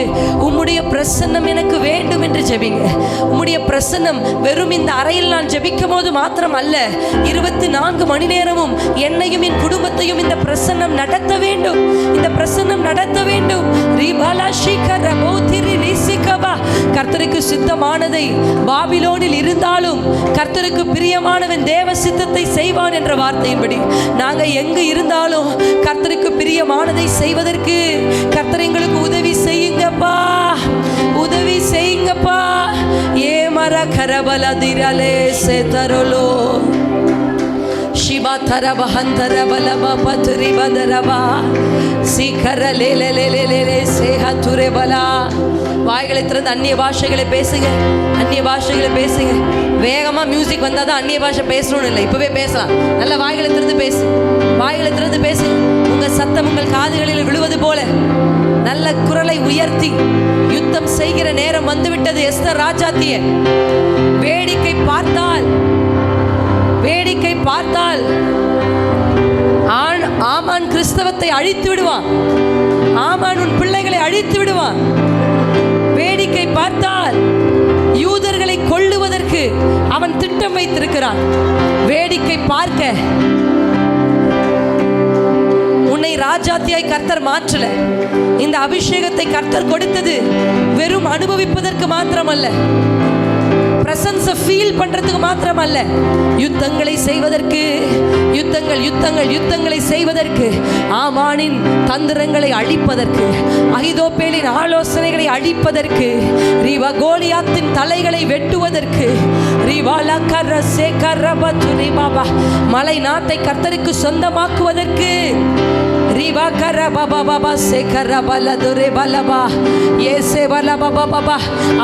உம்முடைய பிரசன்னம் எனக்கு வேண்டும் என்று ஜெபிங்க. உம்முடைய பிரசன்னம் வெறும் இந்த அறையில் நான் ஜெபிக்கும் போது மாத்திரம் அல்ல, 24 மணி நேரமும் என்னையும் என் குடும்பத்தையும் இந்த பிரசன்னம் நடத்த வேண்டும், இந்த பிரசன்னம் நடத்த வேண்டும். கர்த்தருக்கு சித்தமானதை பாபிலோனில் இருந்தாலும் கர்த்தருக்கு பிரியமானவன் தேவ சித்தத்தை செய்வான் என்ற வார்த்தையின்படி நாங்கள் எங்கு இருந்தாலும் கர்த்தருக்கு பிரியமானதை செய்வதற்கு கர்த்தர் எங்களுக்கு உதவி செய்யுங்கப்பா, உதவி செய்யுங்கப்பா. ஏ மர கரபல திரலே சேதரலோ शिवा थरब हंतर बलबा पथरी बदरबा सीकर ले ले ले ले ले ले से हथुरे बला. வாய்களை திறந்து அந்நிய பாஷைகளை பேசுங்க, அந்நிய பாஷைகளை பேசுங்க. வேகமாக மியூசிக் வந்தால் தான் அந்நிய பாஷை பேசணும்னு இல்லை, இப்போவே பேசலாம். நல்ல வாய்களை திறந்து பேசு, வாய்களை திறந்து பேசு. உங்க சத்தம் உங்கள் காதுகளில் விழுவது போல நல்ல குரலை உயர்த்தி யுத்தம் செய்கிற நேரம் வந்துவிட்டது. எஸ்தர் ராஜாத்தியே, வேடிக்கை பார்த்தால் ஆமான் கிறிஸ்தவத்தை அழித்து விடுவான். ஆமான் உன் பிள்ளைகளை அழித்து விடுவான். வேடிக்கை பார்த்தால் யூதர்களை கொல்லுவதற்கு அவன் திட்டம் வைத்திருக்கிறான். வேடிக்கை பார்க்க உன்னை ராஜாத்தியாய் கர்த்தர் மாற்றல. இந்த அபிஷேகத்தை கர்த்தர் கொடுத்தது வெறும் அனுபவிப்பதற்கு மாத்திரமல்ல, பிரசன்ஸை ஃபீல் பண்றதுக்கு மாத்திரமல்ல, யுத்தங்களை செய்வதற்கு, யுத்தங்களை செய்வதற்கு, ஆமானின் தந்திரங்களை அழிப்பதற்கு, அகிதோப்பேலின் ஆலோசனைகளை அழிப்பதற்கு, ரிவா கோலியாத்தின் தலைகளை வெட்டுவதற்கு, மலை நாட்டை கர்த்தருக்கு சொந்தமாக்குவதற்கு,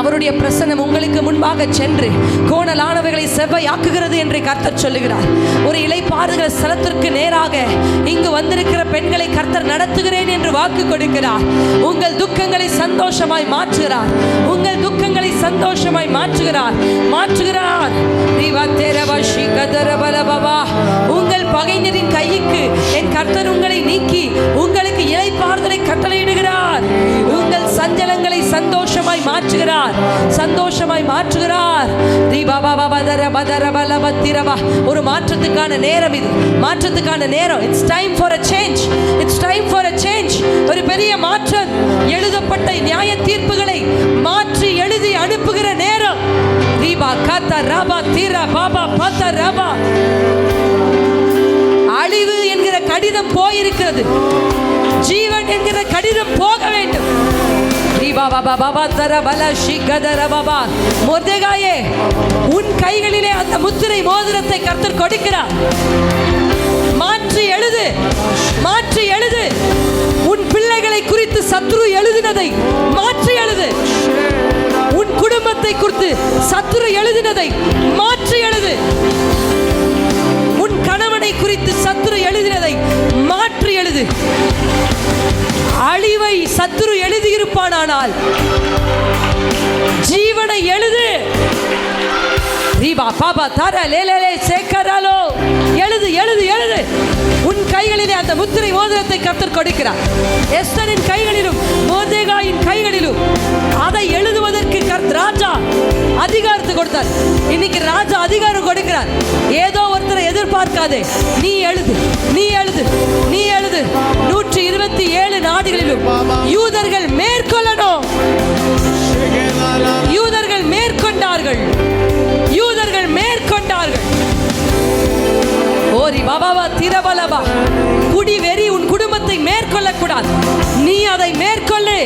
அவருடைய பிரசன்னம் உங்களுக்கு முன்பாக சென்று கோணலானவைகளை செவ்வையாக்குகிறது என்று கர்த்தர் சொல்லுகிறார். ஒரு இளைப்பாறுகிற ஸ்தலத்திற்கு நேராக இங்கு வந்திருக்கிற பெண்களை கர்த்தர் நடத்துகிறேன் என்று வாக்கு கொடுக்கிறார். உங்கள் துக்கங்களை சந்தோஷமாய் மாற்றுகிறார். உங்கள் துக்கங்களை சந்தோஷமாய் மாற்றுகிறார். உங்கள் பகைஞரின் கைக்கு என் கர்த்தர் உங்களை நீக்கி உங்களுக்கு இளைப்பாறுதலை கட்டளையிடுகிறார். உங்கள் சஞ்சலங்களை சந்தோஷமாய் மாற்றுகிறார். ஒரு மாற்றத்துக்கான நேரம் இது. மாற்றத்துக்கான நேரம். It's time for a change. ஒரு பெரிய மாற்றம். எழுதப்பட்ட நியாய தீர்ப்புகளை மாற்றி எழுதி அனுப்புகிற நேரம். அழிவு என்கிற கடிதம் போயிருக்கிறது. ஜீவன் என்கிற கடிதம் போக வேண்டும். மொர்தெகாயே, உன் கைகளிலே அந்த முத்திரை மோதிரத்தை கர்த்தர் கொடுக்கிறார். மாற்றி எழுது. உன் பிள்ளைகளை குறித்து சத்ரு எழுதினதை மாற்றி எழுது. உன் குடும்பத்தை குறித்து சத்ரு எழுதினதை மாற்றி எழுது. உன் கணவனை குறித்து சத்ரு எழுதினதை மாற்றி எழுது. அழிவை சத்ரு எழுதியிருப்பானால் ஜீவனை எழுது. எழுது. உன் கைகளிலே அந்த முத்திரை மோதிரத்தை கர்த்தர் கொடுக்கிறார். எஸ்தரின் கைகளிலும் மொர்தெகாயின் கைகளிலும் அதை எழுதுவதற்கு ராஜா அதிகாரத்தை கொடுத்தார். இன்னைக்கு ராஜா அதிகாரம் கொடுக்கிறார். ஏதோ ஒருத்தரை எதிர்பார்க்காதே. நீ எழுது. 127 நாடுகளிலும் யூதர்கள் மேற்கொள்ளணும். யூதர்கள் மேற்கொண்டார்கள். ஓரி பாபாவா திரபலபா. குடி வெறி உன் குடும்பத்தை மேற்கொள்ளக்கூடாது. நீ அதை மேற்கொள்ளு.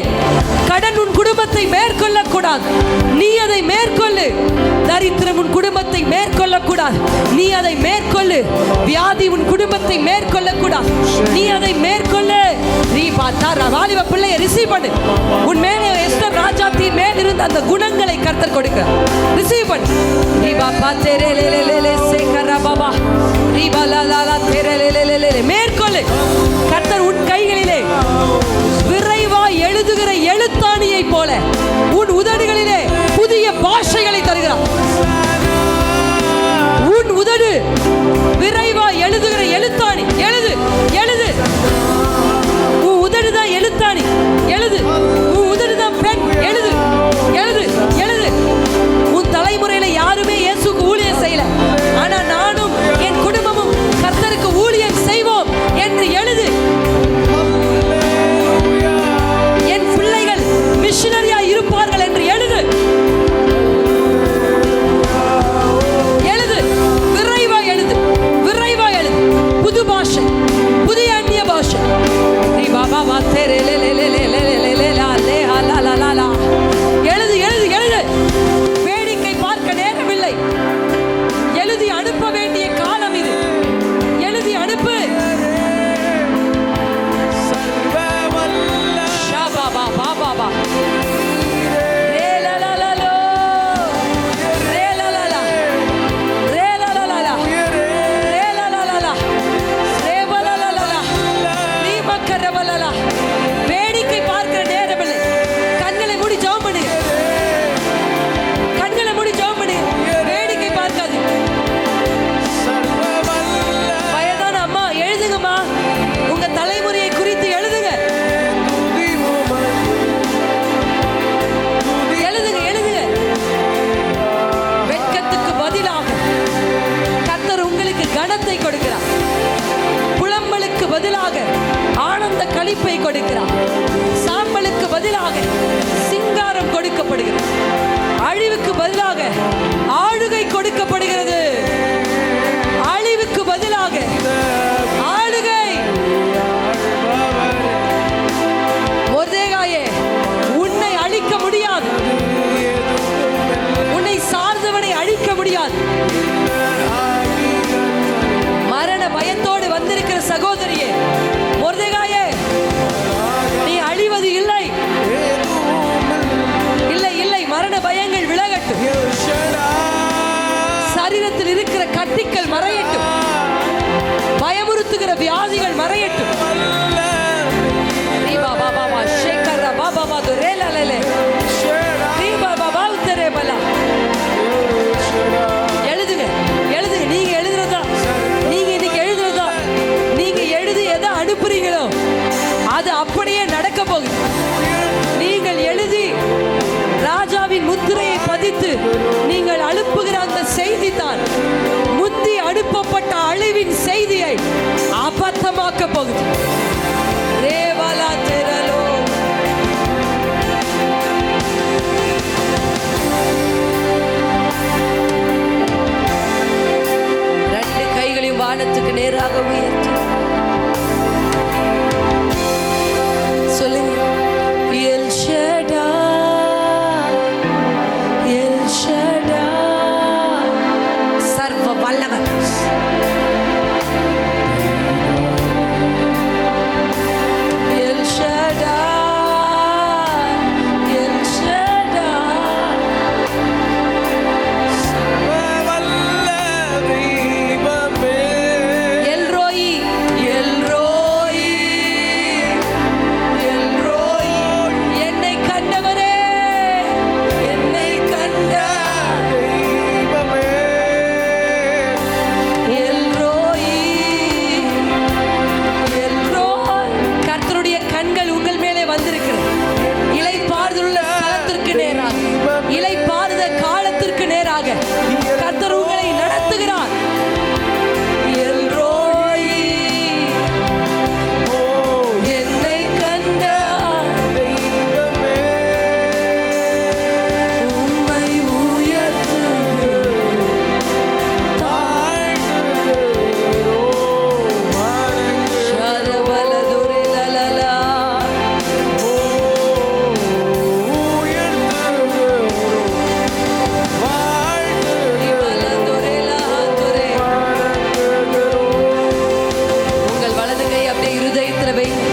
கடன் உன் குடும்பத்தை மேற்கொள்ளக்கூடாது. நீ அதை மேற்கொள்ளு. தரித்திரம் உன் குடும்பத்தை மேற்கொள்ளக்கூடாது. நீ அதை மேற்கொள்ளு. வியாதி உன் குடும்பத்தை மேற்கொள்ளக்கூடாது. நீ அதை மேற்கொள்ளு. வாலிப பிள்ளையை ரிசீவ் பண்ணு. உன் மேலே எஸ்தர் ராஜாத்தின் மேல் இருந்த அந்த குணங்களை கர்த்தர் கொடுக்கிறார். ரிசீவ் பண்ணு. மேற்கொள்ளு. கர்த்தர் உன் கைகளிலே விரைவாய் எழுதுகிற எழுத்தாணியை போல உன் உதடுகளிலே புதிய பாஷைகளை தருகிறார். உன் உதடு விரைவாய் எழுதுகிற எழுத்தாணி. எழுது. உன் உதடுதான் எழுத்தாணி. எழுது. உன் உதடுதான் பெண். எழுது. உன் தலைமுறையில யாருமே இயேசுக்கு ஊழியம் செய்யல. ஆனா நானும் என் குடும்பமும் கர்த்தருக்கு ஊழியம் செய்வோம் செழிப்பை கொடுக்கிறார். சாம்பலுக்கு பதிலாக சிங்காரம் கொடுக்கப்படுகிறது. அழிவுக்கு பதிலாக ஆளுகை கொடுக்கப்படுகிறது. அழிவுக்கு பதிலாக ஆளுகை. மொர்தெகாயே, உன்னை அழிக்க முடியாது, உன்னை சார்ந்தவனை அழிக்க முடியாது. மரண பயத்தோடு வந்திருக்கிற சகோதரியே, மொர்தெகாயே, நீ அழிவது இல்லை, இல்லை இல்லை. மரண பயங்கள் விலகட்டும். சரீரத்தில் இருக்கிற கட்டிகள் மறையட்டும். பயமுறுத்துகிற வியாதிகள் மறையட்டும். எழுதுங்க, எழுதுங்க. நீங்க எழுதுறதா, நீங்க இன்னைக்கு எழுதுறதா, நீங்க எழுதி எதை அனுப்புறீங்களோ அது அப்படியே நடக்க போகுது. நீங்கள் எழுதி ராஜாவின் முத்திரையை பதித்து நீங்கள் அனுப்புகிற அந்த செய்தி தான் முந்தி அனுப்பப்பட்ட அழிவின் செய்தியை அபத்தமாக்க போகுது. ரேவலா தெரலோ. ரெண்டு கைகளையும் வானத்துக்கு நேராக உயர்த்தி சொல்லுங்க, எல் ஷடாய், எல் ஷடாய், சர்வ வல்லவர். L Shaddai, L Shaddai, L Roi, L Roi, L Roi. என்னை கண்டவரே, என்னை கண்ட எல் ரோயி, எல் ரோய். கர்த்தருடைய கண்கள் உங்கள் மேலே வந்திருக்கிறது. இளைப்பாறுதலுள்ள ஸ்தலத்திற்கு நேராக, இளைப்பாறுத காலத்திற்கு நேராக கர்த்தர் உங்களை நடத்துகிறார். எல் ரோயி, என்னை கண்ட உம்மை உயர்த்துகிறோம். ஷரபலதுரி லலலா. இவலதுரி லஹதுரி. உங்கள் வலது கை அப்படியே இருதயத்தில் வைங்க,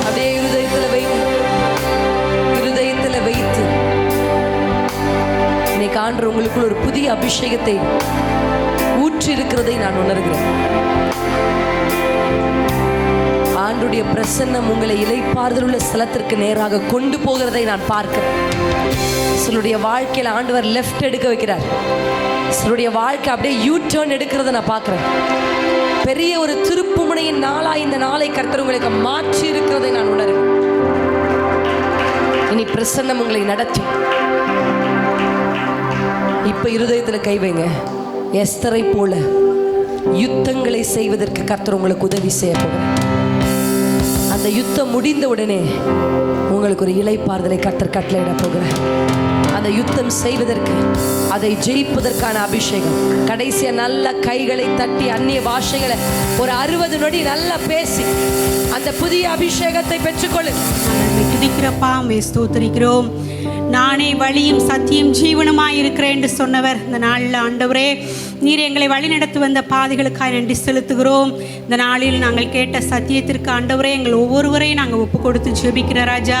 அப்படியே இருதயத்தில் வைங்க, இருதயத்தில் வைத்து இன்னைக்கு ஆண்டவர் உங்களுக்குள் ஒரு புதிய அபிஷேகத்தை ஊற்றி இருக்கிறதை நான் உணர்கிறேன். ஆண்டுடைய பிரசன்னம் உங்களை இளைப்பாறுதலுள்ள ஸ்தலத்திற்கு நேராக கொண்டு போகிறதை நான் பார்க்கிறேன். சிலருடைய வாழ்க்கையில் ஆண்டவர் லெஃப்ட் எடுக்க வைக்கிறார். சிலருடைய வாழ்க்கை அப்படியே யூ டர்ன் எடுக்கிறத நான் பார்க்கிறேன். பெரிய ஒரு திருப்புமுனையின் நாளா இந்த நாளை கர்த்தர் உங்களுக்கு மாற்றி இருக்கிறதை நான் உணர்கிறேன். இனி பிரசன்னம் உங்களை நடத்தும். இப்ப இருதயத்தில் கை வைங்க. எஸ்தரை போல யுத்தங்களை செய்வதற்கு கர்த்தர் உங்களுக்கு உதவி செய்ய போகிறார். அந்த யுத்தம் முடிந்த உடனே உங்களுக்கு ஒரு இளைப்பாறுதலை கர்த்தர் கட்டளையிட போகிறார். அந்த யுத்தம் செய்வதற்கு, அதை ஜெயிப்பதற்கான அபிஷேகம். கடைசியா நல்ல கைகளை தட்டி அந்நிய பாஷைகளை ஒரு 60 நொடி நல்லா பேசி அந்த புதிய அபிஷேகத்தை பெற்றுக்கொள்ளு. துதிக்கிறப்பா, ஸ்தோத்திரிக்கிறோம். நானே வழியும் சத்தியம் ஜீவனுமாய் இருக்கிறேன் என்று சொன்னவர் இந்த நாளில் ஆண்டவரே, நீர் எங்களை வழிநடத்தி வந்த பாதைகளுக்காக நன்றி செலுத்துகிறோம். இந்த நாளில் நாங்கள் கேட்ட சத்தியத்திற்கு ஆண்டவரே, எங்கள் ஒவ்வொருவரையும் நாங்கள் ஒப்பு கொடுத்து ஜெபிக்கிற ராஜா.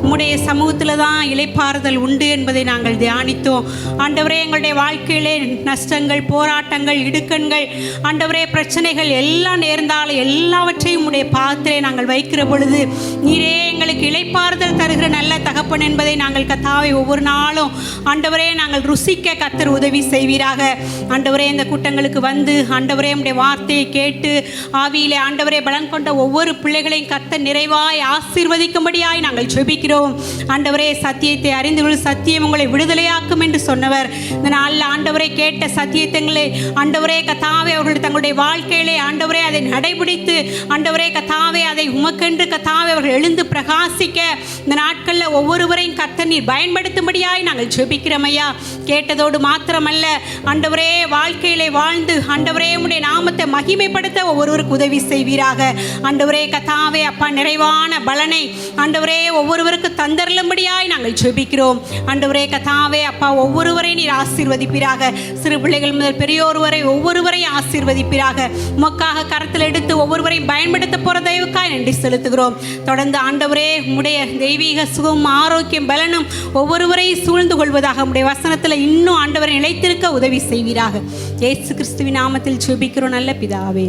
உம்முடைய சமூகத்தில் தான் இளைப்பாறுதல் உண்டு என்பதை நாங்கள் தியானித்தோம். ஆண்டவரே, எங்களுடைய வாழ்க்கையிலே நஷ்டங்கள், போராட்டங்கள், இடுக்கண்கள், ஆண்டவரே பிரச்சனைகள் எல்லாம் நேர்ந்தாலும் எல்லாவற்றையும் உம்முடைய பாதத்திலே நாங்கள் வைக்கிற பொழுது நீரே எங்களுக்கு இளைப்பாறுதல் தருகிற நல்ல தகப்பன் என்பதை நாங்கள் கர்த்தாவே ஒவ்வொரு நாளும் ஆண்டவரே நாங்கள் ருசிக்க கர்த்தர் உதவி செய்வீராக. ஆண்டவரே, இந்த கூட்டங்களுக்கு வந்து ஆண்டவரே உம்முடைய வார்த்தையை கேட்டு ஆவியிலே ஆண்டவரே பலன் கொண்ட ஒவ்வொரு பிள்ளைகளையும் கர்த்தர் நிறைவாய் ஆசீர்வதிக்கும்படியாய் நாங்கள் ஜெபிக்கிறோம். ஜெபிக்கிறோம். ஆண்டவரே, சத்தியத்தை அறிந்து கொள், சத்தியம் உங்களை விடுதலையாக்கும் என்று சொன்னவர். இந்த நாளில் ஆண்டவரே கேட்ட சத்தியத்தங்களை ஆண்டவரே கத்தாவே அவர்கள் தங்களுடைய வாழ்க்கையிலே ஆண்டவரே அதை நடைபிடித்து ஆண்டவரே கத்தாவே அதை உமக்கென்று கத்தாவே அவர்கள் எழுந்து பிரகாசிக்க இந்த நாட்களில் ஒவ்வொருவரையும் கர்த்தர் நீர் பயன்படுத்தும்படியாய் நாங்கள் ஜெபிக்கிறோம் ஐயா. கேட்டதோடு மாத்திரமல்ல ஆண்டவரே, வாழ்க்கையிலே வாழ்ந்து ஆண்டவரே உம்முடைய நாமத்தை மகிமைப்படுத்த ஒவ்வொருவருக்கு உதவி செய்வீராக. ஆண்டவரே கத்தாவே அப்பா, நிறைவான பலனை ஆண்டவரே ஒவ்வொருவருக்கு தந்தருளும்படியாய் நாங்கள் ஜெபிக்கிறோம். ஆண்டவரே கத்தாவே அப்பா, ஒவ்வொருவரையும் நீர் ஆசீர்வதிப்பீராக. சிறு பிள்ளைகள் முதல் பெரியோர் வரை ஒவ்வொருவரையும் ஆசீர்வதிப்பீராக. உமக்காக கரத்தில் எடுத்து ஒவ்வொருவரையும் பயன்படுத்த போகிற தயவுக்காய் நன்றி செலுத்துகிறோம். தொடர்ந்து ஆண்டவரே உம்முடைய தெய்வீக சுகம், ஆரோக்கியம், பலனும் ஒவ்வொருவரையும் சூழ்ந்து கொள்வதாக உம்முடைய வசனத்தில் இன்னும் ஆண்டவரை நிலைத்திருக்க உதவி செய்வீராக. இயேசு கிறிஸ்துவின் நாமத்தில் ஜெபிக்கிறோம் நல்ல பிதாவே.